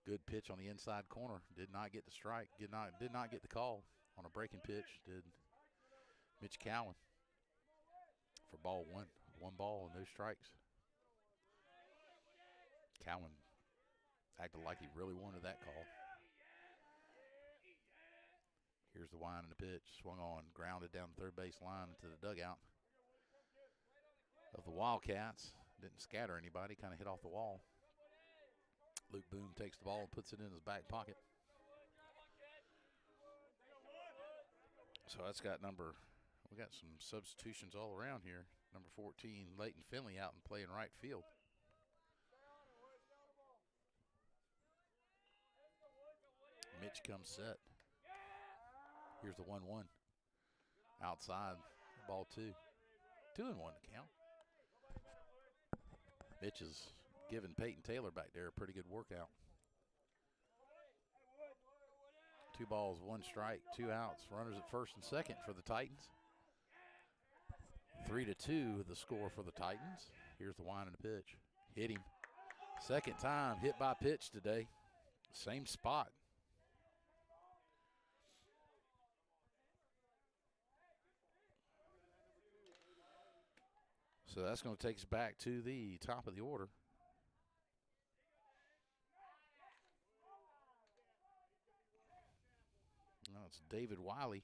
Good pitch on the inside corner. Did not get the strike. Did not get the call on a breaking pitch. Did Mitch Cowan for ball one. 1 ball and no strikes. Cowan acted like he really wanted that call. Here's the wind and the pitch. Swung on, grounded down the third base line into the dugout of the Wildcats. Didn't scatter anybody, kind of hit off the wall. Luke Boone takes the ball and puts it in his back pocket. So that's got we got some substitutions all around here. Number 14, Leighton Finley out and playing right field. Mitch comes set. Here's the 1-1. Outside, ball 2. 2-1 to count. Mitch is giving Peyton Taylor back there a pretty good workout. 2 balls, 1 strike, 2 outs. Runners at first and second for the Titans. 3-2 the score for the Titans. Here's the wind and the pitch. Hit him. Second time hit by pitch today. Same spot. So that's going to take us back to the top of the order. Now it's David Wiley.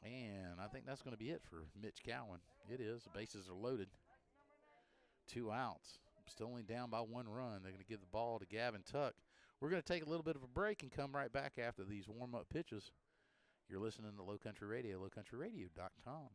And I think that's going to be it for Mitch Cowan. It is. The bases are loaded. 2 outs. Still only down by 1 run. They're going to give the ball to Gavin Tuck. We're going to take a little bit of a break and come right back after these warm-up pitches. You're listening to Low Country Radio, lowcountryradio.com.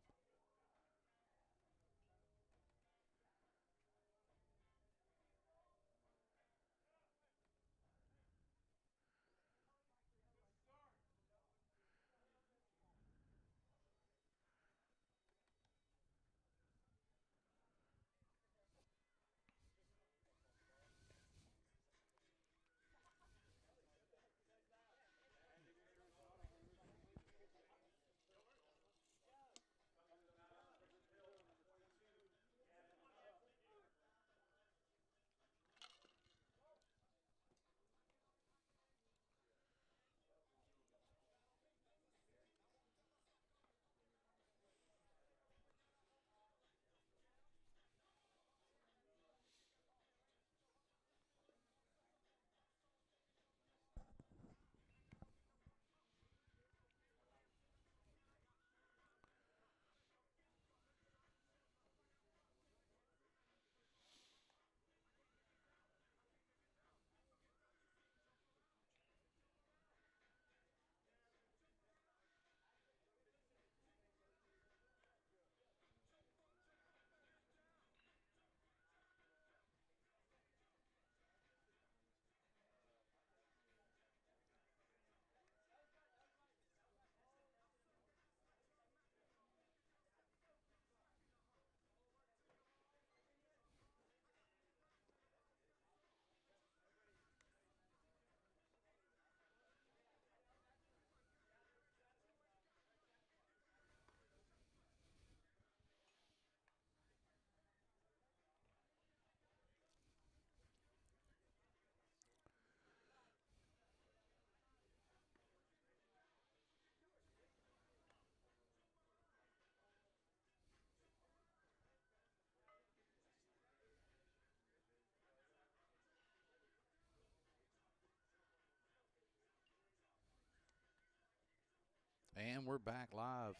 And we're back live.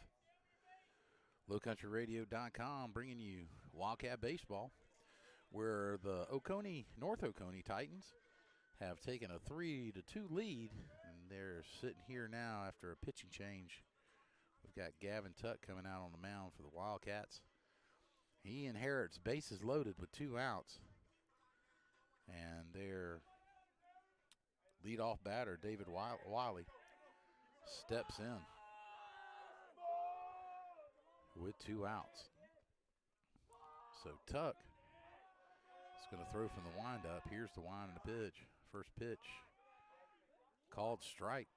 LowCountryRadio.com bringing you Wildcat Baseball, where the North Oconee Titans have taken a 3-2 lead, and they're sitting here now after a pitching change. We've got Gavin Tuck coming out on the mound for the Wildcats. He inherits bases loaded with 2 outs, and their leadoff batter, David Wiley, steps in with 2 outs. So Tuck is going to throw from the windup. Here's the wind and the pitch. First pitch called strike.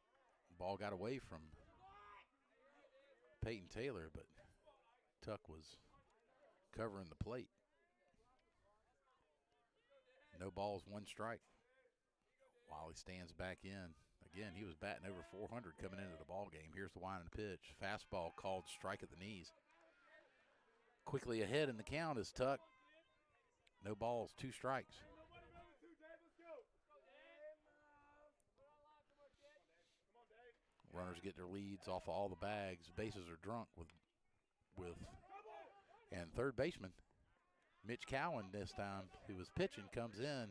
Ball got away from Peyton Taylor, but Tuck was covering the plate. No balls, 1 strike. Wiley stands back in. Again, he was batting over 400 coming into the ball game. Here's the wind and pitch. Fastball called strike at the knees. Quickly ahead in the count is Tuck. No balls, 2 strikes. Runners get their leads off of all the bags. Bases are drunk and third baseman Mitch Cowan this time, who was pitching, comes in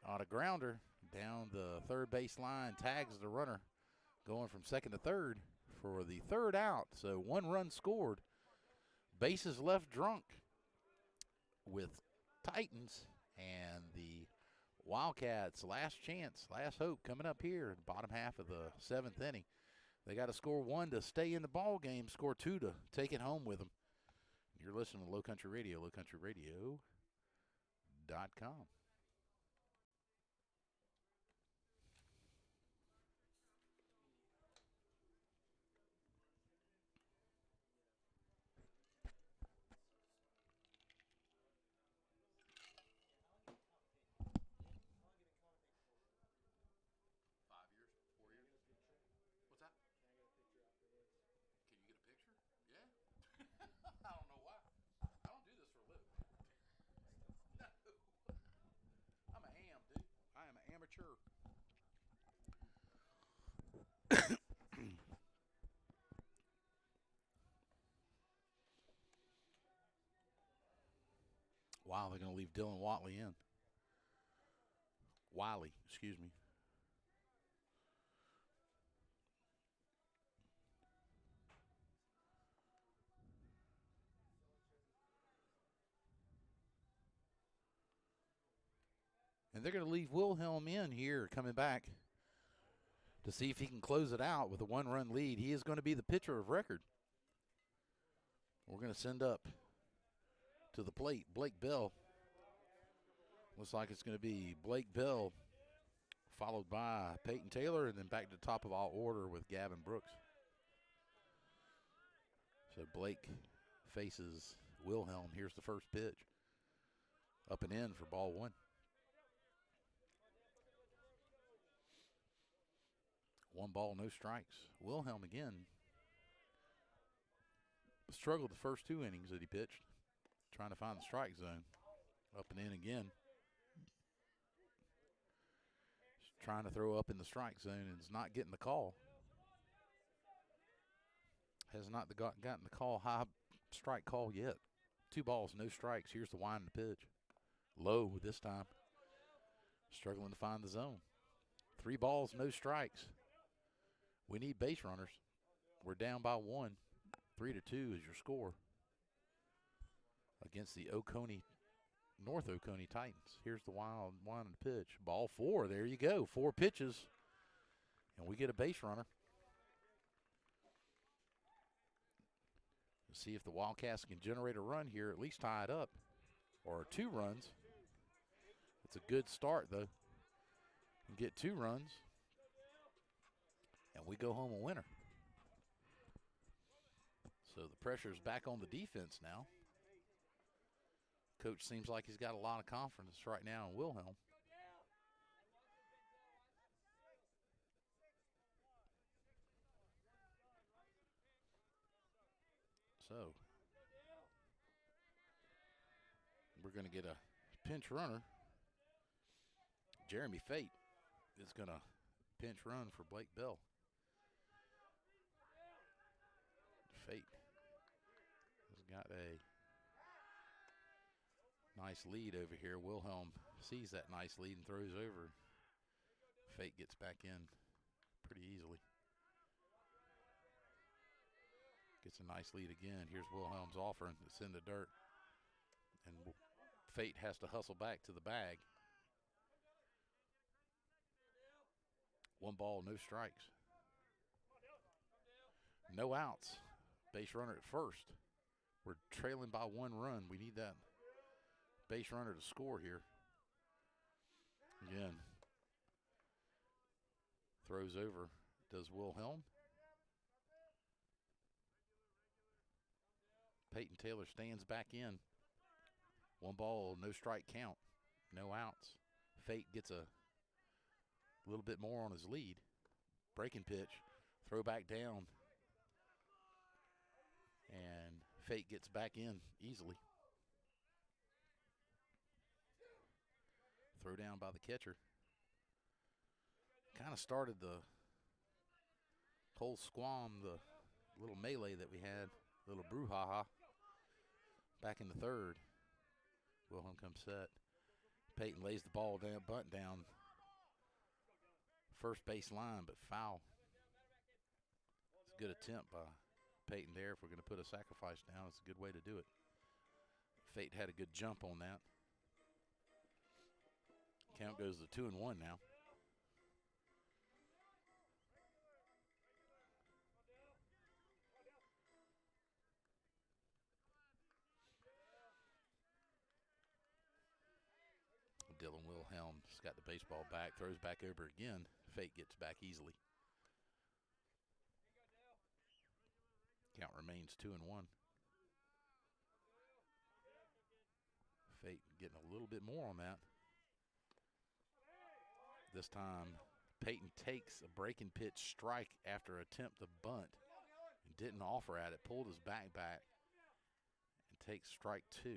on a grounder down the third base line, tags the runner going from second to third for the 3rd out. So 1 run scored. Bases left drunk with Titans, and the Wildcats' last chance, last hope coming up here in the bottom half of the 7th inning. They got to score 1 to stay in the ball game, score 2 to take it home with them. You're listening to Low Country Radio, lowcountryradio.com. Wow, they're going to leave Dylan Wiley, excuse me. And they're going to leave Wilhelm in here coming back to see if he can close it out with a 1-run lead. He is going to be the pitcher of record. We're going to send up to the plate Blake Bell. Looks like it's going to be Blake Bell followed by Peyton Taylor, and then back to the top of our order with Gavin Brooks. So Blake faces Wilhelm. Here's the first pitch. Up and in for ball 1. 1 ball, no strikes. Wilhelm again struggled the first 2 innings that he pitched, trying to find the strike zone. Up and in again. He's trying to throw up in the strike zone and is not getting the call. Has not gotten the high strike call yet. 2 balls, no strikes. Here's the wind and the pitch. Low this time. Struggling to find the zone. 3 balls, no strikes. We need base runners. We're down by 1. 3-2 is your score against the North Oconee Titans. Here's the wind and the pitch. Ball 4. There you go. 4 pitches, and we get a base runner. Let's see if the Wildcats can generate a run here, at least tie it up, or 2 runs. It's a good start, though. We get 2 runs, and we go home a winner. So the pressure's back on the defense now. Coach seems like he's got a lot of confidence right now in Wilhelm. So we're going to get a pinch runner. Jeremy Fate is going to pinch run for Blake Bell. Fate got a nice lead over here. Wilhelm sees that nice lead and throws over. Fate gets back in pretty easily. Gets a nice lead again. Here's Wilhelm's offering. It's in the dirt. And Fate has to hustle back to the bag. 1 ball, no strikes. No outs. Base runner at first. We're trailing by 1 run. We need that base runner to score here. Again. Throws over. Does Wilhelm. Peyton Taylor stands back in. 1 ball, no strike count. No outs. Fate gets a little bit more on his lead. Breaking pitch. Throw back down. And Fate gets back in easily. Throw down by the catcher. Kind of started the whole squam, the little melee that we had, little brouhaha back in the 3rd. Wilhelm comes set. Peyton lays the ball down, bunt down. First base line, but foul. It's a good attempt by Peyton there. If we're going to put a sacrifice down, it's a good way to do it. Fate had a good jump on that. Count goes to 2-1 now. Dylan Wilhelm's got the baseball back, throws back over again. Fate gets back easily. Count remains 2-1. Fate getting a little bit more on that. This time, Peyton takes a breaking pitch strike after attempt to bunt and didn't offer at it. Pulled his back and takes strike 2.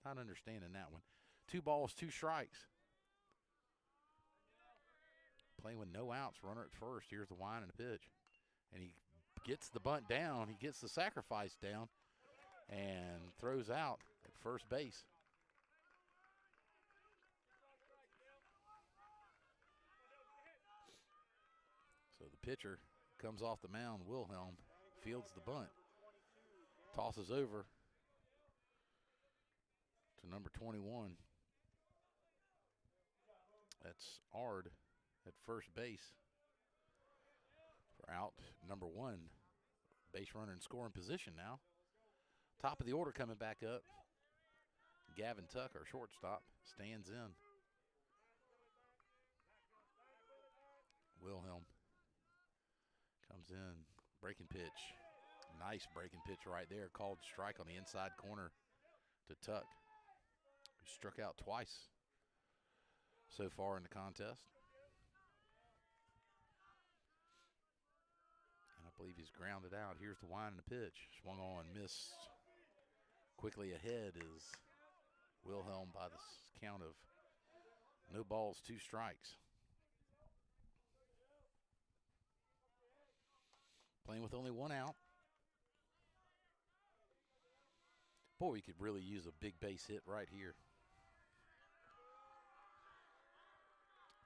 Not understanding that one. 2 balls, 2 strikes. Playing with no outs, runner at first. Here's the wind and the pitch. And he gets the bunt down. He gets the sacrifice down and throws out at first base. So the pitcher comes off the mound. Wilhelm fields the bunt. Tosses over to number 21. That's Ard at first base for out number 1. Base runner in scoring position now. Top of the order coming back up. Gavin Tucker, shortstop, stands in. Wilhelm comes in. Breaking pitch. Nice breaking pitch right there. Called strike on the inside corner to Tuck, who struck out twice so far in the contest. And I believe he's grounded out. Here's the wind and the pitch. Swung on, missed. Quickly ahead is Wilhelm by the count of no balls, 2 strikes. Playing with only 1 out. Boy, we could really use a big base hit right here.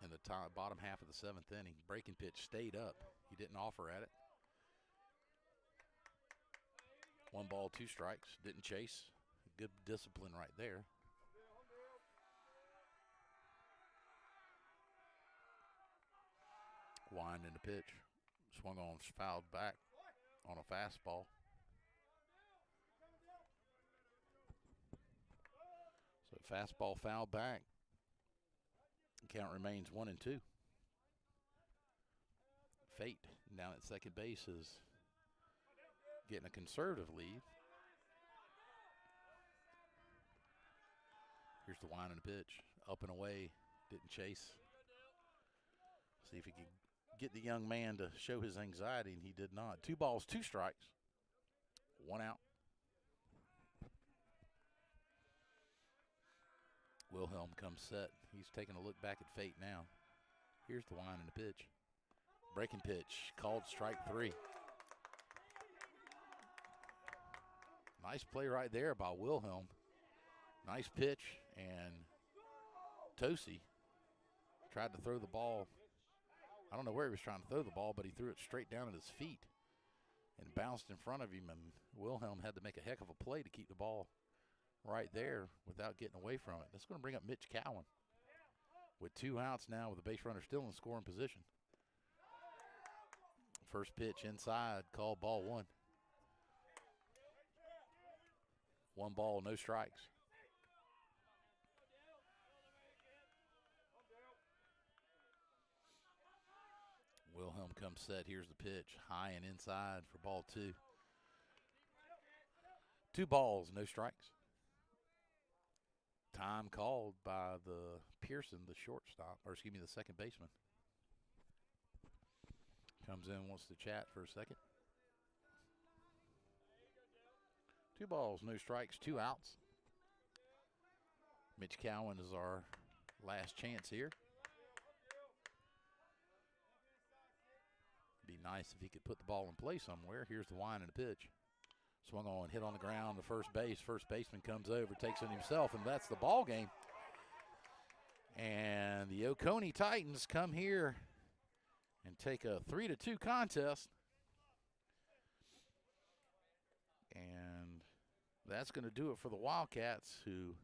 In the bottom half of the 7th inning. Breaking pitch stayed up. He didn't offer at it. 1 ball, 2 strikes. Didn't chase. Good discipline right there. Wind in the pitch. Swung on, fouled back on a fastball. So fastball fouled back. Count remains 1-2. Fate down at second base is getting a conservative lead. Here's the wind and the pitch. Up and away. Didn't chase. See if he could get the young man to show his anxiety, and he did not. 2 balls, 2 strikes. 1 out. Wilhelm comes set. He's taking a look back at Fate now. Here's the wind and the pitch. Breaking pitch. Called strike 3. Nice play right there by Wilhelm. Nice pitch, and Tosi tried to throw the ball. I don't know where he was trying to throw the ball, but he threw it straight down at his feet and bounced in front of him, and Wilhelm had to make a heck of a play to keep the ball right there without getting away from it. That's going to bring up Mitch Cowan with 2 outs now with the base runner still in scoring position. First pitch inside, called ball 1. 1 ball, no strikes. Wilhelm comes set. Here's the pitch. High and inside for ball 2. 2 balls, no strikes. Time called by the Pearson, the shortstop, or excuse me, the second baseman. Comes in, wants to chat for a second. 2 balls, no strikes, 2 outs. Mitch Cowan is our last chance here. Be nice if he could put the ball in play somewhere. Here's the wind and the pitch. Swung on, hit on the ground to first base. First baseman comes over, takes it himself, and that's the ball game. And the Oconee Titans come here and take a 3-2 contest. And that's going to do it for the Wildcats, who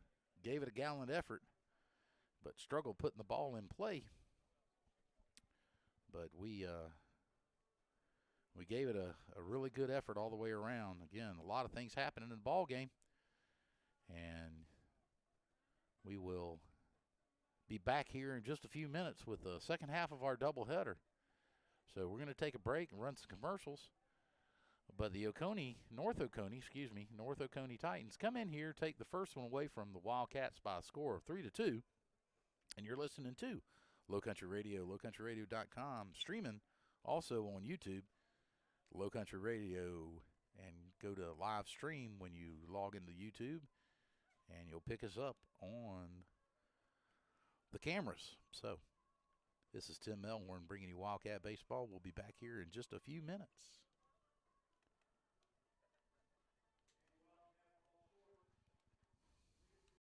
gave it a gallant effort but struggled putting the ball in play. But we gave it a really good effort all the way around. Again, a lot of things happening in the ball game. And we will be back here in just a few minutes with the second half of our doubleheader. So we're going to take a break and run some commercials. But the North Oconee Titans come in here, take the first one away from the Wildcats by a score of 3-2. And you're listening to Low Country Radio, lowcountryradio.com, streaming also on YouTube, Low Country Radio, and go to live stream when you log into YouTube, and you'll pick us up on the cameras. So this is Tim Melhorn bringing you Wildcat Baseball. We'll be back here in just a few minutes.